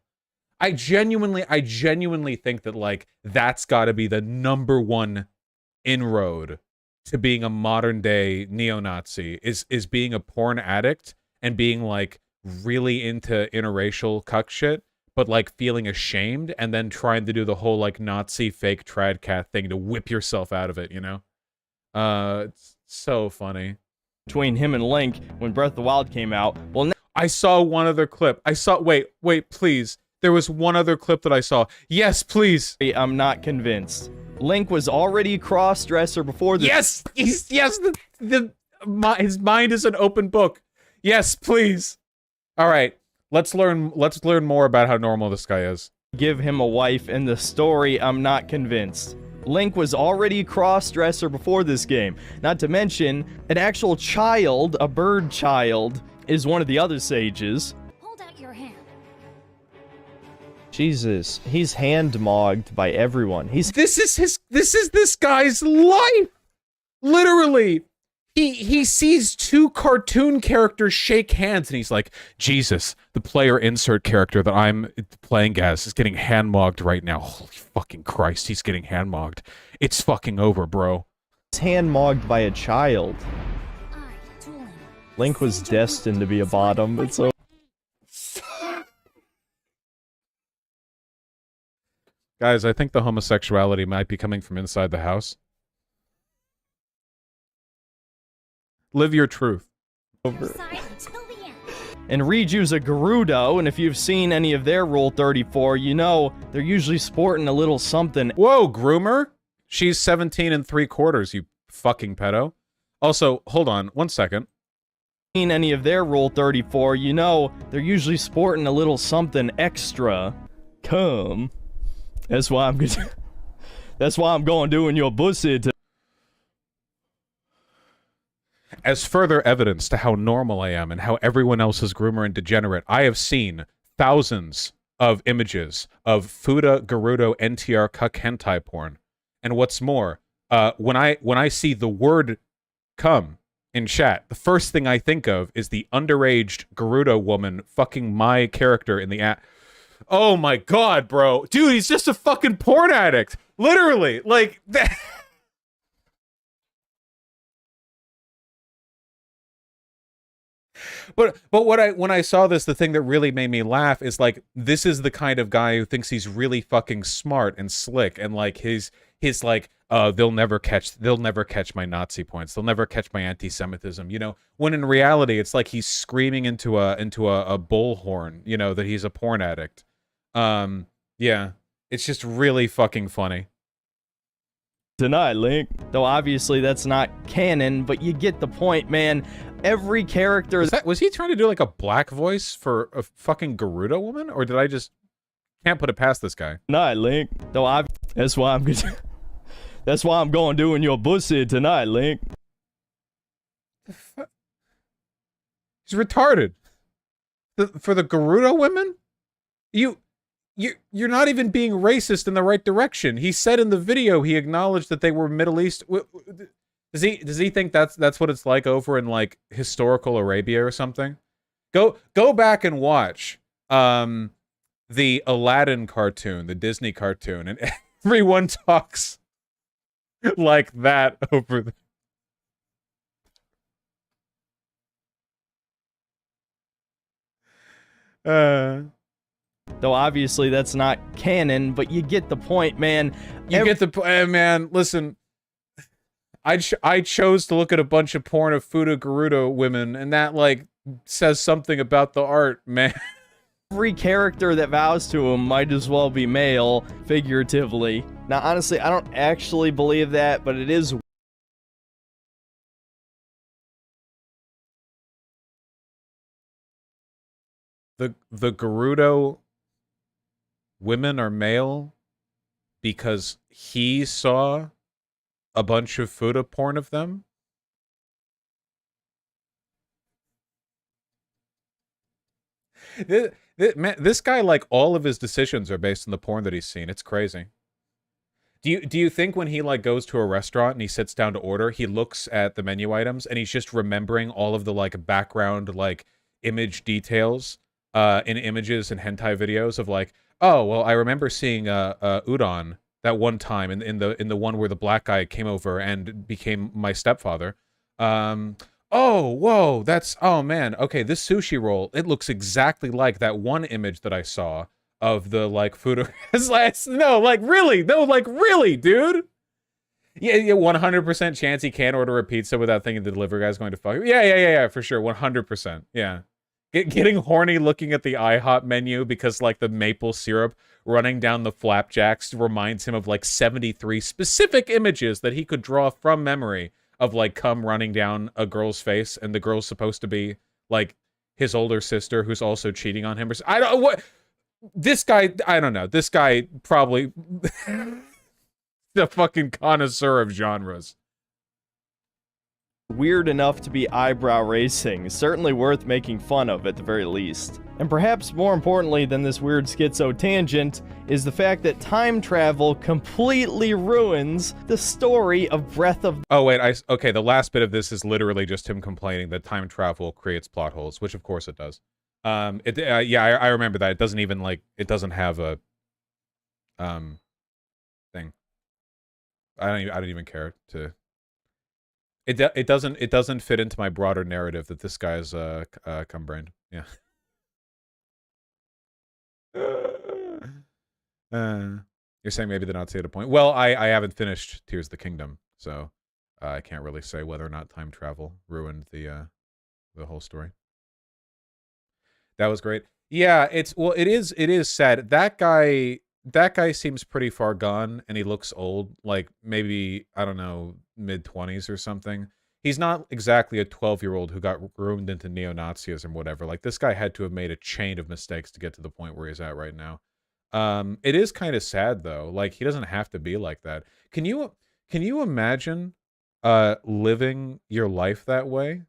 Speaker 1: I genuinely think that like that's got to be the #1 inroad to being a modern day neo-Nazi is being a porn addict and being like really into interracial cuck shit, but like feeling ashamed and then trying to do the whole like Nazi fake trad cat thing to whip yourself out of it, you know? It's so funny.
Speaker 11: Between him and Link when Breath of the Wild came out. Well,
Speaker 1: I saw one other clip. Wait, please. There was one other clip that I saw. Yes, please.
Speaker 11: I'm not convinced. Link was already a cross-dresser before this.
Speaker 1: Yes! His mind is an open book. Yes, please. All right. Let's learn more about how normal this guy is.
Speaker 11: Give him a wife in the story, I'm not convinced. Link was already a cross-dresser before this game. Not to mention, an actual child, a bird child, is one of the other sages.
Speaker 12: Hold out your hand.
Speaker 11: Jesus, he's hand-mogged by everyone.
Speaker 1: This is this guy's life. Literally. He sees 2 cartoon characters shake hands and he's like, Jesus, the player insert character that I'm playing as is getting hand-mogged right now. Holy fucking Christ, he's getting hand-mogged. It's fucking over, bro.
Speaker 11: He's hand-mogged by a child. Link was destined to be a bottom. It's so...
Speaker 1: Guys, I think the homosexuality might be coming from inside the house. Live your truth.
Speaker 11: Over. And Riju's a Gerudo, and if you've seen any of their Rule 34, you know they're usually sporting a little something.
Speaker 1: Whoa, groomer? She's 17 3/4, you fucking pedo. Also, hold on, 1 second.
Speaker 11: Seen any of their Rule 34, you know they're usually sporting a little something extra. Come. That's why I'm good. That's why I'm going doing your pussy.
Speaker 1: As further evidence to how normal I am and how everyone else is groomer and degenerate, I have seen thousands of images of Fuda, Gerudo, NTR, cuck hentai porn. And what's more, when I see the word "come" in chat, the first thing I think of is the underage Gerudo woman fucking my character in the app. Oh my god, bro. Dude, he's just a fucking porn addict. Literally. Like, that. But when I saw this, the thing that really made me laugh is like, this is the kind of guy who thinks he's really fucking smart and slick, and like his like, they'll never catch my Nazi points. They'll never catch my anti-Semitism, you know? When in reality, it's like he's screaming into a bullhorn, you know, that he's a porn addict. Yeah. It's just really fucking funny.
Speaker 11: Tonight, Link. Though obviously that's not canon, but you get the point, man. Every character...
Speaker 1: Was he trying to do like a black voice for a fucking Gerudo woman? Or did I just... Can't put it past this guy.
Speaker 11: Tonight, Link. Though that's why I'm that's why I'm going doing your pussy tonight, Link.
Speaker 1: He's retarded. For the Gerudo women? You're not even being racist in the right direction. He said in the video he acknowledged that they were Middle East. Does he think that's what it's like over in like historical Arabia or something? Go back and watch the Aladdin cartoon, the Disney cartoon, and everyone talks like that over there.
Speaker 11: Though obviously that's not canon, but you get the point, man.
Speaker 1: You get the point, man. Listen, I chose to look at a bunch of porn of Fuda Gerudo women, and that like says something about the art, man.
Speaker 11: Every character that vows to him might as well be male, figuratively. Now, honestly, I don't actually believe that, but it is.
Speaker 1: The Gerudo women are male because he saw a bunch of Fuda porn of them. This guy, like, all of his decisions are based on the porn that he's seen. It's crazy. Do you think when he like goes to a restaurant and he sits down to order, he looks at the menu items and he's just remembering all of the like background like image details in images and hentai videos of like, oh well, I remember seeing udon that one time in the one where the black guy came over and became my stepfather. Oh, whoa, oh man, okay, this sushi roll, it looks exactly like that one image that I saw of the, like, food. No, like, really, dude? Yeah, 100% chance he can't order a pizza without thinking the delivery guy's going to fuck him. Yeah, for sure, 100%, yeah. Getting horny looking at the IHOP menu because, like, the maple syrup running down the flapjacks reminds him of, like, 73 specific images that he could draw from memory of, like, cum running down a girl's face, and the girl's supposed to be, like, his older sister who's also cheating on him. I don't... What... This guy... I don't know. This guy probably... the fucking connoisseur of genres.
Speaker 11: Weird enough to be eyebrow raising, certainly worth making fun of at the very least. And perhaps more importantly than this weird schizo tangent is the fact that time travel completely ruins the story of Breath of...
Speaker 1: Oh wait, okay, the last bit of this is literally just him complaining that time travel creates plot holes, which of course it does. Yeah, I remember that. It doesn't even like, it doesn't have a thing. I don't even care to... It doesn't fit into my broader narrative that this guy's cum-brained. Yeah. You're saying maybe they're not say at a point. Well, I haven't finished Tears of the Kingdom, so I can't really say whether or not time travel ruined the whole story. That was great. Yeah, it is sad. That guy seems pretty far gone, and he looks old. Like maybe, I don't know, mid-20s or something. He's not exactly a 12-year-old who got groomed into neo-Nazism or whatever. Like, this guy had to have made a chain of mistakes to get to the point where he's at right now. It is kind of sad, though. Like, he doesn't have to be like that. Can you imagine living your life that way?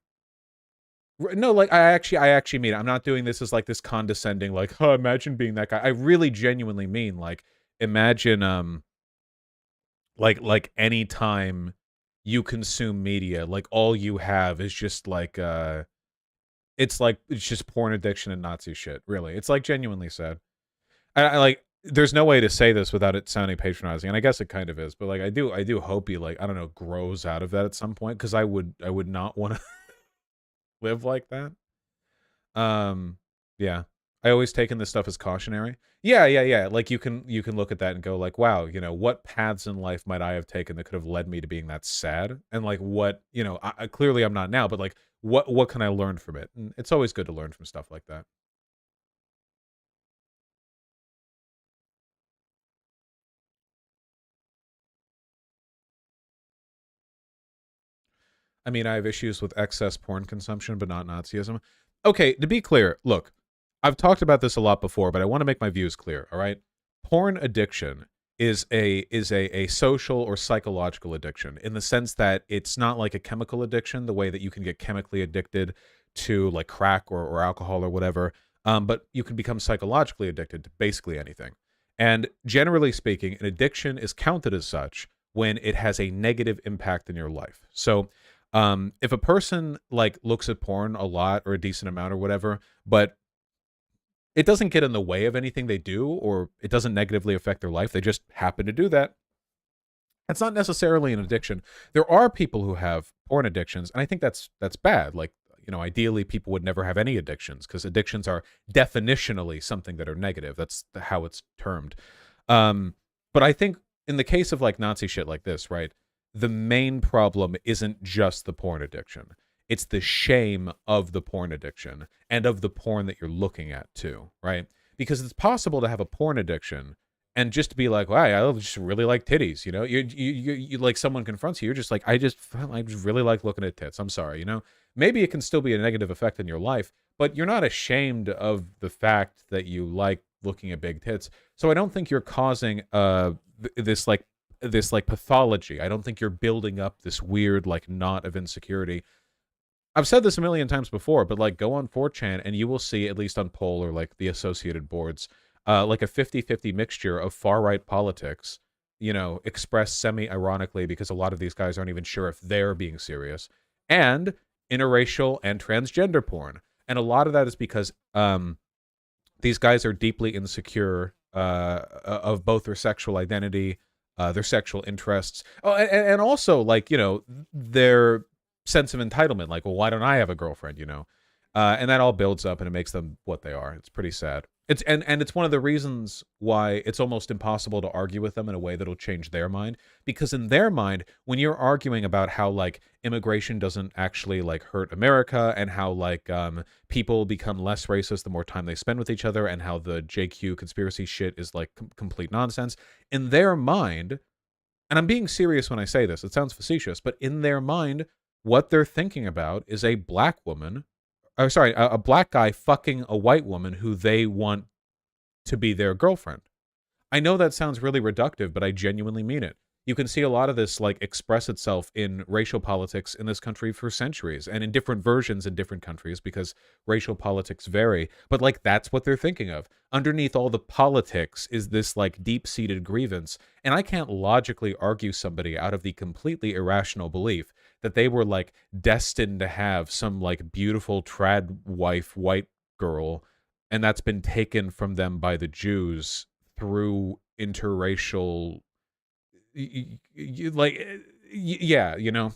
Speaker 1: No, like, I actually mean it. I'm not doing this as, like, this condescending, like, oh, imagine being that guy. I really genuinely mean, like, imagine, like any time you consume media, like, all you have is just, like, it's just porn addiction and Nazi shit, really. It's, like, genuinely sad. I like, there's no way to say this without it sounding patronizing, and I guess it kind of is, but, like, I do hope he, like, I don't know, grows out of that at some point, because I would not want to live like that. Yeah. I always taken this stuff as cautionary. Yeah. Like, you can look at that and go, like, wow, you know, what paths in life might I have taken that could have led me to being that sad? And, like, what, you know, clearly I'm not now, but, like, what can I learn from it? And it's always good to learn from stuff like that. I mean, I have issues with excess porn consumption, but not Nazism. Okay, to be clear, look, I've talked about this a lot before, but I want to make my views clear, all right? Porn addiction is a social or psychological addiction in the sense that it's not like a chemical addiction, the way that you can get chemically addicted to like crack or alcohol or whatever, but you can become psychologically addicted to basically anything. And generally speaking, an addiction is counted as such when it has a negative impact in your life. So if a person like looks at porn a lot or a decent amount or whatever, but it doesn't get in the way of anything they do, or it doesn't negatively affect their life, they just happen to do that, it's not necessarily an addiction. There are people who have porn addictions, and I think that's bad. Like, you know, ideally people would never have any addictions, because addictions are definitionally something that are negative. That's how it's termed. But I think in the case of like Nazi shit like this, right, the main problem isn't just the porn addiction. It's the shame of the porn addiction and of the porn that you're looking at too, right? Because it's possible to have a porn addiction and just to be like, wow, I just really like titties, you know? You like someone confronts you, you're just like, I just really like looking at tits. I'm sorry, you know? Maybe it can still be a negative effect in your life, but you're not ashamed of the fact that you like looking at big tits. So I don't think you're causing this pathology. I don't think you're building up this weird like knot of insecurity. I've said this a million times before, but like go on 4chan and you will see, at least on Poll or like the associated boards, like a 50-50 mixture of far-right politics, you know, expressed semi-ironically because a lot of these guys aren't even sure if they're being serious, and interracial and transgender porn. And a lot of that is because these guys are deeply insecure of both their sexual identity, their sexual interests, and also like, you know, their sense of entitlement, like, well, why don't I have a girlfriend, you know? And that all builds up and it makes them what they are. It's pretty sad. It's and it's one of the reasons why it's almost impossible to argue with them in a way that'll change their mind, because in their mind, when you're arguing about how like immigration doesn't actually like hurt America, and how like people become less racist the more time they spend with each other, and how the JQ conspiracy shit is like complete nonsense, in their mind, and I'm being serious when I say this, it sounds facetious, but in their mind, what they're thinking about is a black woman, or sorry, a black guy fucking a white woman who they want to be their girlfriend. I know that sounds really reductive, but I genuinely mean it. You can see a lot of this like express itself in racial politics in this country for centuries, and in different versions in different countries, because racial politics vary. But like, that's what they're thinking of. Underneath all the politics is this like deep-seated grievance, and I can't logically argue somebody out of the completely irrational belief that they were like destined to have some like beautiful trad wife white girl, and that's been taken from them by the Jews through interracial, yeah, you know,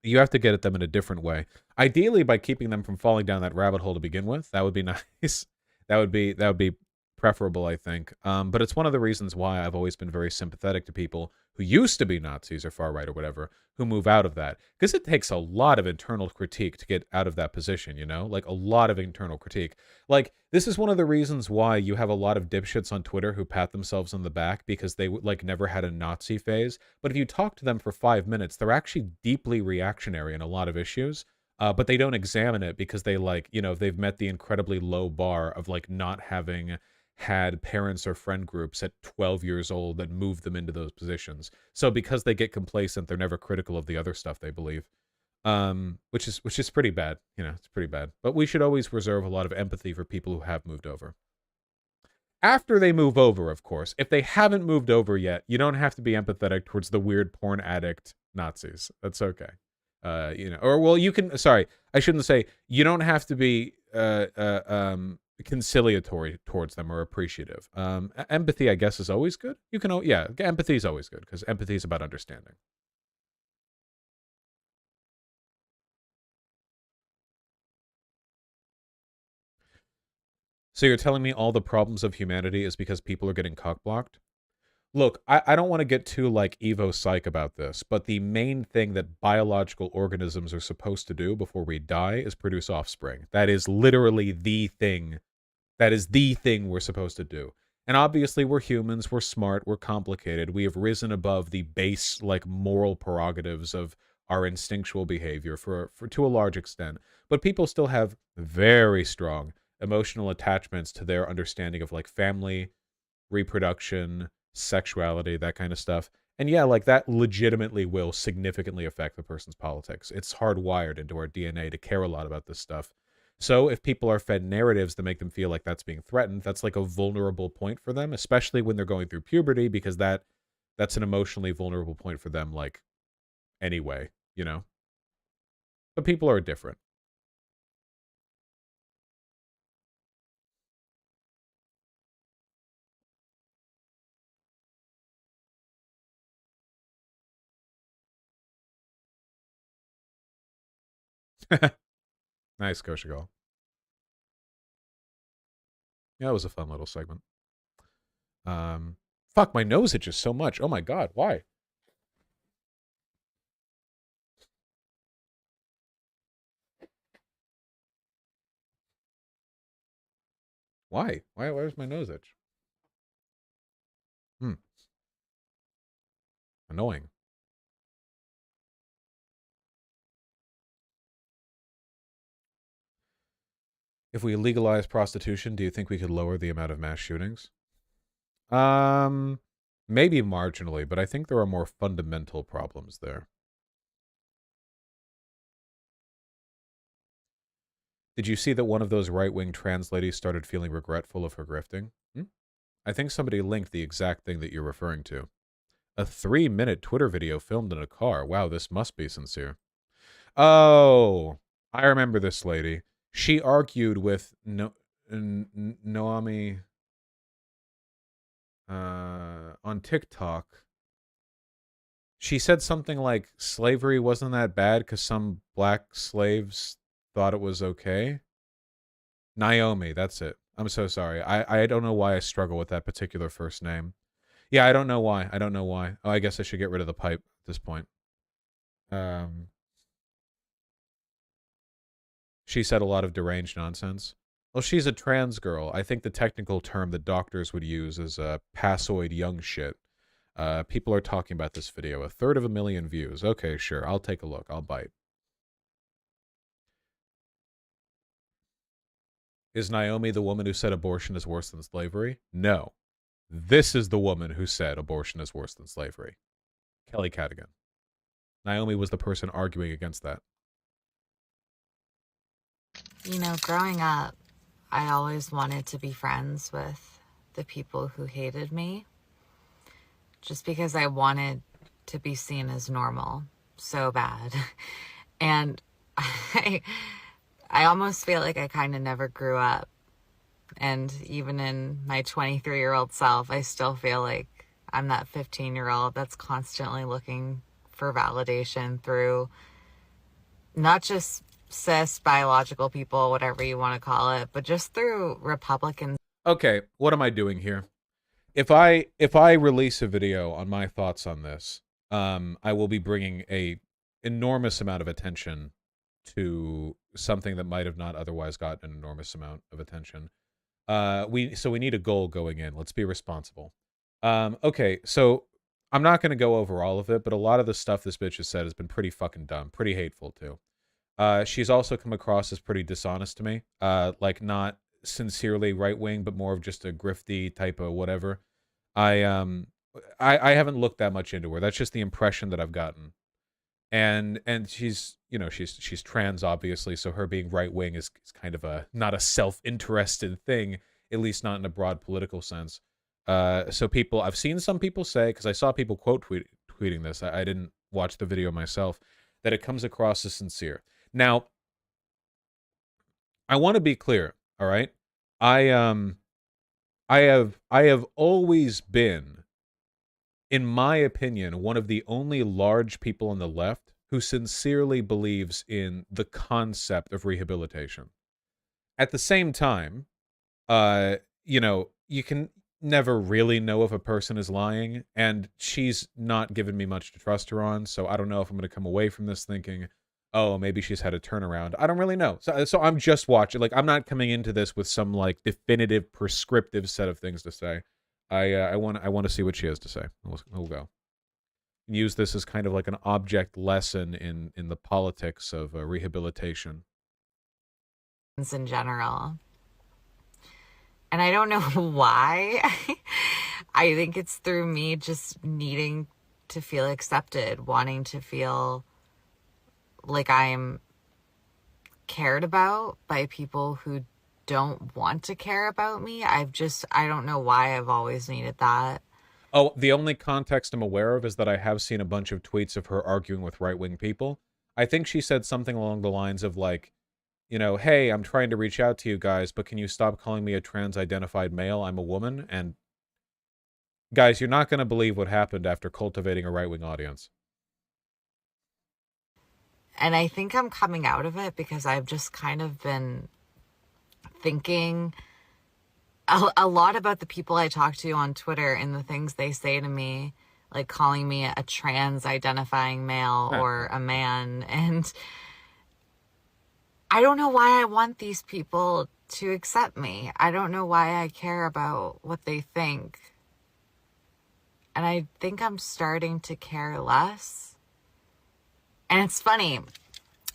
Speaker 1: you have to get at them in a different way. Ideally, by keeping them from falling down that rabbit hole to begin with. That would be nice. That would be preferable, I think. But it's one of the reasons why I've always been very sympathetic to people who used to be Nazis or far right or whatever, who move out of that, because it takes a lot of internal critique to get out of that position, you know, like a lot of internal critique. Like, this is one of the reasons why you have a lot of dipshits on Twitter who pat themselves on the back because they like never had a Nazi phase. But if you talk to them for 5 minutes, they're actually deeply reactionary in a lot of issues. But they don't examine it because they like, you know, they've met the incredibly low bar of like not having had parents or friend groups at 12 years old that moved them into those positions. So because they get complacent, they're never critical of the other stuff they believe, which is pretty bad. You know, it's pretty bad. But we should always reserve a lot of empathy for people who have moved over. After they move over, of course, if they haven't moved over yet, you don't have to be empathetic towards the weird porn addict Nazis. That's okay. You know, or well, you can. Sorry, I shouldn't say you don't have to be conciliatory towards them or appreciative. Empathy, I guess, is always good. You can, yeah, empathy is always good because empathy is about understanding. So you're telling me all the problems of humanity is because people are getting cock-blocked? Look, I don't want to get too, like, Evo Psych about this, but the main thing that biological organisms are supposed to do before we die is produce offspring. That is literally the thing. That is the thing we're supposed to do. And obviously, we're humans, we're smart, we're complicated. We have risen above the base, like, moral prerogatives of our instinctual behavior for to a large extent. But people still have very strong emotional attachments to their understanding of like family, reproduction, sexuality, that kind of stuff. And yeah, like that legitimately will significantly affect the person's politics. It's hardwired into our DNA to care a lot about this stuff. So if people are fed narratives that make them feel like that's being threatened, that's like a vulnerable point for them, especially when they're going through puberty, because that's an emotionally vulnerable point for them, like, anyway, you know? But people are different. Nice, Koshigal. Yeah, that was a fun little segment. Fuck, my nose itches so much. Oh my god, why? Why? Why does my nose itch? Annoying. If we legalize prostitution, do you think we could lower the amount of mass shootings? Maybe marginally, but I think there are more fundamental problems there. Did you see that one of those right-wing trans ladies started feeling regretful of her grifting? I think somebody linked the exact thing that you're referring to. A 3-minute Twitter video filmed in a car. Wow, this must be sincere. Oh, I remember this lady. She argued with Noami on TikTok. She said something like slavery wasn't that bad because some black slaves thought it was okay. Naomi, that's it. I'm so sorry. I don't know why I struggle with that particular first name. Yeah, I don't know why. I don't know why. Oh, I guess I should get rid of the pipe at this point. She said a lot of deranged nonsense. Well, she's a trans girl. I think the technical term that doctors would use is passoid young shit. People are talking about this video. 1/3 of a million views. Okay, sure. I'll take a look. I'll bite. Is Naomi the woman who said abortion is worse than slavery? No. This is the woman who said abortion is worse than slavery. Kelly Cadigan. Naomi was the person arguing against that.
Speaker 12: You know, growing up, I always wanted to be friends with the people who hated me. Just because I wanted to be seen as normal so bad. And I almost feel like I kind of never grew up. And even in my 23-year-old self, I still feel like I'm that 15-year-old that's constantly looking for validation through not just cis, biological people, whatever you want to call it, but just through Republicans.
Speaker 1: Okay, what am I doing here? If I release a video on my thoughts on this, I will be bringing a enormous amount of attention to something that might have not otherwise gotten an enormous amount of attention. We need a goal going in. Let's be responsible. Okay, so I'm not going to go over all of it, but a lot of the stuff this bitch has said has been pretty fucking dumb, pretty hateful too. She's also come across as pretty dishonest to me. Like not sincerely right-wing, but more of just a grifty type of whatever. I haven't looked that much into her. That's just the impression that I've gotten. And she's, you know, she's trans, obviously, so her being right-wing is kind of not a self-interested thing, at least not in a broad political sense. So I've seen some people say, because I saw people tweeting this, I didn't watch the video myself, that it comes across as sincere. Now, I want to be clear, all right? I have always been, in my opinion, one of the only large people on the left who sincerely believes in the concept of rehabilitation. At the same time, you know, you can never really know if a person is lying, and she's not given me much to trust her on, so I don't know if I'm going to come away from this thinking, oh, maybe she's had a turnaround. I don't really know. So I'm just watching. Like, I'm not coming into this with some, like, definitive, prescriptive set of things to say. I want to see what she has to say. We'll go. use this as kind of like an object lesson in the politics of rehabilitation.
Speaker 12: In general. And I don't know why. I think it's through me just needing to feel accepted, wanting to feel like I'm cared about by people who don't want to care about me. I don't know why I've always needed that.
Speaker 1: Oh, the only context I'm aware of is that I have seen a bunch of tweets of her arguing with right-wing people. I think she said something along the lines of like, you know, hey, I'm trying to reach out to you guys, but can you stop calling me a trans-identified male? I'm a woman. And guys, you're not going to believe what happened after cultivating a right-wing audience.
Speaker 12: And I think I'm coming out of it because I've just kind of been thinking a lot about the people I talk to on Twitter and the things they say to me, like calling me a trans-identifying male or a man. And I don't know why I want these people to accept me. I don't know why I care about what they think. And I think I'm starting to care less. And it's funny,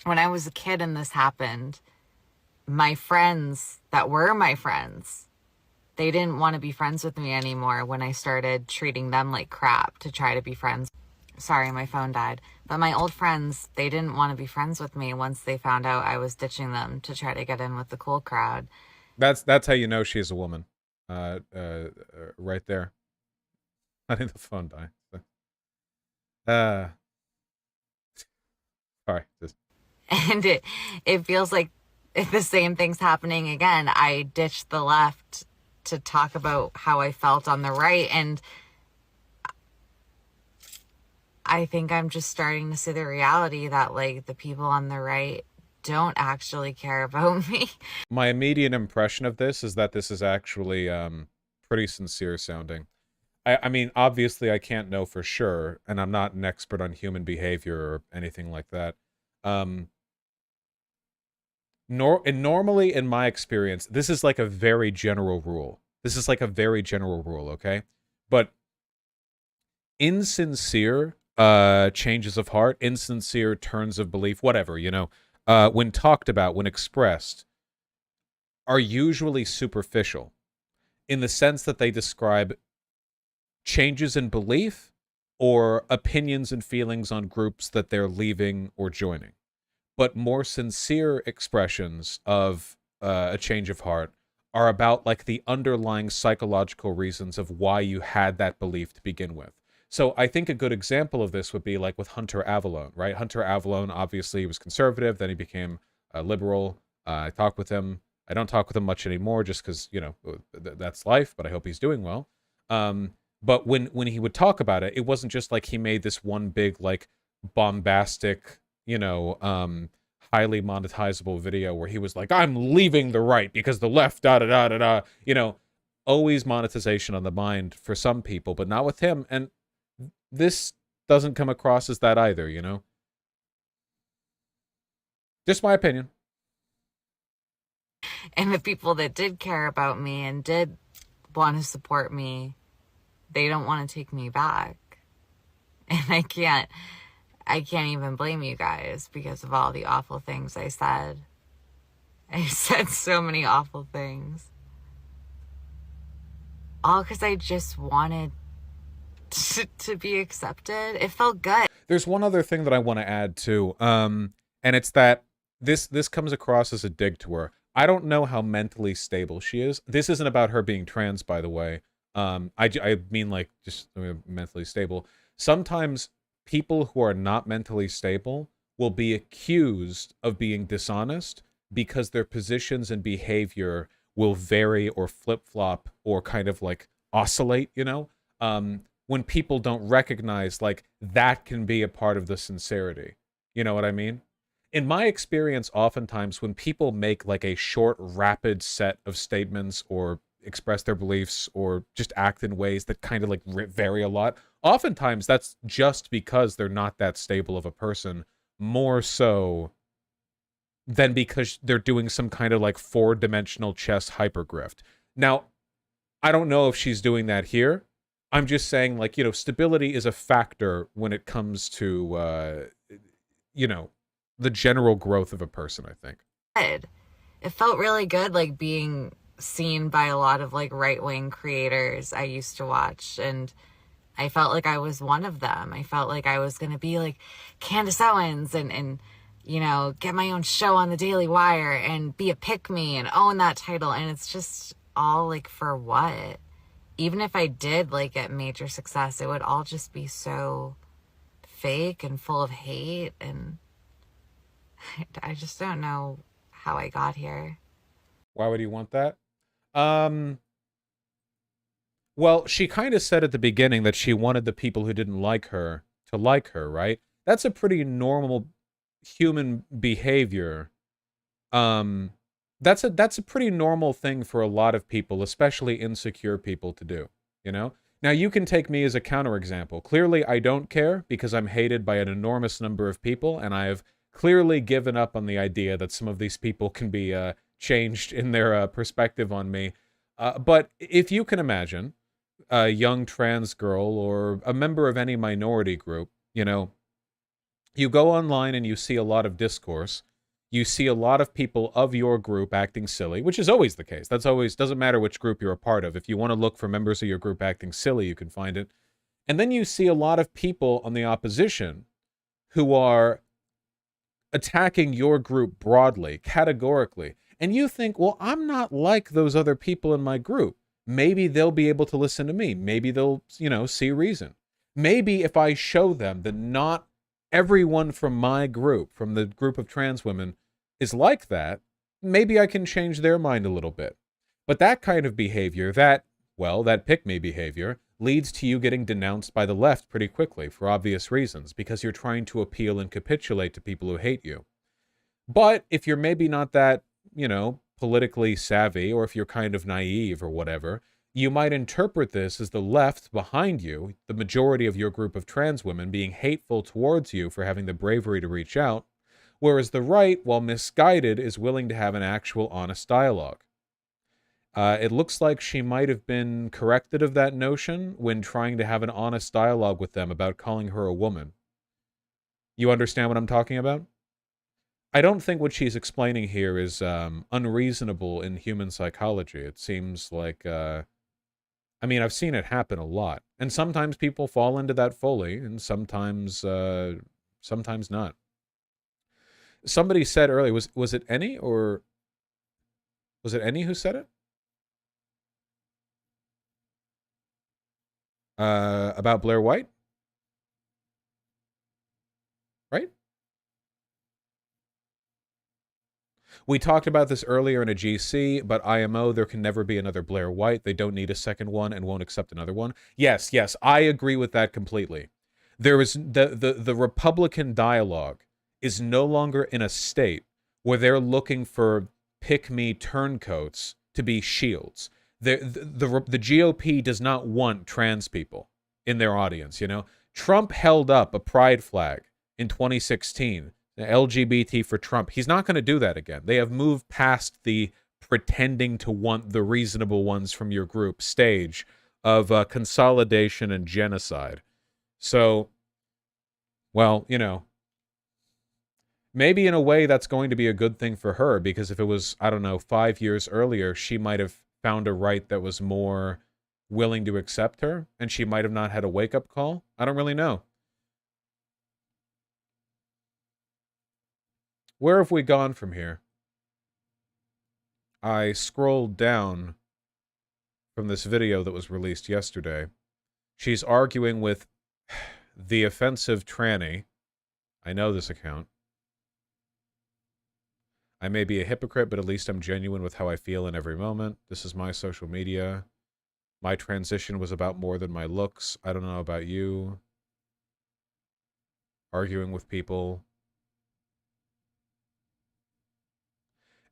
Speaker 12: when I was a kid and this happened, my friends that were my friends, they didn't want to be friends with me anymore when I started treating them like crap to try to be friends. Sorry, my phone died. But my old friends, they didn't want to be friends with me once they found out I was ditching them to try to get in with the cool crowd.
Speaker 1: That's how you know she's a woman. Right there. I think the phone died. Sorry.
Speaker 12: And it feels like if the same thing's happening again. I ditched the left to talk about how I felt on the right, and I think I'm just starting to see the reality that, like, the people on the right don't actually care about me.
Speaker 1: My immediate impression of this is that this is actually pretty sincere sounding. I mean, obviously I can't know for sure, and I'm not an expert on human behavior or anything like that. Normally, in my experience, this is like a very general rule. This is like a very general rule, okay? But insincere changes of heart, insincere turns of belief, whatever, you know, when talked about, when expressed, are usually superficial in the sense that they describe changes in belief or opinions and feelings on groups that they're leaving or joining. But more sincere expressions of a change of heart are about like the underlying psychological reasons of why you had that belief to begin with. So I think a good example of this would be like with Hunter Avallone, right? Hunter Avallone obviously was conservative, then he became a liberal. I talk with him. I don't talk with him much anymore just because, you know, that's life, but I hope he's doing well. But when he would talk about it, it wasn't just like he made this one big, like, bombastic, you know, highly monetizable video where he was like, I'm leaving the right because the left, da-da-da-da-da. You know, always monetization on the mind for some people, but not with him. And this doesn't come across as that either, you know? Just my opinion.
Speaker 12: And the people that did care about me and did want to support me, they don't want to take me back. And I can't even blame you guys because of all the awful things I said. I said so many awful things. All because I just wanted to be accepted. It felt good.
Speaker 1: There's one other thing that I want to add too, and it's that this comes across as a dig to her. I don't know how mentally stable she is. This isn't about her being trans, by the way. I mean, like, just mentally stable. Sometimes people who are not mentally stable will be accused of being dishonest because their positions and behavior will vary or flip-flop or kind of like oscillate, you know? When people don't recognize, like, that can be a part of the sincerity. You know what I mean? In my experience, oftentimes when people make like a short, rapid set of statements or express their beliefs or just act in ways that kind of like vary a lot, oftentimes that's just because they're not that stable of a person, more so than because they're doing some kind of like four-dimensional chess hypergrift. Now, I don't know if she's doing that here. I'm just saying, like, you know, stability is a factor when it comes to, you know, the general growth of a person, I think.
Speaker 12: It felt really good, like being seen by a lot of like right-wing creators I used to watch, and I felt like I was one of them. I felt like I was going to be like Candace Owens and, you know, get my own show on the Daily Wire and be a pick-me and own that title. And it's just all like, for what? Even if I did like get major success, it would all just be so fake and full of hate. And I just don't know how I got here.
Speaker 1: Why would you want that? Well, she kind of said at the beginning that she wanted the people who didn't like her to like her, right? That's a pretty normal human behavior. That's a pretty normal thing for a lot of people, especially insecure people, to do, you know? Now, you can take me as a counterexample. Clearly, I don't care because I'm hated by an enormous number of people, and I have clearly given up on the idea that some of these people can be changed in their perspective on me. But if you can imagine a young trans girl or a member of any minority group, you know, you go online and you see a lot of discourse. You see a lot of people of your group acting silly, which is always the case. That's always, doesn't matter which group you're a part of. If you want to look for members of your group acting silly, you can find it. And then you see a lot of people on the opposition who are attacking your group broadly, categorically. And you think, well, I'm not like those other people in my group. Maybe they'll be able to listen to me. Maybe they'll, you know, see reason. Maybe if I show them that not everyone from my group, from the group of trans women, is like that, maybe I can change their mind a little bit. But that kind of behavior, that pick-me behavior, leads to you getting denounced by the left pretty quickly for obvious reasons, because you're trying to appeal and capitulate to people who hate you. But if you're maybe not that, you know, politically savvy, or if you're kind of naive or whatever, you might interpret this as the left behind you, the majority of your group of trans women, being hateful towards you for having the bravery to reach out, whereas the right, while misguided, is willing to have an actual honest dialogue. It looks like she might have been corrected of that notion when trying to have an honest dialogue with them about calling her a woman. You understand what I'm talking about? I don't think what she's explaining here is unreasonable in human psychology. It seems like, I mean, I've seen it happen a lot. And sometimes people fall into that fully, and sometimes not. Somebody said earlier, was it Annie, or was it Annie who said it? About Blair White? Right? We talked about this earlier in a GC, but IMO, there can never be another Blair White. They don't need a second one and won't accept another one. Yes, I agree with that completely. There is the Republican dialogue is no longer in a state where they're looking for pick-me turncoats to be shields. The GOP does not want trans people in their audience, you know? Trump held up a pride flag in 2016, the LGBT for Trump. He's not going to do that again. They have moved past the pretending to want the reasonable ones from your group stage of consolidation and genocide. So, well, you know, maybe in a way that's going to be a good thing for her, because if it was, I don't know, 5 years earlier, she might have found a right that was more willing to accept her, and she might have not had a wake-up call. I don't really know. Where have we gone from here? I scrolled down from this video that was released yesterday. She's arguing with the offensive tranny. I know this account. I may be a hypocrite, but at least I'm genuine with how I feel in every moment. This is my social media. My transition was about more than my looks. I don't know about you. Arguing with people.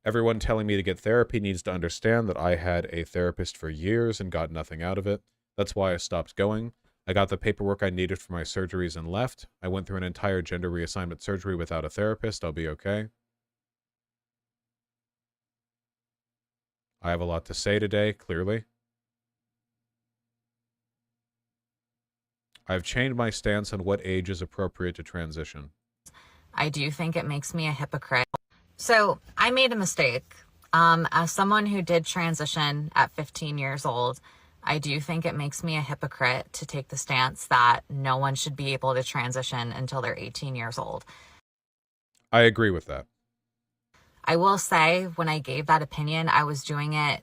Speaker 1: Everyone telling me to get therapy needs to understand that I had a therapist for years and got nothing out of it. That's why I stopped going. I got the paperwork I needed for my surgeries and left. I went through an entire gender reassignment surgery without a therapist. I'll be okay. I have a lot to say today, clearly. I've changed my stance on what age is appropriate to transition.
Speaker 12: I do think it makes me a hypocrite. So I made a mistake. As someone who did transition at 15 years old, I do think it makes me a hypocrite to take the stance that no one should be able to transition until they're 18 years old.
Speaker 1: I agree with that.
Speaker 12: I will say, when I gave that opinion, I was doing it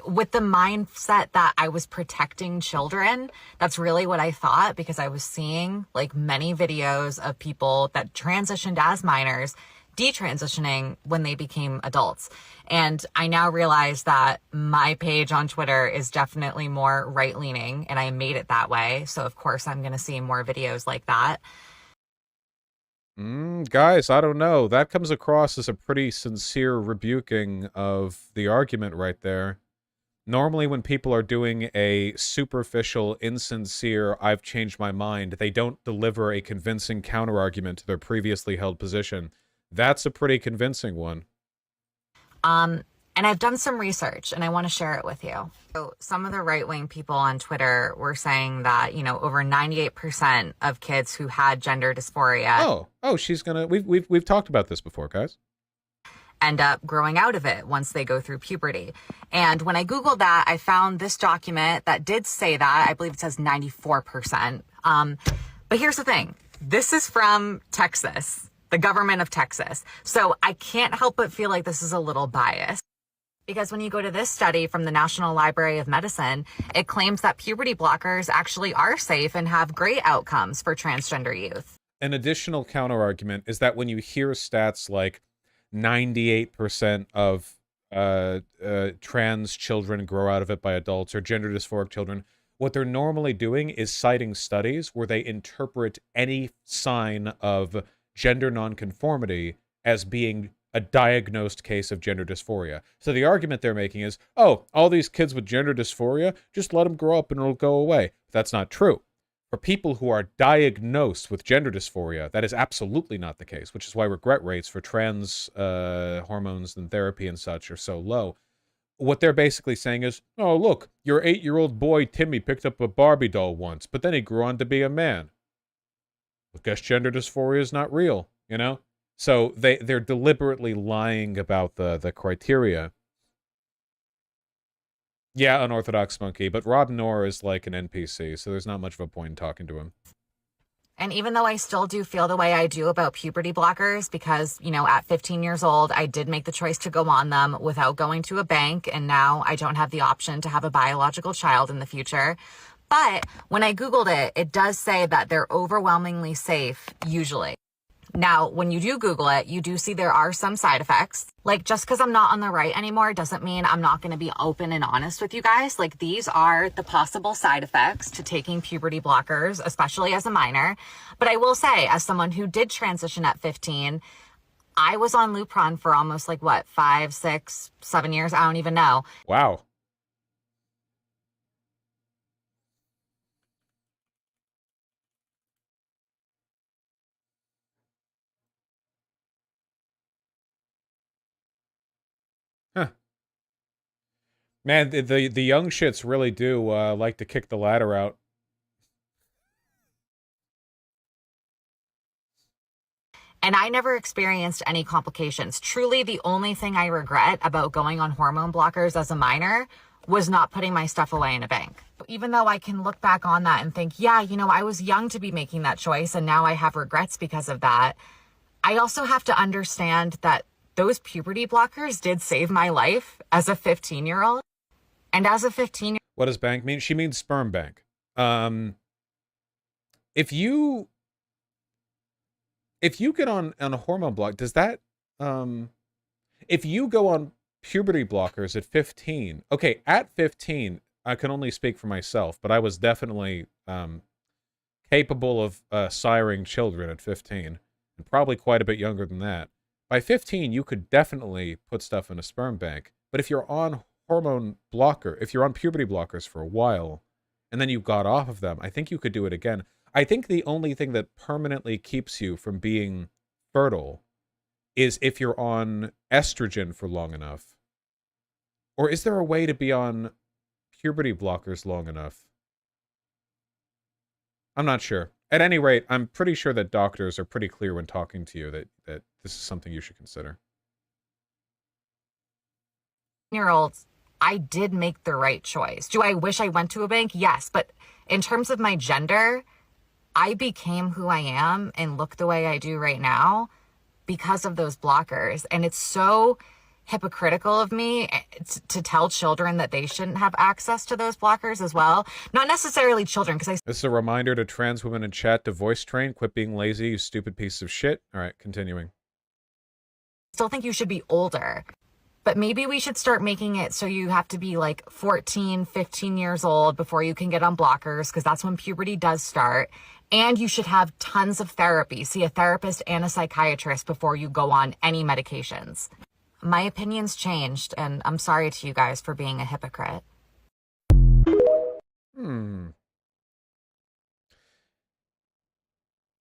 Speaker 12: with the mindset that I was protecting children. That's really what I thought, because I was seeing like many videos of people that transitioned as minors detransitioning when they became adults. And I now realize that my page on Twitter is definitely more right-leaning, and I made it that way. So of course I'm going to see more videos like that.
Speaker 1: Guys, I don't know. That comes across as a pretty sincere rebuking of the argument right there. Normally when people are doing a superficial, insincere, I've changed my mind, they don't deliver a convincing counterargument to their previously held position. That's a pretty convincing one.
Speaker 12: And I've done some research and I want to share it with you. So some of the right-wing people on Twitter were saying that, you know, over 98% of kids who had gender dysphoria.
Speaker 1: Oh, she's gonna, we've talked about this before, guys.
Speaker 12: End up growing out of it once they go through puberty. And when I Googled that, I found this document that did say that. I believe it says 94%. But here's the thing. This is from Texas, the government of Texas. So I can't help but feel like this is a little biased. Because when you go to this study from the National Library of Medicine, it claims that puberty blockers actually are safe and have great outcomes for transgender youth.
Speaker 1: An additional counterargument is that when you hear stats like 98% of trans children grow out of it by adults, or gender dysphoric children, what they're normally doing is citing studies where they interpret any sign of gender nonconformity as being a diagnosed case of gender dysphoria. So the argument they're making is, oh, all these kids with gender dysphoria, just let them grow up and it'll go away. That's not true. For people who are diagnosed with gender dysphoria, that is absolutely not the case, which is why regret rates for trans hormones and therapy and such are so low. What they're basically saying is, oh, look, your 8-year-old boy Timmy picked up a Barbie doll once, but then he grew on to be a man. I guess gender dysphoria is not real, you know? So they're deliberately lying about the criteria. Yeah, unorthodox monkey, but Rob Noor is like an NPC, so there's not much of a point in talking to him.
Speaker 12: And even though I still do feel the way I do about puberty blockers, because, you know, at 15 years old, I did make the choice to go on them without going to a bank, and now I don't have the option to have a biological child in the future. But when I Googled it, it does say that they're overwhelmingly safe, usually. Now, when you do Google it, you do see there are some side effects. Like, just because I'm not on the right anymore doesn't mean I'm not going to be open and honest with you guys. Like, these are the possible side effects to taking puberty blockers, especially as a minor. But I will say, as someone who did transition at 15, I was on Lupron for almost like, what, 5, 6, 7 years? I don't even know.
Speaker 1: Wow. Huh. Man, the young shits really do like to kick the ladder out.
Speaker 12: And I never experienced any complications. Truly, the only thing I regret about going on hormone blockers as a minor was not putting my stuff away in a bank. Even though I can look back on that and think, yeah, you know, I was young to be making that choice, and now I have regrets because of that. I also have to understand that those puberty blockers did save my life as a 15-year-old. And as a 15-year-old...
Speaker 1: What does bank mean? She means sperm bank. If you get on a hormone block, does that... if you go on puberty blockers at 15... Okay, at 15, I can only speak for myself, but I was definitely capable of siring children at 15, and probably quite a bit younger than that. By 15, you could definitely put stuff in a sperm bank. But if you're on if you're on puberty blockers for a while, and then you got off of them, I think you could do it again. I think the only thing that permanently keeps you from being fertile is if you're on estrogen for long enough. Or is there a way to be on puberty blockers long enough? I'm not sure. At any rate, I'm pretty sure that doctors are pretty clear when talking to you that this is something you should consider.
Speaker 12: Year olds, I did make the right choice. Do I wish I went to a bank? Yes. But in terms of my gender, I became who I am and look the way I do right now because of those blockers. And it's so hypocritical of me to tell children that they shouldn't have access to those blockers as well. Not necessarily children, because I
Speaker 1: This is a reminder to trans women in chat to voice train. Quit being lazy, you stupid piece of shit. All right, continuing.
Speaker 12: still think you should be older. But maybe we should start making it so you have to be like 14, 15 years old before you can get on blockers, because that's when puberty does start. And you should have tons of therapy, see a therapist and a psychiatrist before you go on any medications. My opinion's changed, and I'm sorry to you guys for being a hypocrite.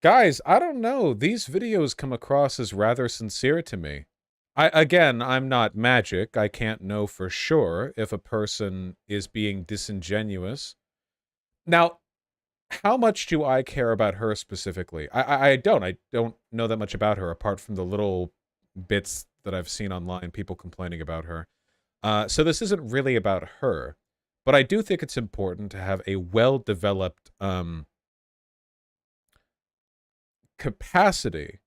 Speaker 1: Guys, I don't know. These videos come across as rather sincere to me. I'm not magic. I can't know for sure if a person is being disingenuous. Now, how much do I care about her specifically? I don't know that much about her, apart from the little bits that I've seen online, people complaining about her. So this isn't really about her. But I do think it's important to have a well-developed capacity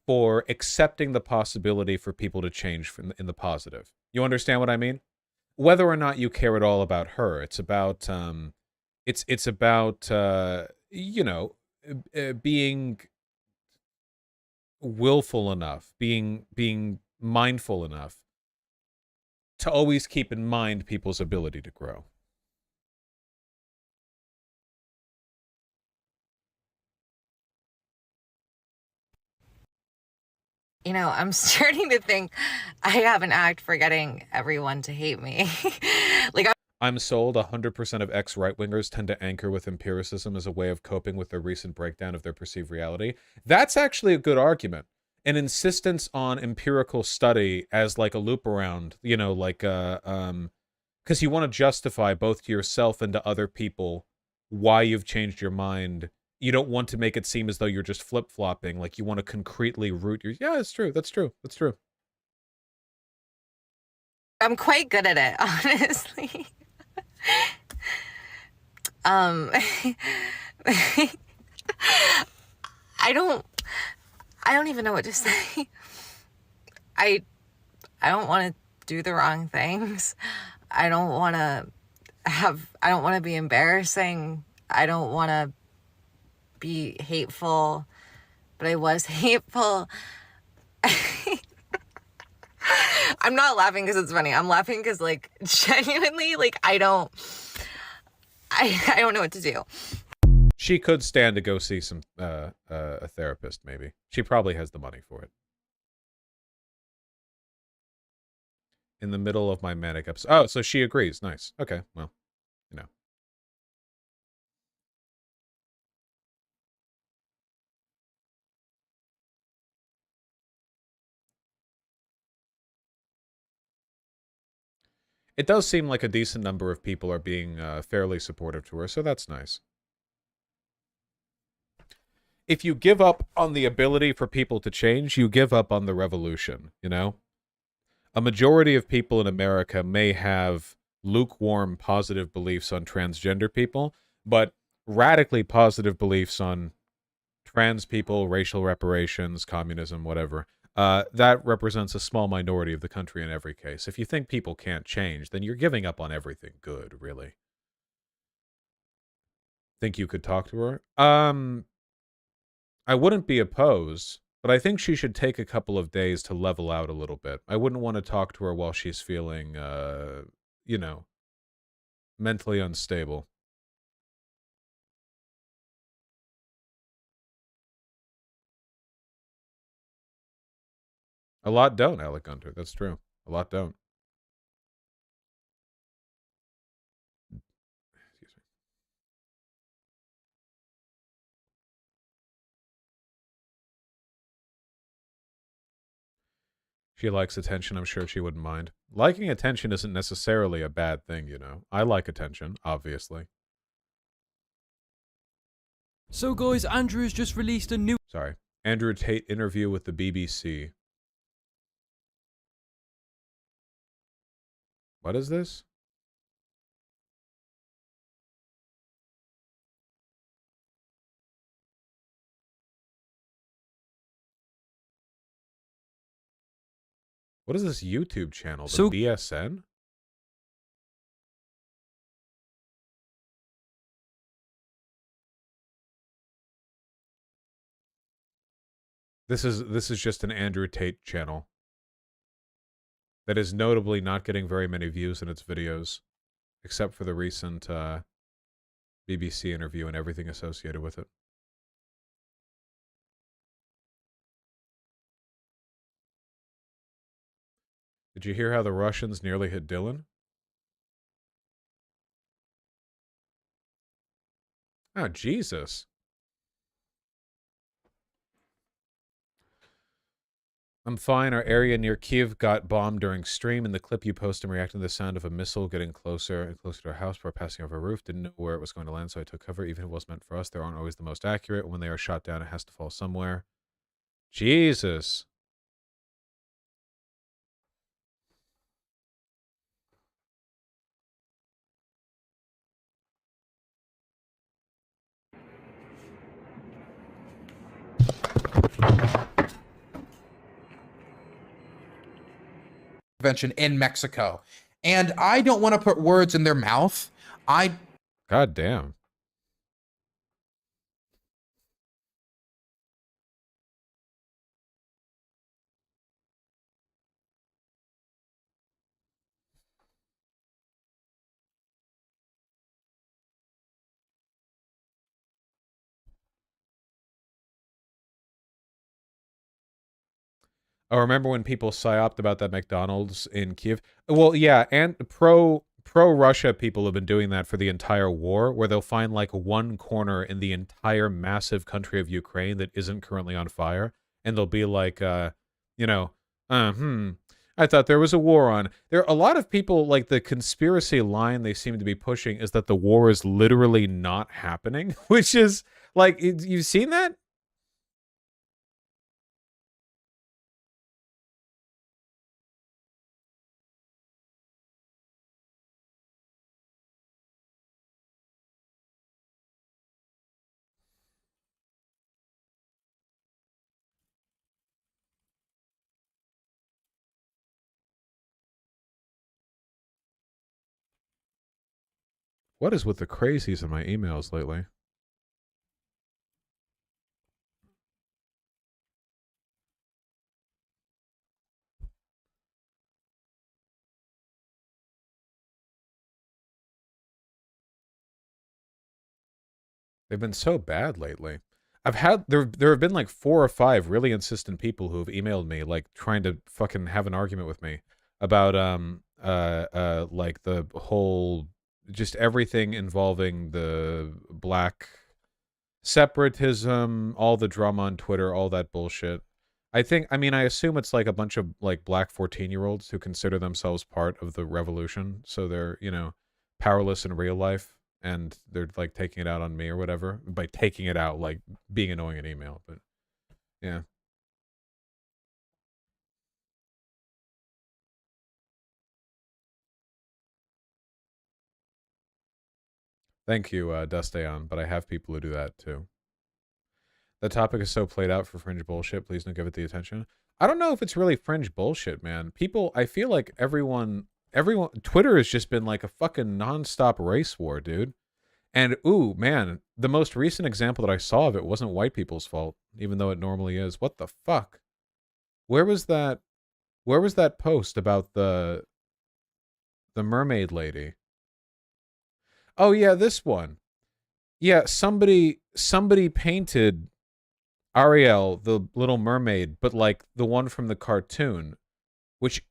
Speaker 1: for accepting the possibility for people to change in the positive. You understand what I mean? Whether or not you care at all about her, it's about it's about you know, being willful enough, being mindful enough to always keep in mind people's ability to grow.
Speaker 12: You know, I'm starting to think I have an act for getting everyone to hate me.
Speaker 1: I'm sold 100% of ex-right-wingers tend to anchor with empiricism as a way of coping with their recent breakdown of their perceived reality. That's actually a good argument. An insistence on empirical study as like a loop around, you know, like, because you want to justify both to yourself and to other people why you've changed your mind. You don't want to make it seem as though you're just flip-flopping, like you want to concretely root your... Yeah, it's true, that's true, that's true.
Speaker 12: I'm quite good at it, honestly. I don't even know what to say. I don't want to do the wrong things. I don't want to be embarrassing. I don't want to be hateful, but I was hateful. I'm not laughing because it's funny. I'm laughing because, like, genuinely, like, I don't know what to do.
Speaker 1: She could stand to go see some a therapist, maybe. She probably has the money for it. In the middle of my manic episode. Oh, so she agrees. Nice. Okay, well, you know. It does seem like a decent number of people are being fairly supportive to her, so that's nice. If you give up on the ability for people to change, you give up on the revolution, you know? A majority of people in America may have lukewarm positive beliefs on transgender people, but radically positive beliefs on trans people, racial reparations, communism, whatever. That represents a small minority of the country in every case. If you think people can't change, then you're giving up on everything good, really. Think you could talk to her? I wouldn't be opposed, but I think she should take a couple of days to level out a little bit. I wouldn't want to talk to her while she's feeling, you know, mentally unstable. A lot don't, Alec Gunter. That's true. A lot don't. Excuse me. She likes attention. I'm sure she wouldn't mind. Liking attention isn't necessarily a bad thing, you know. I like attention, obviously.
Speaker 13: So guys, Andrew's just released a new...
Speaker 1: Sorry. Andrew Tate interview with the BBC. What is this? What is this YouTube channel? The BSN? This is just an Andrew Tate channel that is notably not getting very many views in its videos, except for the recent BBC interview and everything associated with it. Did you hear how the Russians nearly hit Dylan? Oh, Jesus. I'm fine. Our area near Kiev got bombed during stream. In the clip you posted, I'm reacting to the sound of a missile getting closer and closer to our house before passing over a roof. Didn't know where it was going to land, so I took cover. Even if it was meant for us, they aren't always the most accurate. When they are shot down, it has to fall somewhere. Jesus.
Speaker 14: Intervention in Mexico. And I don't want to put words in their mouth.
Speaker 1: God damn. Oh, remember when people psyoped about that McDonald's in Kiev? Well, yeah, and pro-Russia people have been doing that for the entire war, where they'll find like one corner in the entire massive country of Ukraine that isn't currently on fire, and they'll be like, you know, I thought there was a war on. There are a lot of people, like, the conspiracy line they seem to be pushing is that the war is literally not happening, which is, like, you've seen that? What is with the crazies in my emails lately? They've been so bad lately. I've had there have been like 4 or 5 really insistent people who have emailed me like trying to fucking have an argument with me about like the whole just everything involving the black separatism, all the drama on Twitter, all that bullshit. I mean, I assume it's like a bunch of like black 14-year-olds who consider themselves part of the revolution, so they're, you know, powerless in real life and they're like taking it out on me or whatever. By taking it out, like being annoying in email, but yeah. Thank you, Dustayon, but I have people who do that too. The topic is so played out for fringe bullshit. Please don't give it the attention. I don't know if it's really fringe bullshit, man. People, I feel like everyone, Twitter has just been like a fucking nonstop race war, dude. And, ooh, man, the most recent example that I saw of it wasn't white people's fault, even though it normally is. What the fuck? Where was that post about the mermaid lady? Oh, yeah, this one. Yeah, somebody painted Ariel, the Little Mermaid, but like the one from the cartoon, which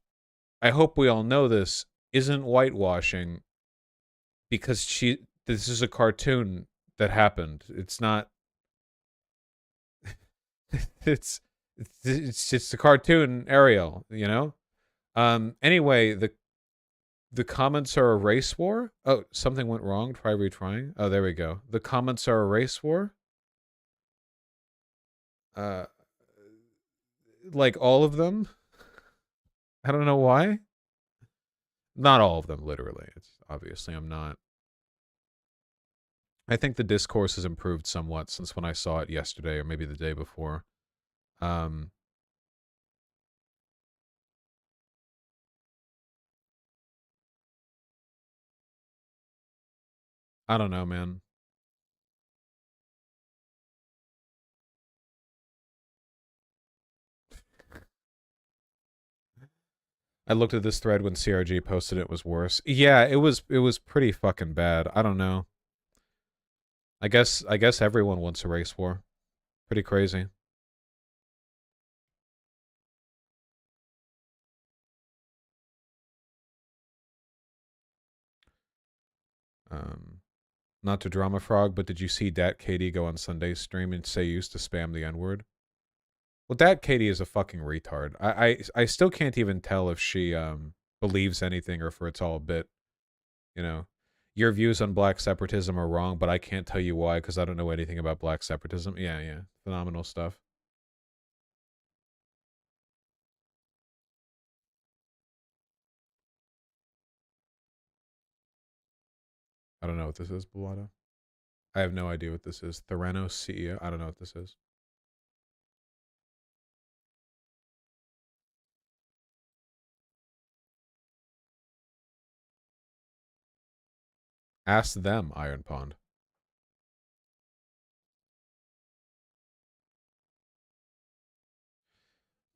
Speaker 1: I hope we all know this, isn't whitewashing because this is a cartoon that happened. It's not it's a cartoon Ariel, you know? Anyway, the comments are a race war. Oh, something went wrong. Try retrying. Oh, there we go. The comments are a race war. Like all of them. I don't know why. Not all of them, literally. It's obviously I'm not. I think the discourse has improved somewhat since when I saw it yesterday or maybe the day before. I don't know, man. I looked at this thread when CRG posted it was worse. Yeah, it was pretty fucking bad. I don't know. I guess everyone wants a race war. Pretty crazy. Not to drama frog, but did you see Dat Katie go on Sunday's stream and say you used to spam the N-word? Well, Dat Katie is a fucking retard. I still can't even tell if she believes anything or if it's all a bit. You know, your views on black separatism are wrong, but I can't tell you why because I don't know anything about black separatism. Yeah, phenomenal stuff. I don't know what this is, Bellata. I have no idea what this is. Theranos CEO. I don't know what this is. Ask them, Iron Pond.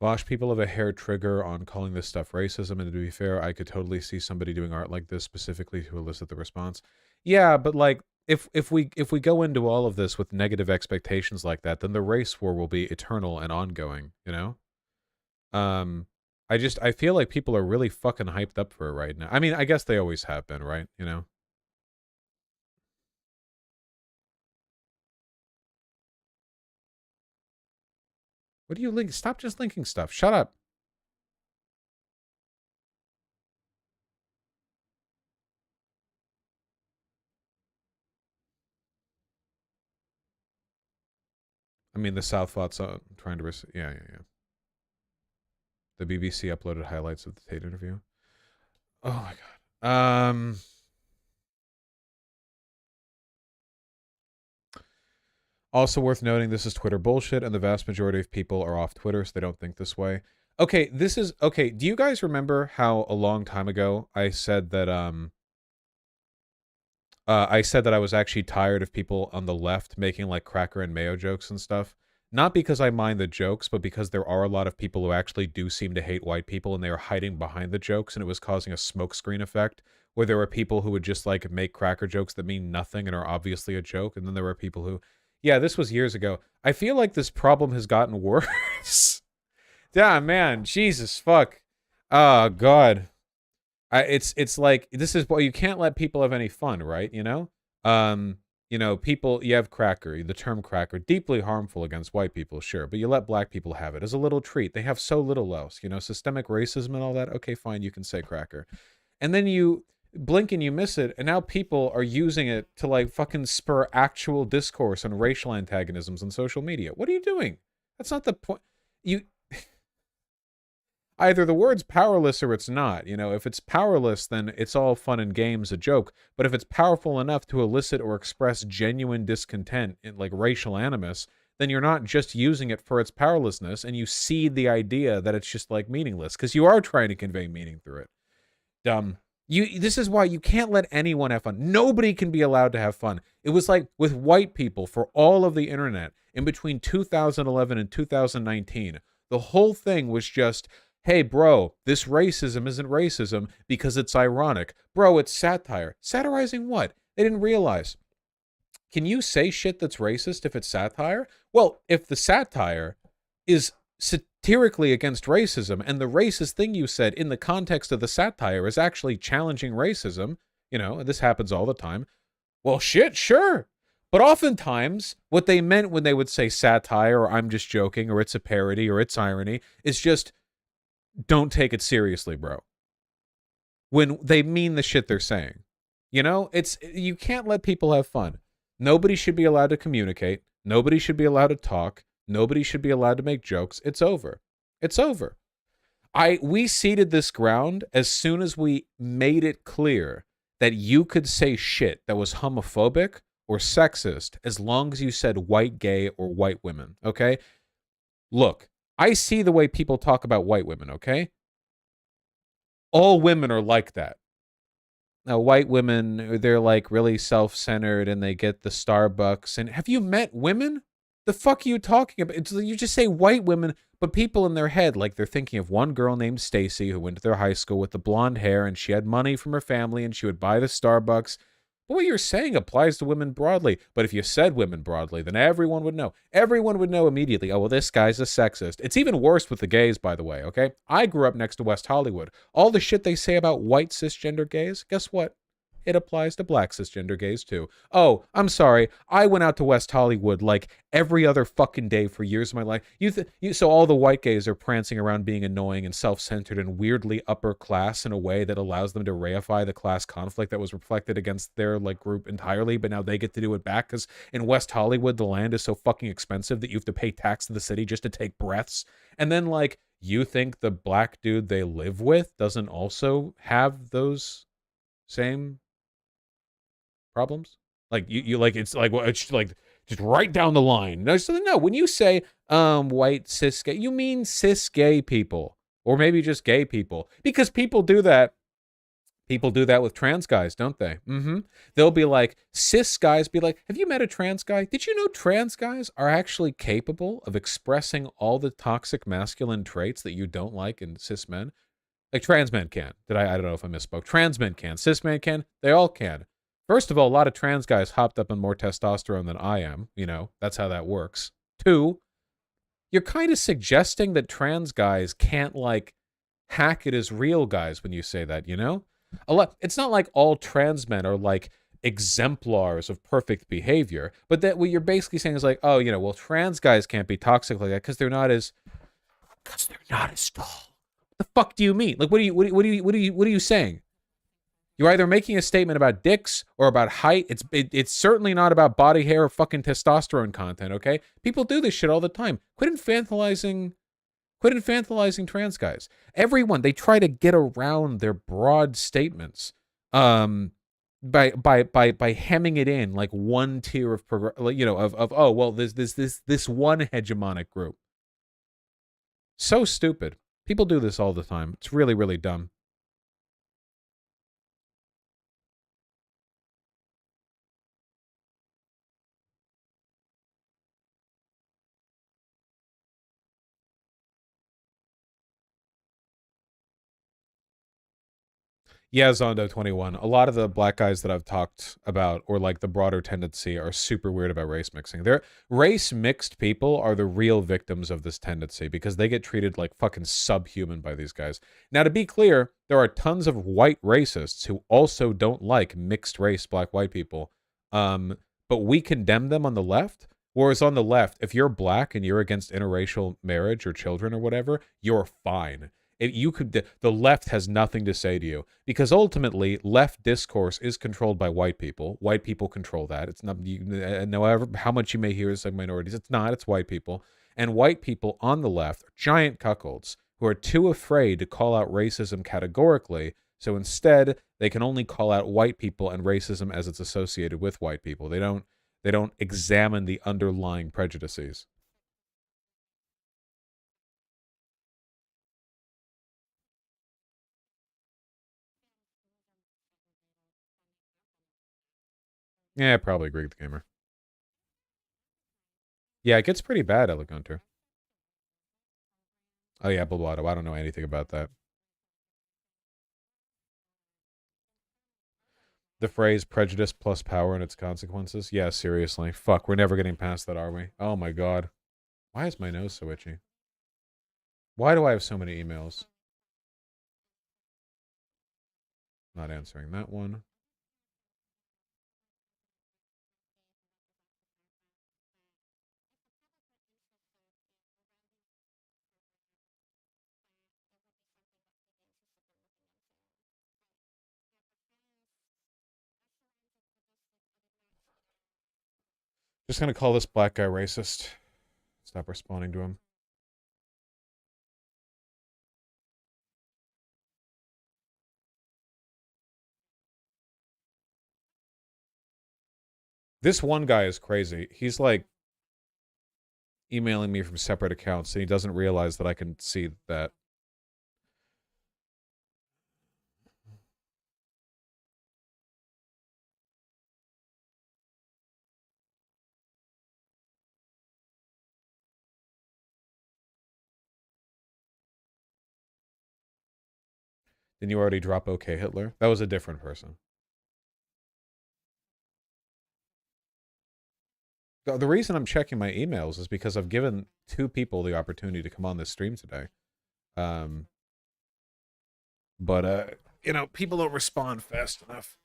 Speaker 1: Vosh, people have a hair trigger on calling this stuff racism, and to be fair, I could totally see somebody doing art like this specifically to elicit the response. Yeah, but like if we go into all of this with negative expectations like that, then the race war will be eternal and ongoing, you know? I feel like people are really fucking hyped up for it right now. I mean, I guess they always have been, right? You know? What do you link? Stop just linking stuff. Shut up. I mean, the South fought trying to... Yeah. The BBC uploaded highlights of the Tate interview. Oh my god. Also worth noting, this is Twitter bullshit, and the vast majority of people are off Twitter, so they don't think this way. Okay, this is... Okay, do you guys remember how a long time ago I said that, I was actually tired of people on the left making, like, cracker and mayo jokes and stuff? Not because I mind the jokes, but because there are a lot of people who actually do seem to hate white people, and they are hiding behind the jokes, and it was causing a smokescreen effect, where there were people who would just, like, make cracker jokes that mean nothing and are obviously a joke, and then there were people who... Yeah, this was years ago. I feel like this problem has gotten worse. Yeah, man. Jesus, fuck. Oh, God. It's like, this is... Well, you can't let people have any fun, right? You know? You know, people... You have cracker. The term cracker. Deeply harmful against white people, sure. But you let black people have it as a little treat. They have so little else. You know, systemic racism and all that. Okay, fine. You can say cracker. And then you... blink and you miss it, and now people are using it to like fucking spur actual discourse on racial antagonisms on social media. What are you doing? That's not the point. You either the word's powerless or it's not. You know, if it's powerless, then it's all fun and games, a joke. But if it's powerful enough to elicit or express genuine discontent in like racial animus, then you're not just using it for its powerlessness, and you seed the idea that it's just like meaningless because you are trying to convey meaning through it. Dumb. This is why you can't let anyone have fun. Nobody can be allowed to have fun. It was like with white people for all of the internet in between 2011 and 2019. The whole thing was just, hey, bro, this racism isn't racism because it's ironic. Bro, it's satire. Satirizing what? They didn't realize. Can you say shit that's racist if it's satire? Well, if the satire is satirically against racism, and the racist thing you said in the context of the satire is actually challenging racism, you know, and this happens all the time, well, shit, sure. But oftentimes, what they meant when they would say satire, or I'm just joking, or it's a parody, or it's irony, is just, don't take it seriously, bro. When they mean the shit they're saying. You know, you can't let people have fun. Nobody should be allowed to communicate. Nobody should be allowed to talk. Nobody should be allowed to make jokes. It's over. It's over. We ceded this ground as soon as we made it clear that you could say shit that was homophobic or sexist as long as you said white gay or white women, okay? Look, I see the way people talk about white women, okay? All women are like that. Now, white women, they're like really self-centered and they get the Starbucks. And have you met women? The fuck are you talking about? You just say white women, but people in their head, like they're thinking of one girl named Stacy who went to their high school with the blonde hair and she had money from her family and she would buy the Starbucks. But what you're saying applies to women broadly. But if you said women broadly, then everyone would know. Everyone would know immediately, oh, well, this guy's a sexist. It's even worse with the gays, by the way, okay? I grew up next to West Hollywood. All the shit they say about white cisgender gays, guess what? It applies to black cisgender gays too. Oh, I'm sorry. I went out to West Hollywood like every other fucking day for years of my life. So all the white gays are prancing around being annoying and self-centered and weirdly upper class in a way that allows them to reify the class conflict that was reflected against their like group entirely, but now they get to do it back because in West Hollywood the land is so fucking expensive that you have to pay tax to the city just to take breaths. And then like you think the black dude they live with doesn't also have those same problems? Like you like it's like well, it's like just right down the line. No, when you say white cis gay, you mean cis gay people or maybe just gay people because people do that. People do that with trans guys, don't they? They'll be like, cis guys be like, have you met a trans guy? Did you know trans guys are actually capable of expressing all the toxic masculine traits that you don't like in cis men? Like trans men can. I don't know if I misspoke. Trans men can. Cis men can. They all can. First of all, a lot of trans guys hopped up on more testosterone than I am. You know, that's how that works. Two, you're kind of suggesting that trans guys can't, like, hack it as real guys when you say that, you know? It's not like all trans men are, like, exemplars of perfect behavior, but that what you're basically saying is like, oh, you know, well, trans guys can't be toxic like that because they're not as tall. What the fuck do you mean? Like, what are you saying? You're either making a statement about dicks or about height. It's certainly not about body hair or fucking testosterone content, okay? People do this shit all the time. Quit infantilizing trans guys. Everyone, they try to get around their broad statements by hemming it in like one tier of oh, well, this one hegemonic group. So stupid. People do this all the time. It's really, really dumb. Yeah, Zondo21. A lot of the black guys that I've talked about, or like the broader tendency, are super weird about race mixing. Race mixed people are the real victims of this tendency because they get treated like fucking subhuman by these guys. Now, to be clear, there are tons of white racists who also don't like mixed race black white people. But we condemn them on the left. Whereas on the left, if you're black and you're against interracial marriage or children or whatever, you're fine. The left has nothing to say to you because ultimately left discourse is controlled by white people. White people control that. It's not, however, how much you may hear is like minorities. It's not, it's white people. And white people on the left are giant cuckolds who are too afraid to call out racism categorically. So instead, they can only call out white people and racism as it's associated with white people. They don't examine the underlying prejudices. Yeah, I probably agree with the gamer. Yeah, it gets pretty bad, Elegunter. Oh yeah, Blotto. I don't know anything about that. The phrase prejudice plus power and its consequences? Yeah, seriously. Fuck, we're never getting past that, are we? Oh my god. Why is my nose so itchy? Why do I have so many emails? Not answering that one. Just gonna call this black guy racist. stop responding to him. This one guy is crazy. He's like emailing me from separate accounts, and he doesn't realize that I can see that. Didn't you already drop OK Hitler? That was a different person. The reason I'm checking my emails is because I've given 2 people the opportunity to come on this stream today. But you know, people don't respond fast enough.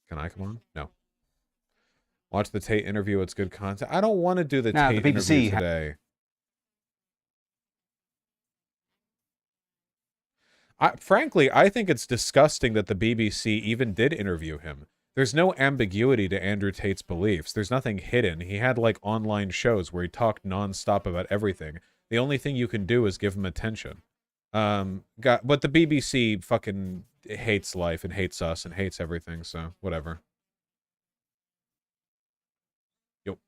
Speaker 1: Can I come on? No. Watch the Tate interview. It's good content. I don't want to do the Tate interview today. Frankly, I think it's disgusting that the BBC even did interview him. There's no ambiguity to Andrew Tate's beliefs. There's nothing hidden. He had like online shows where he talked nonstop about everything. The only thing you can do is give him attention. But the BBC fucking hates life and hates us and hates everything, so whatever. Yep.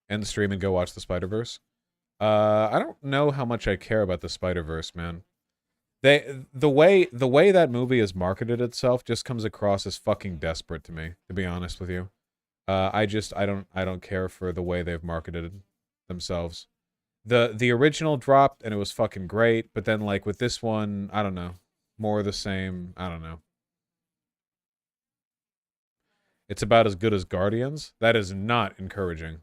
Speaker 1: End the stream and go watch the Spider-Verse. I don't know how much I care about the Spider-Verse, man. The way that movie has marketed itself just comes across as fucking desperate to me, to be honest with you. I don't care for the way they've marketed themselves. The original dropped and it was fucking great, but then like with this one, I don't know. More of the same, I don't know. It's about as good as Guardians. That is not encouraging.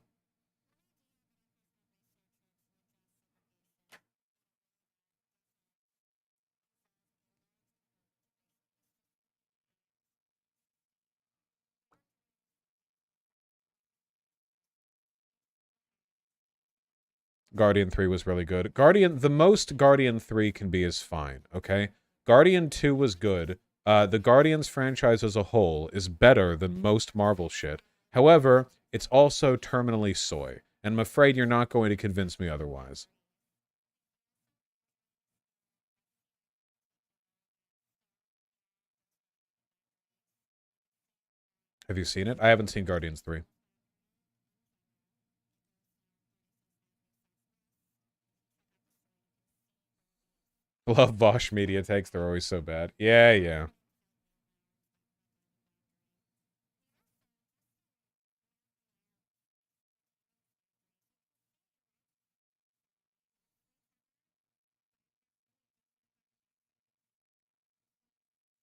Speaker 1: Guardian 3 was really good. The most Guardian 3 can be is fine, okay? Guardian 2 was good. The Guardians franchise as a whole is better than most Marvel shit. However, it's also terminally soy, and I'm afraid you're not going to convince me otherwise. Have you seen it? I haven't seen Guardians 3. Love Bosch media takes. They're always so bad. Yeah, yeah.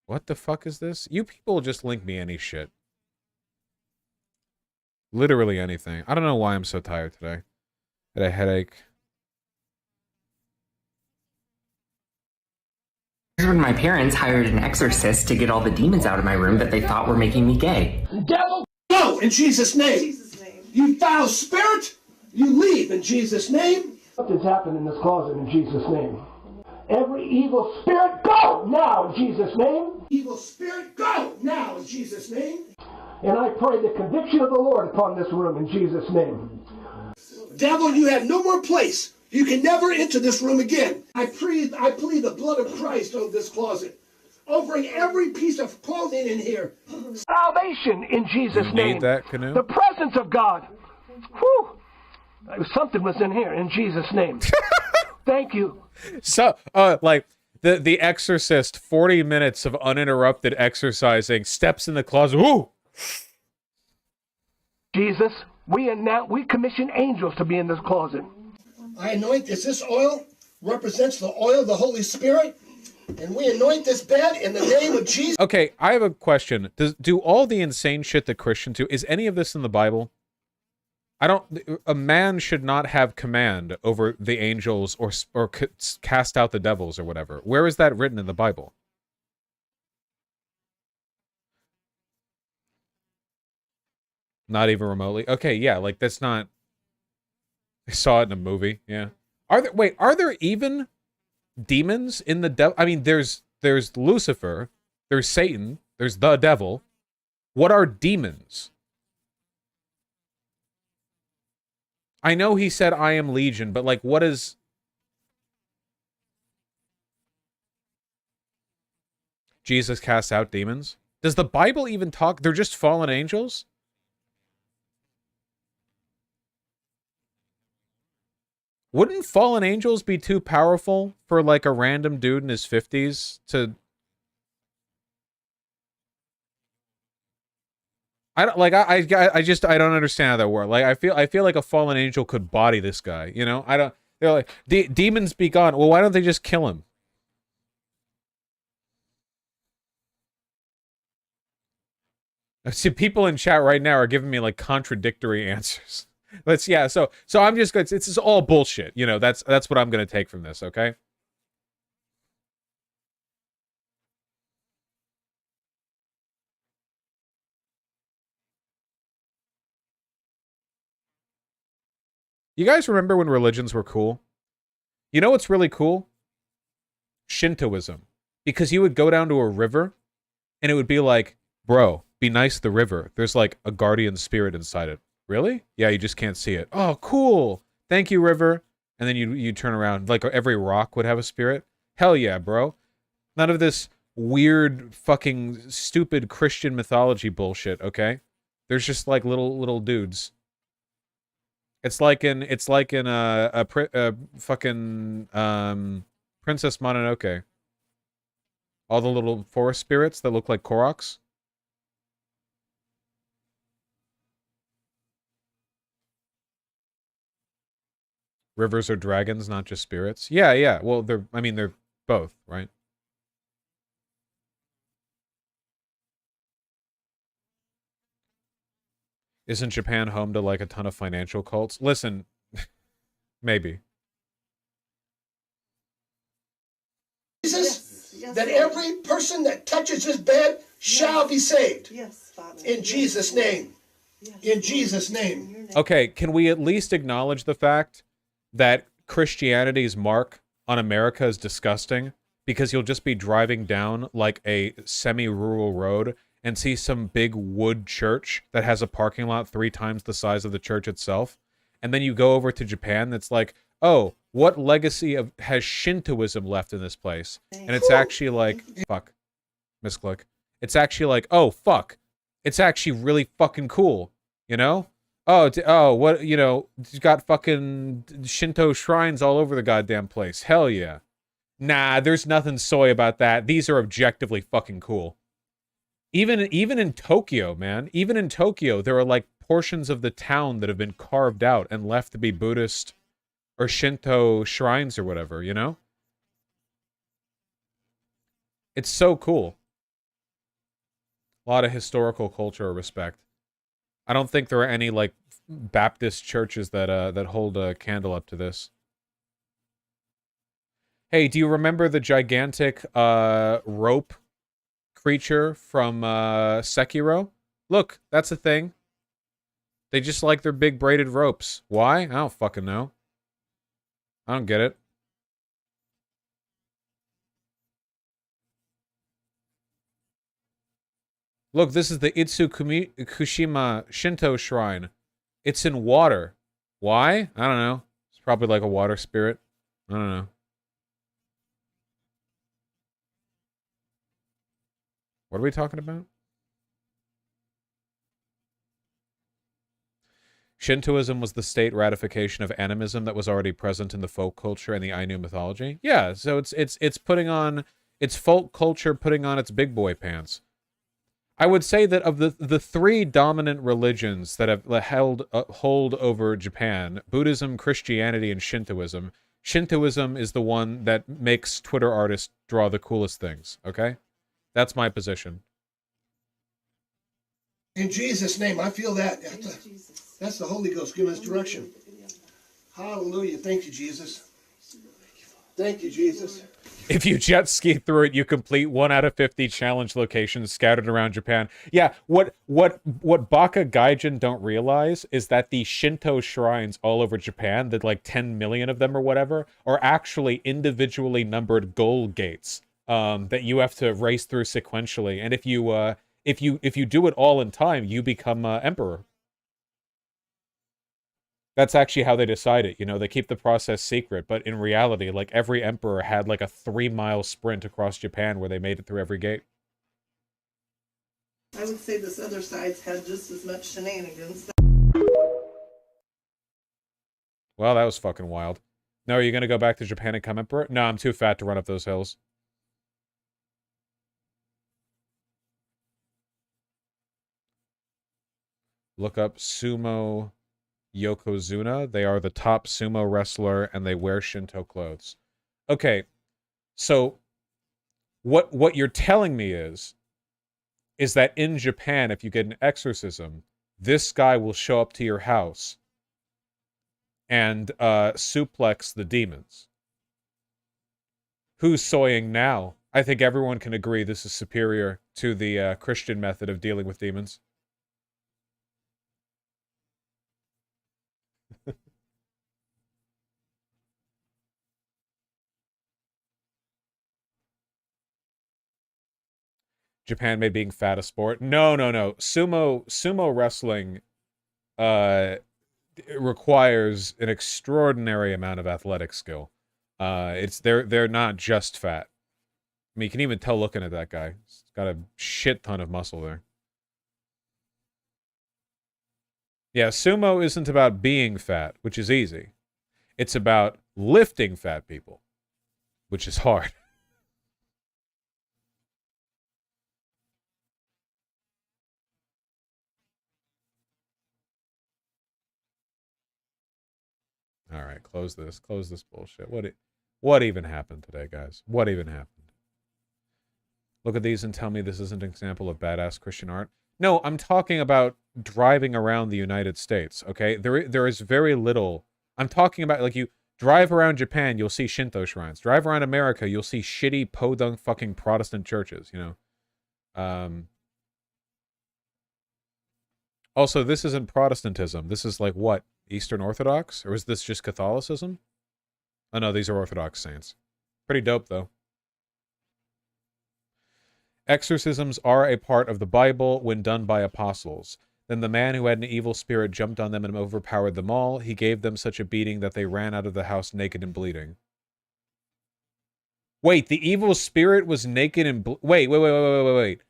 Speaker 1: What the fuck is this? You people just link me any shit. Literally anything. I don't know why I'm so tired today. I had a headache.
Speaker 15: When my parents hired an exorcist to get all the demons out of my room that they thought were making me gay.
Speaker 4: Devil, go in Jesus' name. You foul spirit, you leave in Jesus' name. Something's happened in this closet in Jesus' name. Every evil spirit, go now in Jesus' name. Evil spirit, go now in Jesus' name. And I pray the conviction of the Lord upon this room in Jesus' name. Devil, you have no more place. You can never enter this room again. I plead the blood of Christ over this closet, over every piece of clothing in here. Salvation in Jesus' name.
Speaker 1: Need that, Canoe?
Speaker 4: The presence of God. Whew. Something was in here in Jesus' name. Thank you.
Speaker 1: So, like the Exorcist, 40 minutes of uninterrupted exercising, steps in the closet. Woo!
Speaker 4: Jesus, we commission angels to be in this closet. I anoint this oil represents the oil of the Holy Spirit, and we anoint this bed in the name of Jesus.
Speaker 1: Okay, I have a question. Do all the insane shit that Christians do, is any of this in the Bible? A man should not have command over the angels or cast out the devils or whatever. Where is that written in the Bible? Not even remotely. Okay, yeah, like that's not. I saw it in a movie. Yeah. Are there even demons in the devil? I mean, there's Lucifer, there's Satan, there's the devil. What are demons? I know he said I am Legion, but like, what is... Jesus casts out demons? Does the Bible even talk? They're just fallen angels? Wouldn't fallen angels be too powerful for like a random dude in his 50s to... I don't like. I don't understand how that works. Like I feel like a fallen angel could body this guy. You know, I don't. They're like demons be gone. Well, why don't they just kill him? See, people in chat right now are giving me like contradictory answers. Yeah. So I'm just good. It's all bullshit. You know, that's what I'm gonna take from this. Okay. You guys remember when religions were cool? You know what's really cool? Shintoism. Because you would go down to a river, and it would be like, bro, be nice to the river. There's like a guardian spirit inside it. Really? Yeah, you just can't see it. Oh, cool. Thank you, river. And then you turn around. Like every rock would have a spirit. Hell yeah, bro. None of this weird, fucking, stupid Christian mythology bullshit, okay? There's just like little dudes. It's like in fucking Princess Mononoke. All the little forest spirits that look like Koroks. Rivers are dragons, not just spirits. Yeah. Well, they're both, right? Isn't Japan home to like a ton of financial cults? Listen, maybe.
Speaker 16: Jesus, that every person that touches his bed shall be saved. Yes, Father. In Jesus' name. In Jesus' name.
Speaker 1: Okay, can we at least acknowledge the fact that Christianity's mark on America is disgusting? Because you'll just be driving down like a semi-rural road and see some big wood church that has a parking lot 3 times the size of the church itself. And then you go over to Japan that's like, oh, what legacy has Shintoism left in this place? And it's actually like, fuck, misclick. It's actually like, oh, fuck. It's actually really fucking cool, you know? Oh, what, you know, you got fucking Shinto shrines all over the goddamn place. Hell yeah. Nah, there's nothing soy about that. These are objectively fucking cool. Even in Tokyo, man. Even in Tokyo, there are like portions of the town that have been carved out and left to be Buddhist or Shinto shrines or whatever, you know? It's so cool. A lot of historical culture or respect. I don't think there are any like Baptist churches that hold a candle up to this. Hey, do you remember the gigantic rope creature from Sekiro? Look, that's a thing. They just like their big braided ropes. Why? I don't fucking know. I don't get it. Look, this is the Itsukushima Shinto Shrine. It's in water. Why? I don't know. It's probably like a water spirit. I don't know. What are we talking about? Shintoism was the state ratification of animism that was already present in the folk culture and the Ainu mythology. Yeah, so it's putting on its folk culture, putting on its big boy pants. I would say that of the 3 dominant religions that have hold over Japan, Buddhism, Christianity, and Shintoism, Shintoism is the one that makes Twitter artists draw the coolest things, okay? That's my position.
Speaker 16: In Jesus' name, I feel that. That's the Holy Ghost giving us direction. Hallelujah. Thank you, Jesus. Thank you, Jesus.
Speaker 1: If you jet ski through it, you complete 1 out of 50 challenge locations scattered around Japan. Yeah, what Baka Gaijin don't realize is that the Shinto shrines all over Japan, that like 10 million of them or whatever, are actually individually numbered goal gates that you have to race through sequentially. And if you do it all in time, you become emperor. That's actually how they decide it. You know, they keep the process secret, but in reality, like every emperor had like a 3-mile sprint across Japan where they made it through every gate.
Speaker 17: I would say this other side's had just as much shenanigans.
Speaker 1: Well, that was fucking wild. No, are you gonna go back to Japan and come emperor? No, I'm too fat to run up those hills. Look up Sumo Yokozuna. They are the top sumo wrestler and they wear Shinto clothes. Okay, so what you're telling me is that in Japan, if you get an exorcism, this guy will show up to your house and suplex the demons. Who's soying now? I think everyone can agree this is superior to the Christian method of dealing with demons. Japan made being fat a sport. No. Sumo wrestling requires an extraordinary amount of athletic skill. They're not just fat. I mean, you can even tell looking at that guy. He's got a shit ton of muscle there. Yeah, sumo isn't about being fat, which is easy. It's about lifting fat people, which is hard. All right, close this. Close this bullshit. What even happened today, guys? What even happened? Look at these and tell me this isn't an example of badass Christian art. No, I'm talking about driving around the United States, okay? There is very little. I'm talking about, like, you drive around Japan, you'll see Shinto shrines. Drive around America, you'll see shitty podunk fucking Protestant churches, you know? Also, this isn't Protestantism. This is like what? Eastern Orthodox? Or is this just Catholicism? Oh no, these are Orthodox saints. Pretty dope, though. Exorcisms are a part of the Bible when done by apostles. Then the man who had an evil spirit jumped on them and overpowered them all. He gave them such a beating that they ran out of the house naked and bleeding. Wait, the evil spirit was naked and wait.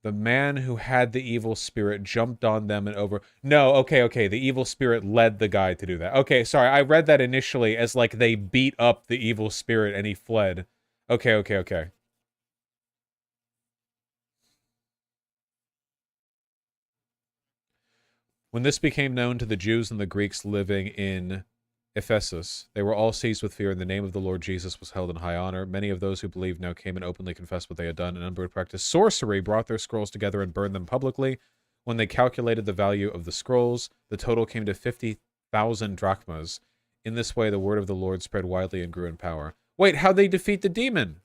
Speaker 1: The man who had the evil spirit jumped on them and over... No, okay. The evil spirit led the guy to do that. Okay, sorry. I read that initially as like they beat up the evil spirit and he fled. Okay. When this became known to the Jews and the Greeks living in Ephesus, they were all seized with fear, and the name of the Lord Jesus was held in high honor. Many of those who believed now came and openly confessed what they had done. A number who practiced sorcery brought their scrolls together and burned them publicly. When they calculated the value of the scrolls, the total came to 50,000 drachmas. In this way, the word of the Lord spread widely and grew in power. Wait, how'd they defeat the demon?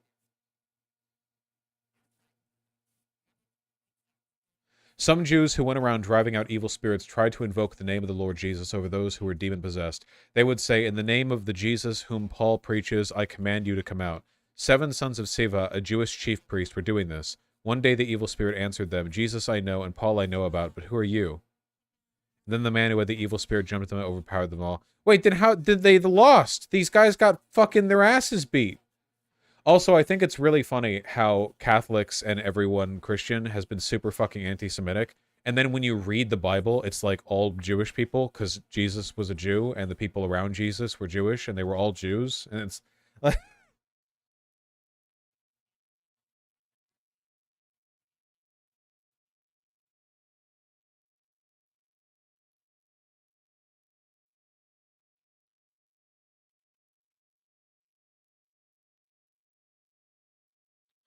Speaker 1: Some Jews who went around driving out evil spirits tried to invoke the name of the Lord Jesus over those who were demon-possessed. They would say, "In the name of the Jesus whom Paul preaches, I command you to come out." 7 sons of Siva, a Jewish chief priest, were doing this. One day the evil spirit answered them, "Jesus I know, and Paul I know about, but who are you?" Then the man who had the evil spirit jumped at them and overpowered them all. Wait, then how did they lost? These guys got fucking their asses beat. Also, I think it's really funny how Catholics and everyone Christian has been super fucking anti-Semitic. And then when you read the Bible, it's like all Jewish people because Jesus was a Jew and the people around Jesus were Jewish and they were all Jews. And it's like...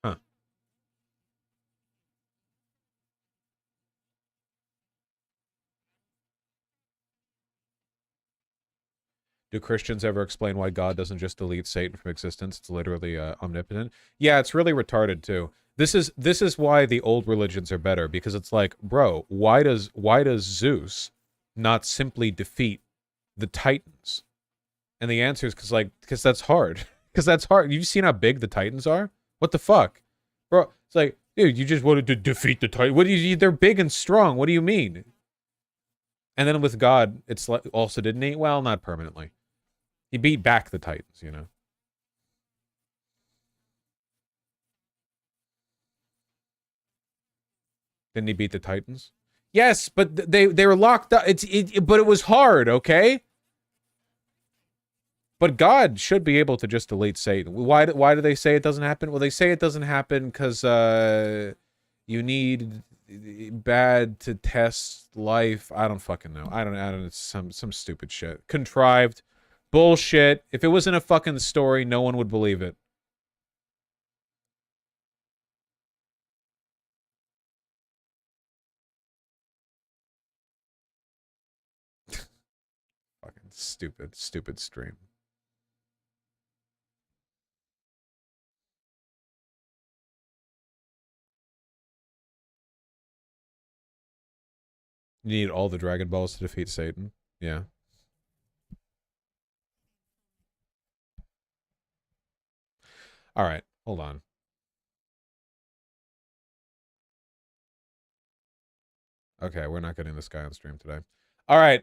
Speaker 1: Huh. Do Christians ever explain why God doesn't just delete Satan from existence? It's literally omnipotent. Yeah, it's really retarded too. This is why the old religions are better, because it's like, bro, why does Zeus not simply defeat the Titans? And the answer is because that's hard. Because that's hard. You've seen how big the Titans are? What the fuck? Bro, it's like, dude, you just wanted to defeat the Titans. What do you, they're big and strong. What do you mean? And then with God, it's like, also didn't he? Well, not permanently. He beat back the Titans, you know. Didn't he beat the Titans? Yes, but they were locked up. But it was hard, okay? But God should be able to just delete Satan. Why do they say it doesn't happen? Well, they say it doesn't happen because you need bad to test life. I don't fucking know. I don't. It's some stupid shit. Contrived bullshit. If it wasn't a fucking story, no one would believe it. Fucking stupid stream. You need all the Dragon Balls to defeat Satan. Yeah. All right, hold on. Okay, we're not getting this guy on stream today. All right,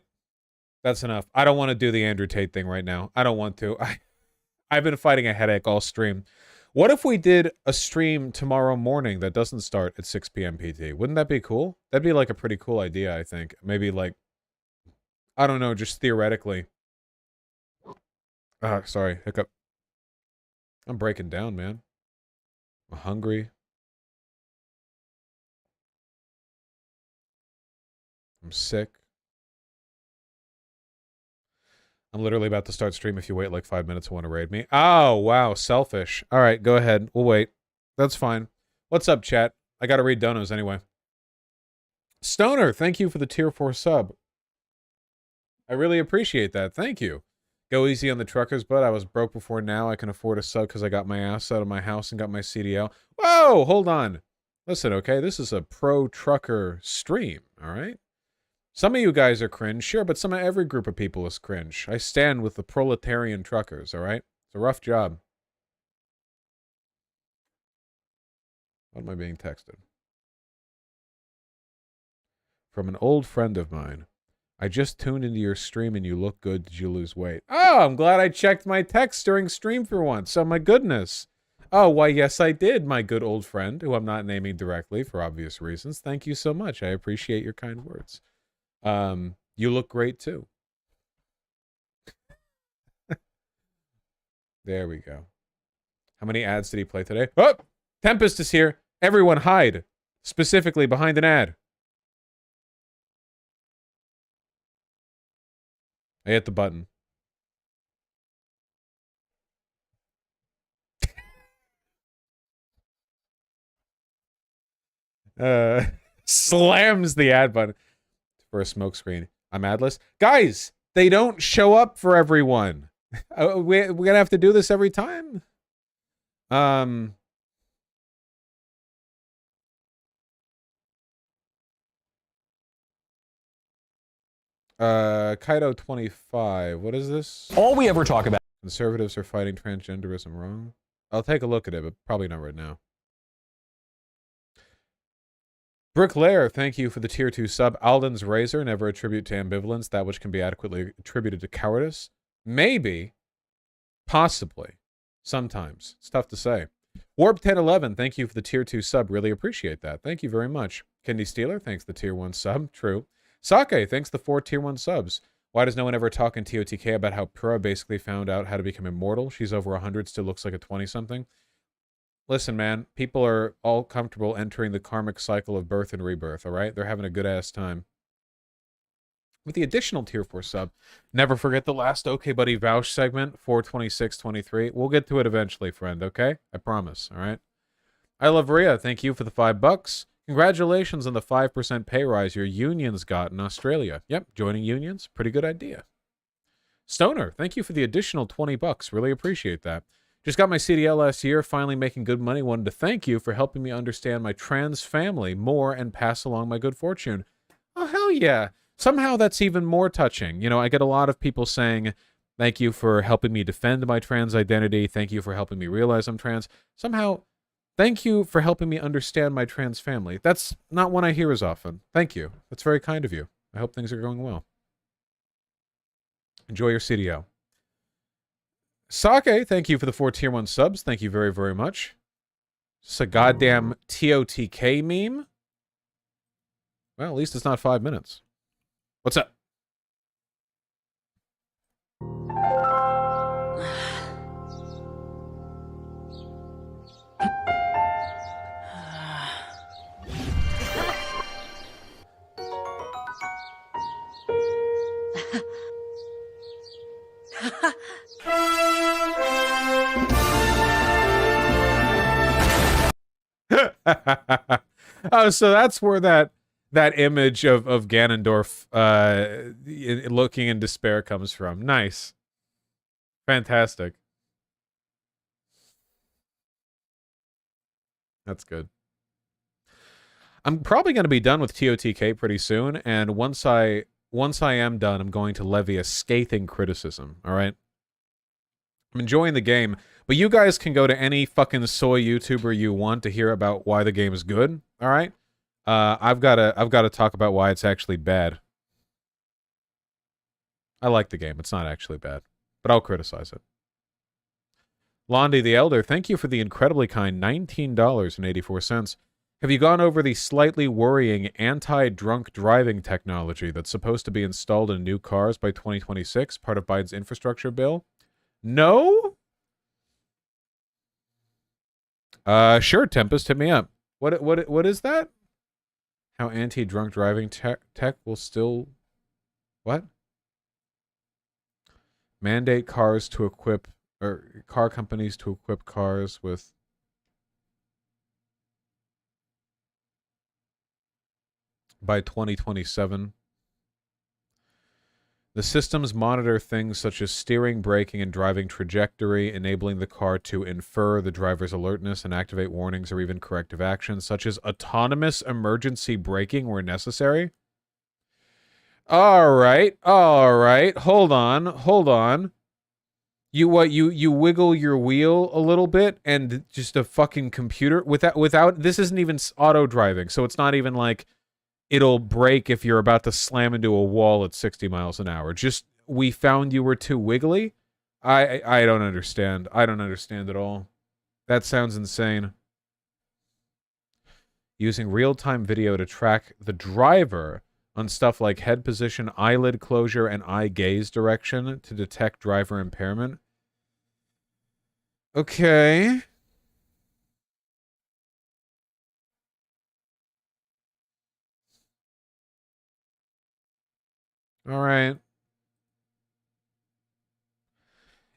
Speaker 1: that's enough. I don't want to do the Andrew Tate thing right now. I don't want to. I've been fighting a headache all stream. What if we did a stream tomorrow morning that doesn't start at 6 p.m. PT? Wouldn't that be cool? That'd be like a pretty cool idea, I think. Maybe like, I don't know, just theoretically. Sorry, hiccup. I'm breaking down, man. I'm hungry. I'm sick. I'm literally about to start stream. If you wait like 5 minutes and want to raid me. Oh, wow. Selfish. All right, go ahead. We'll wait. That's fine. What's up, chat? I got to read donos anyway. Stoner, thank you for the tier 4 sub. I really appreciate that. Thank you. Go easy on the truckers, bud. I was broke before now. I can afford a sub because I got my ass out of my house and got my CDL. Whoa, hold on. Listen, okay? This is a pro-trucker stream, all right? Some of you guys are cringe, sure, but some of every group of people is cringe. I stand with the proletarian truckers, all right? It's a rough job. What am I being texted? From an old friend of mine. I just tuned into your stream and you look good. Did you lose weight? Oh, I'm glad I checked my text during stream for once. Oh, my goodness. Oh, why, yes, I did, my good old friend, who I'm not naming directly for obvious reasons. Thank you so much. I appreciate your kind words. You look great too. There we go. How many ads did he play today? Oh, Tempest is here. Everyone hide. Specifically behind an ad. I hit the button. Slams the ad button. For a smoke screen. I'm adless. Guys, they don't show up for everyone. We're gonna have to do this every time. Kaido 25. What is this?
Speaker 18: All we ever talk about.
Speaker 1: Conservatives are fighting transgenderism wrong. I'll take a look at it, but probably not right now. Bricklayer, thank you for the tier 2 sub. Alden's razor, never attribute to ambivalence that which can be adequately attributed to cowardice. Maybe. Possibly. Sometimes. It's tough to say. Warp 1011, thank you for the tier 2 sub. Really appreciate that. Thank you very much. Kendi Steeler, thanks the tier 1 sub. True. Sake, thanks the 4 tier 1 subs. Why does no one ever talk in TOTK about how Pura basically found out how to become immortal? She's over 100, still looks like a 20-something. Listen, man, people are all comfortable entering the karmic cycle of birth and rebirth, all right? They're having a good-ass time. With the additional tier 4 sub, never forget the last OK Buddy Vouch segment, 42623. We'll get to it eventually, friend, okay? I promise, all right? I love Rhea. Thank you for the $5. Congratulations on the 5% pay rise your unions got in Australia. Yep, joining unions, pretty good idea. Stoner, thank you for the additional 20 bucks. Really appreciate that. Just got my CDL last year, finally making good money. Wanted to thank you for helping me understand my trans family more and pass along my good fortune. Oh, hell yeah. Somehow that's even more touching. You know, I get a lot of people saying, thank you for helping me defend my trans identity. Thank you for helping me realize I'm trans. Somehow, thank you for helping me understand my trans family. That's not one I hear as often. Thank you. That's very kind of you. I hope things are going well. Enjoy your CDL. Sake, thank you for the 4 tier 1 subs. Thank you very, very much. It's a goddamn TOTK meme. Well, at least it's not 5 minutes. What's up? Oh, so that's where that image of Ganondorf looking in despair comes from. Nice. Fantastic. That's good. I'm probably going to be done with TOTK pretty soon, and once I am done, I'm going to levy a scathing criticism, all right? I'm enjoying the game, but you guys can go to any fucking soy YouTuber you want to hear about why the game is good, all right? I've got to talk about why it's actually bad. I like the game. It's not actually bad, but I'll criticize it. Londi the Elder, thank you for the incredibly kind $19.84. Have you gone over the slightly worrying anti-drunk driving technology that's supposed to be installed in new cars by 2026, part of Biden's infrastructure bill? No? Sure, Tempest, hit me up. What is that? How anti-drunk driving tech will still... What? Mandate cars to equip... or car companies to equip cars with... by 2027. The systems monitor things such as steering, braking, and driving trajectory, enabling the car to infer the driver's alertness and activate warnings or even corrective actions, such as autonomous emergency braking where necessary. All right. Hold on. You wiggle your wheel a little bit and just a fucking computer without this isn't even auto driving, so it's not even like it'll brake if you're about to slam into a wall at 60 miles an hour. Just, we found you were too wiggly? I don't understand. I don't understand at all. That sounds insane. Using real-time video to track the driver on stuff like head position, eyelid closure, and eye gaze direction to detect driver impairment. Okay. All right.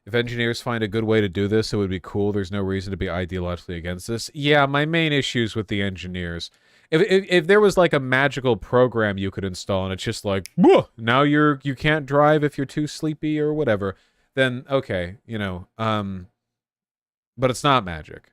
Speaker 1: If engineers find a good way to do this, it would be cool. There's no reason to be ideologically against this. Yeah, my main issue is with the engineers. If there was like a magical program you could install and it's just like, now you can't drive if you're too sleepy or whatever, then okay, you know, but it's not magic.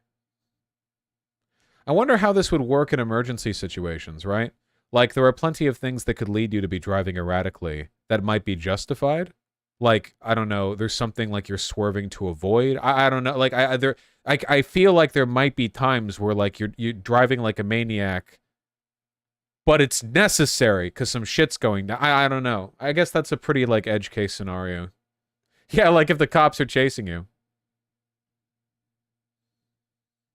Speaker 1: I wonder how this would work in emergency situations, right? Like, there are plenty of things that could lead you to be driving erratically that might be justified. Like, I don't know, there's something like you're swerving to avoid. I don't know, like, I feel like there might be times where, like, you're driving like a maniac, but it's necessary because some shit's going down. I don't know. I guess that's a pretty, like, edge case scenario. Yeah, like if the cops are chasing you.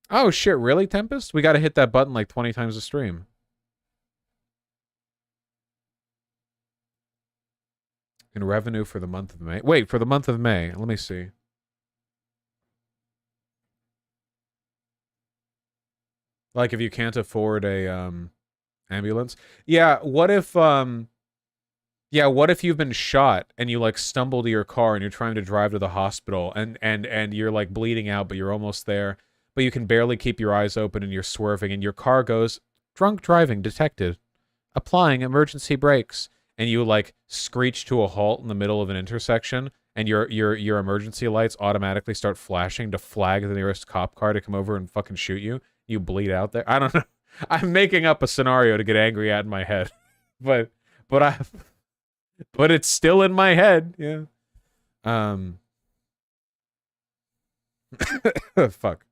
Speaker 1: Oh, shit, really, Tempest? We gotta hit that button like 20 times a stream. In revenue for the month of May. Wait, for the month of May. Let me see. Like if you can't afford a ambulance. Yeah, what if you've been shot and you like stumble to your car and you're trying to drive to the hospital and you're like bleeding out but you're almost there, but you can barely keep your eyes open and you're swerving and your car goes drunk driving detected. Applying emergency brakes. and you like screech to a halt in the middle of an intersection, and your emergency lights automatically start flashing to flag the nearest cop car to come over and fucking shoot you, you bleed out there. I don't know. I'm making up a scenario to get angry at in my head, but it's still in my head. Yeah. Fuck.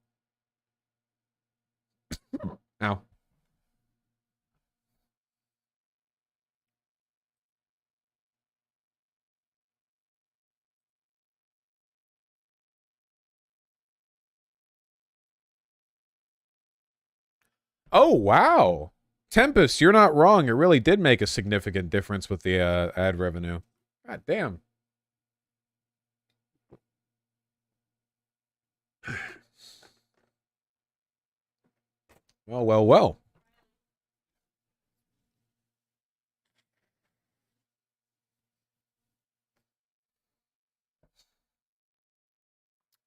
Speaker 1: Ow. Oh, wow. Tempest, you're not wrong. It really did make a significant difference with the ad revenue. God damn. Well, well, well.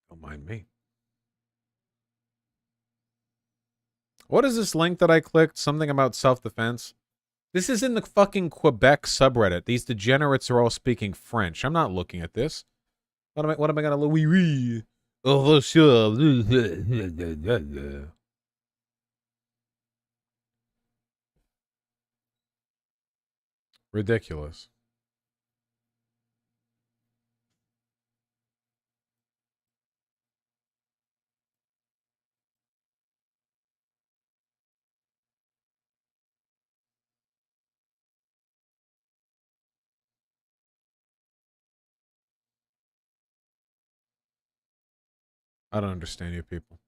Speaker 1: Don't mind me. What is this link that I clicked? Something about self-defense? This is in the fucking Quebec subreddit. These degenerates are all speaking French. I'm not looking at this. What am I gonna look? Oui, oui. Oh, sure. Ridiculous. I don't understand you people.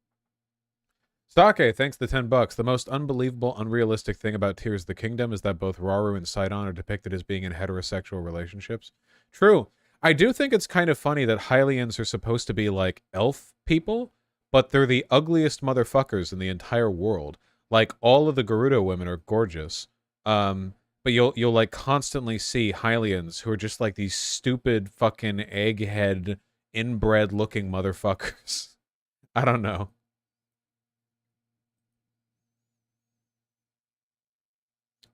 Speaker 1: Stake, thanks the $10. The most unbelievable, unrealistic thing about Tears of the Kingdom is that both Rauru and Sidon are depicted as being in heterosexual relationships. True. I do think it's kind of funny that Hylians are supposed to be like elf people, but they're the ugliest motherfuckers in the entire world. Like, all of the Gerudo women are gorgeous. But you'll like constantly see Hylians who are just like these stupid fucking egghead inbred looking motherfuckers. I don't know.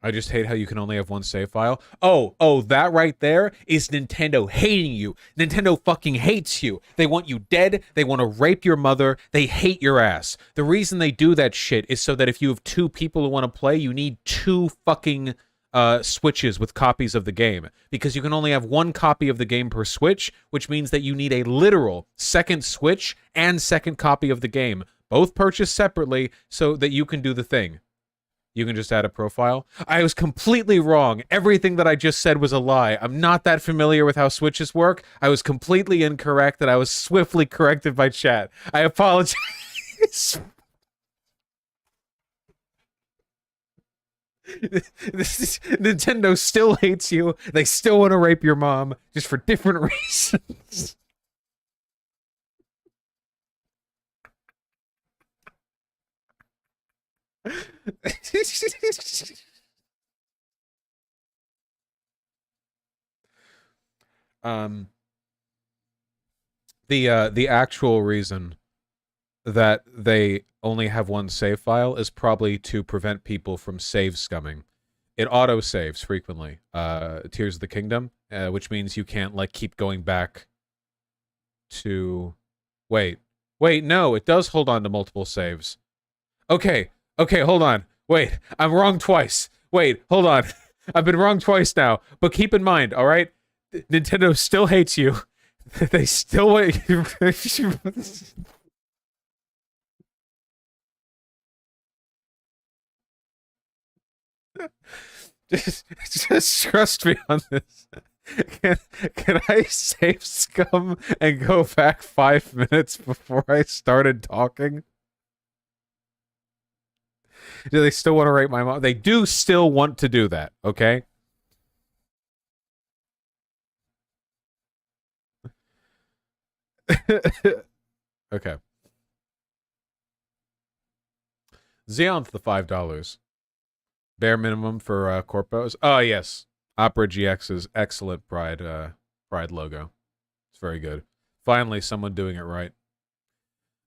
Speaker 1: I just hate how you can only have one save file. Oh, that right there is Nintendo hating you. Nintendo fucking hates you. They want you dead. They want to rape your mother. They hate your ass. The reason they do that shit is so that if you have two people who want to play, you need two fucking switches with copies of the game. Because you can only have one copy of the game per switch, which means that you need a literal second switch and second copy of the game, both purchased separately so that you can do the thing. You can just add a profile. I was completely wrong. Everything that I just said was a lie. I'm not that familiar with how switches work. I was completely incorrect, and I was swiftly corrected by chat. I apologize. Nintendo still hates you. They still want to rape your mom, just for different reasons. The actual reason that they only have one save file is probably to prevent people from save scumming. It auto saves frequently. Tears of the Kingdom, which means you can't like keep going back to. Wait, no, it does hold on to multiple saves. Okay, hold on. Wait, I'm wrong twice. Wait, hold on. I've been wrong twice now. But keep in mind, all right? Nintendo still hates you. They still wait. just trust me on this. Can I save scum and go back 5 minutes before I started talking? Do they still want to rape my mom? They do still want to do that, okay? Okay. Xeonth the $5. Bare minimum for corpos. Oh yes, Opera GX's excellent Pride logo. It's very good. Finally, someone doing it right.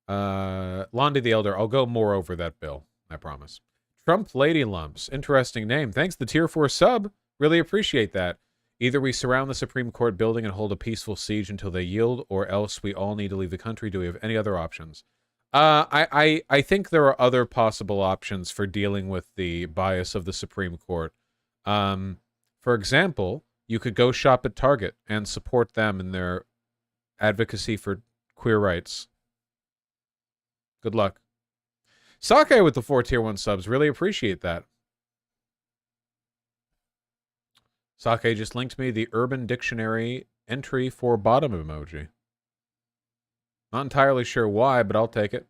Speaker 1: Londi the Elder. I'll go more over that bill. I promise. Trump Lady Lumps. Interesting name. Thanks the tier 4 sub. Really appreciate that. Either we surround the Supreme Court building and hold a peaceful siege until they yield, or else we all need to leave the country. Do we have any other options? I think there are other possible options for dealing with the bias of the Supreme Court. For example, you could go shop at Target and support them in their advocacy for queer rights. Good luck. Sake with the 4 tier 1 subs. Really appreciate that. Sake just linked me the Urban Dictionary entry for bottom emoji. Not entirely sure why, but I'll take it.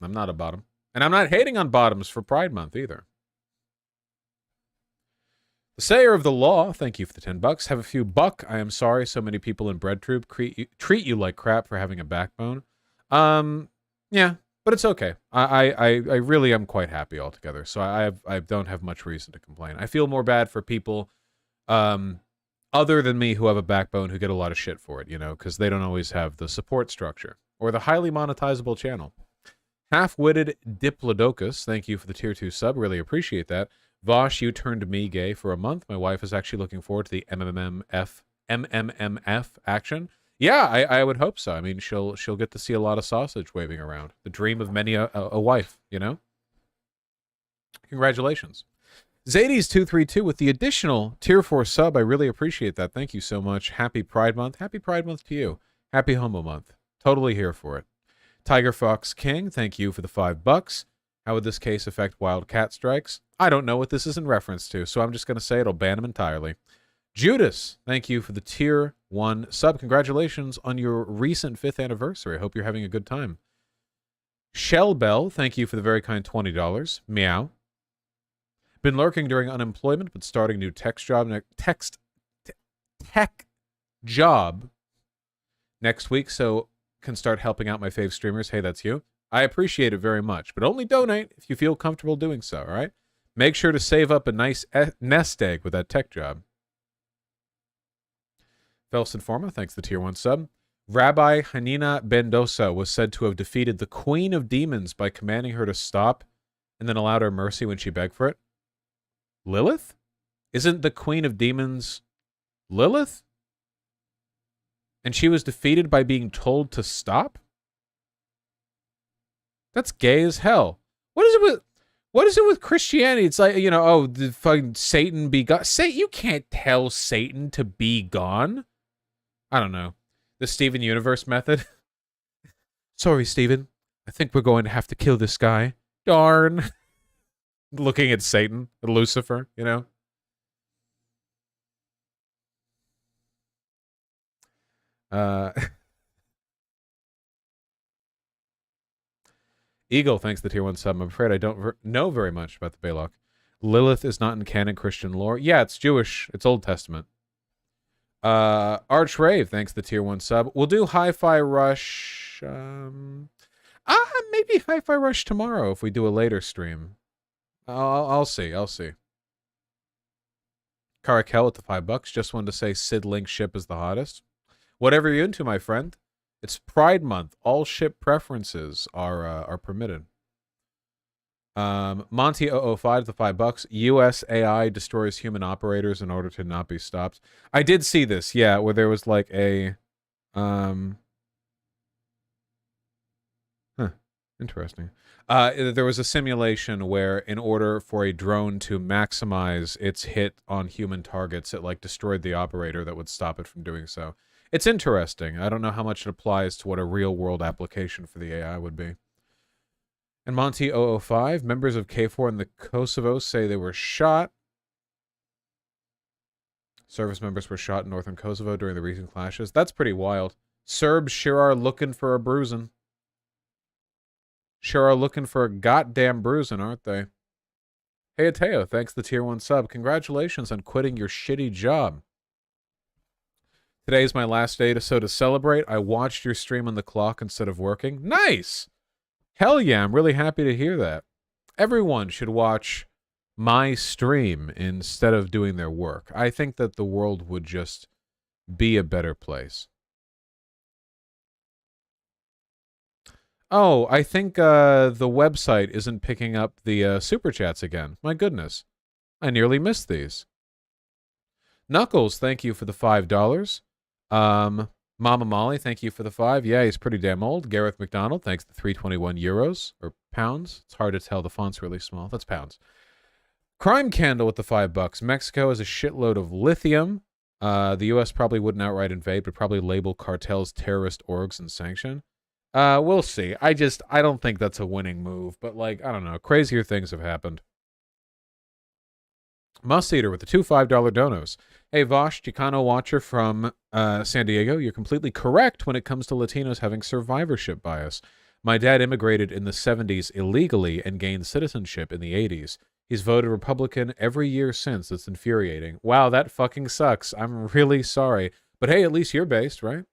Speaker 1: I'm not a bottom. And I'm not hating on bottoms for Pride Month either. The Sayer of the Law, thank you for the $10. Have a few buck. I am sorry so many people in Bread Troop treat you like crap for having a backbone. Yeah, but it's okay. I really am quite happy altogether. So I don't have much reason to complain. I feel more bad for people other than me who have a backbone who get a lot of shit for it, you know, because they don't always have the support structure or the highly monetizable channel. Half-witted Diplodocus, thank you for the tier 2 sub. Really appreciate that. Vosh, you turned me gay for a month. My wife is actually looking forward to the MMMF action. Yeah, I would hope so. I mean, she'll get to see a lot of sausage waving around. The dream of many a wife, you know? Congratulations. Zadies232 with the additional tier 4 sub. I really appreciate that. Thank you so much. Happy Pride Month. Happy Pride Month to you. Happy Homo Month. Totally here for it. Tiger Fox King, thank you for the $5. How would this case affect wildcat strikes? I don't know what this is in reference to, so I'm just going to say it'll ban them entirely. Judas, thank you for the tier 1 sub. Congratulations on your recent 5th anniversary. I hope you're having a good time. Shell Bell, thank you for the very kind $20. Meow. Been lurking during unemployment, but starting new tech job next week, so can start helping out my fave streamers. Hey, that's you. I appreciate it very much, but only donate if you feel comfortable doing so, all right? Make sure to save up a nice nest egg with that tech job. Felsen Forma, thanks for the tier 1 sub. Rabbi Hanina Bendosa was said to have defeated the Queen of Demons by commanding her to stop and then allowed her mercy when she begged for it. Lilith? Isn't the Queen of Demons Lilith? And she was defeated by being told to stop? That's gay as hell. What is it with Christianity? It's like, you know, oh, the fucking Satan be gone. You can't tell Satan to be gone. I don't know. The Steven Universe method. Sorry, Steven. I think we're going to have to kill this guy. Darn. Looking at Satan, Lucifer, you know. Eagle, thanks to the tier 1 sub. I'm afraid I don't know very much about the Balok. Lilith is not in canon Christian lore. Yeah, it's Jewish. It's Old Testament. Arch Rave, thanks to the tier 1 sub. We'll do Hi-Fi Rush. Maybe Hi-Fi Rush tomorrow if we do a later stream. I'll see. Caracal with the $5. Just wanted to say Sid Link ship is the hottest. Whatever you're into, my friend. It's Pride Month. All ship preferences are permitted. Monty 005 the $5. US AI destroys human operators in order to not be stopped. I did see this, yeah, where there was like a interesting. There was a simulation where in order for a drone to maximize its hit on human targets, it like destroyed the operator that would stop it from doing so. It's interesting. I don't know how much it applies to what a real-world application for the AI would be. And Monty 005, members of KFOR in the Kosovo say they were shot. Service members were shot in northern Kosovo during the recent clashes. That's pretty wild. Serbs sure are looking for a bruising. Sure are looking for a goddamn bruising, aren't they? Hey, Ateo, thanks to the tier 1 sub. Congratulations on quitting your shitty job. Today's my last day, so to celebrate, I watched your stream on the clock instead of working. Nice! Hell yeah, I'm really happy to hear that. Everyone should watch my stream instead of doing their work. I think that the world would just be a better place. Oh, I think the website isn't picking up the super chats again. My goodness. I nearly missed these. Knuckles, thank you for the $5. Mama Molly, thank you for the 5. Yeah, he's pretty damn old. Gareth McDonald, thanks the 321 euros or pounds. It's hard to tell. The font's really small. That's pounds. Crime Candle with the $5. Mexico has a shitload of lithium. The U.S. probably wouldn't outright invade, but probably label cartels terrorist orgs and sanction. We'll see. I don't think that's a winning move, but like, I don't know. Crazier things have happened. Must Eater with the two $5 donos. Hey, Vosh, Chicano watcher from San Diego. You're completely correct when it comes to Latinos having survivorship bias. My dad immigrated in the 70s illegally and gained citizenship in the 80s. He's voted Republican every year since. It's infuriating. Wow, that fucking sucks. I'm really sorry. But hey, at least you're based, right?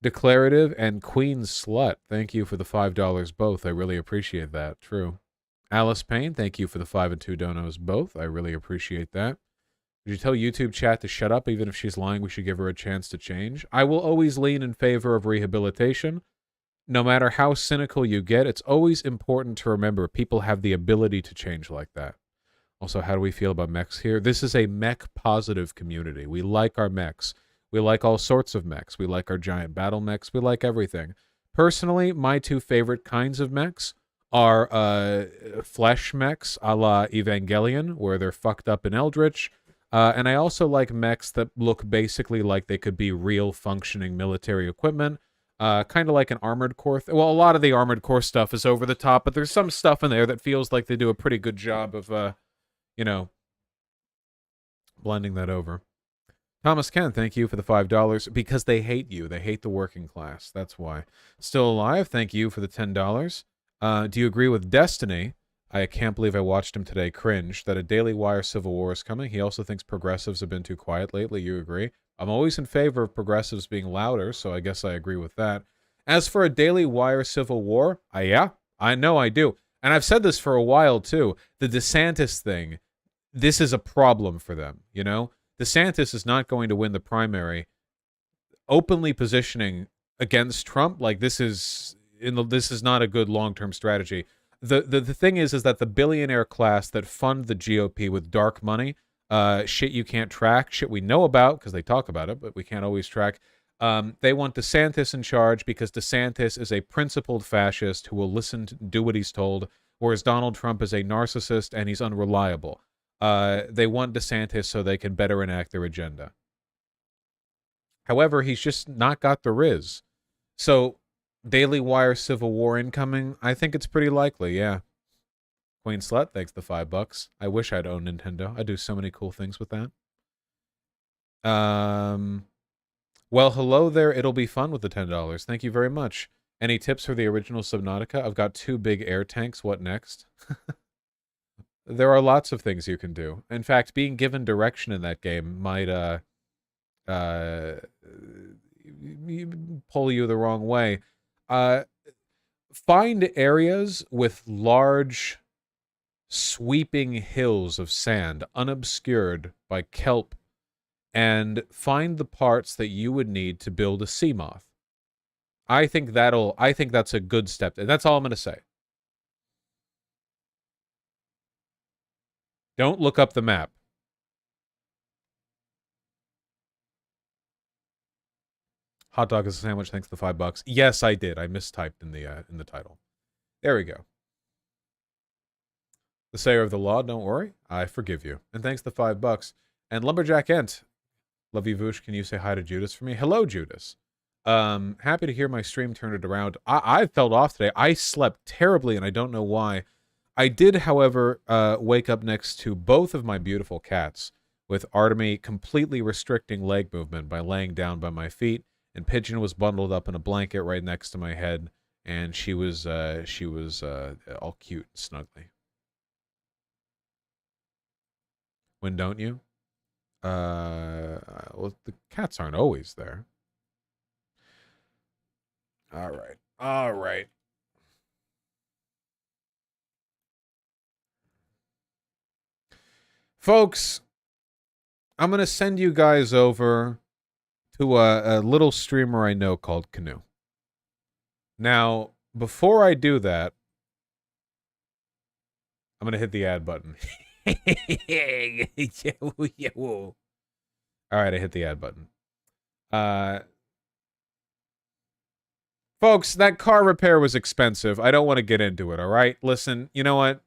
Speaker 1: Declarative and Queen Slut. Thank you for the $5 both. I really appreciate that. True. Alice Payne, thank you for the 5 and 2 donos both. I really appreciate that. Would you tell YouTube chat to shut up even if she's lying? We should give her a chance to change. I will always lean in favor of rehabilitation. No matter how cynical you get, it's always important to remember people have the ability to change like that. Also, how do we feel about mechs here? This is a mech-positive community. We like our mechs. We like all sorts of mechs. We like our giant battle mechs. We like everything. Personally, my two favorite kinds of mechs are flesh mechs a la Evangelion, where they're fucked up and eldritch. And I also like mechs that look basically like they could be real functioning military equipment. Kind of like an Armored Core. Well, a lot of the Armored Core stuff is over the top, but there's some stuff in there that feels like they do a pretty good job of, you know, blending that over. Thomas Ken, thank you for the $5. Because they hate you. They hate the working class. That's why. Still Alive, thank you for the $10. Do you agree with Destiny? I can't believe I watched him today. Cringe. That a Daily Wire Civil War is coming. He also thinks progressives have been too quiet lately. You agree? I'm always in favor of progressives being louder, so I guess I agree with that. As for a Daily Wire Civil War, yeah, I know I do. And I've said this for a while, too. The DeSantis thing, this is a problem for them, you know? DeSantis is not going to win the primary. Openly positioning against Trump, like this is not a good long-term strategy. The thing is that the billionaire class that fund the GOP with dark money, shit you can't track, shit we know about because they talk about it, but we can't always track. They want DeSantis in charge because DeSantis is a principled fascist who will listen to do what he's told, whereas Donald Trump is a narcissist and he's unreliable. They want DeSantis so they can better enact their agenda. However, he's just not got the riz. So, Daily Wire Civil War incoming? I think it's pretty likely, yeah. Queen Slut, thanks the $5. I wish I'd own Nintendo. I do so many cool things with that. Well, hello there. It'll be fun with the $10. Thank you very much. Any tips for the original Subnautica? I've got 2 big air tanks. What next? There are lots of things you can do. In fact, being given direction in that game might pull you the wrong way. Find areas with large, sweeping hills of sand, unobscured by kelp, and find the parts that you would need to build a sea moth. I think that's a good step. That's all I'm going to say. Don't look up the map. Hot dog is a sandwich. Thanks for the $5. Yes, I did. I mistyped in the title. There we go. The sayer of the law. Don't worry, I forgive you. And thanks for the $5. And Lumberjack Ent. Love you, Voosh. Can you say hi to Judas for me? Hello, Judas. Happy to hear my stream turned it around. I fell off today. I slept terribly, and I don't know why. I did, however, wake up next to both of my beautiful cats, with Artemy completely restricting leg movement by laying down by my feet, and Pigeon was bundled up in a blanket right next to my head, and she was all cute and snuggly. When don't you? Well, the cats aren't always there. All right. Folks, I'm going to send you guys over to a little streamer I know called Canoe. Now, before I do that, I'm going to hit the ad button. All right, I hit the ad button. Folks, that car repair was expensive. I don't want to get into it, all right? Listen, you know what?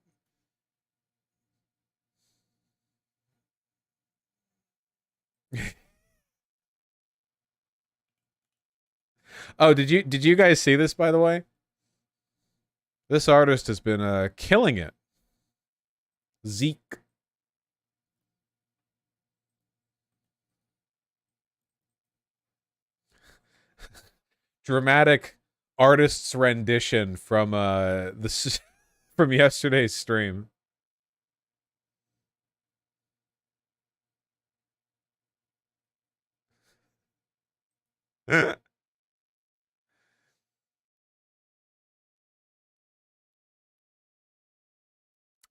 Speaker 1: Oh, did you guys see this, by the way? This artist has been killing it. Zeke. Dramatic artist's rendition from from yesterday's stream.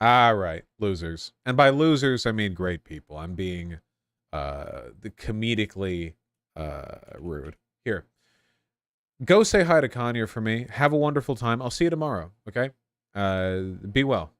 Speaker 1: All right, losers. And by losers, I mean great people. I'm being the comedically rude. Here. Go say hi to Kanye for me. Have a wonderful time. I'll see you tomorrow, okay? Be well.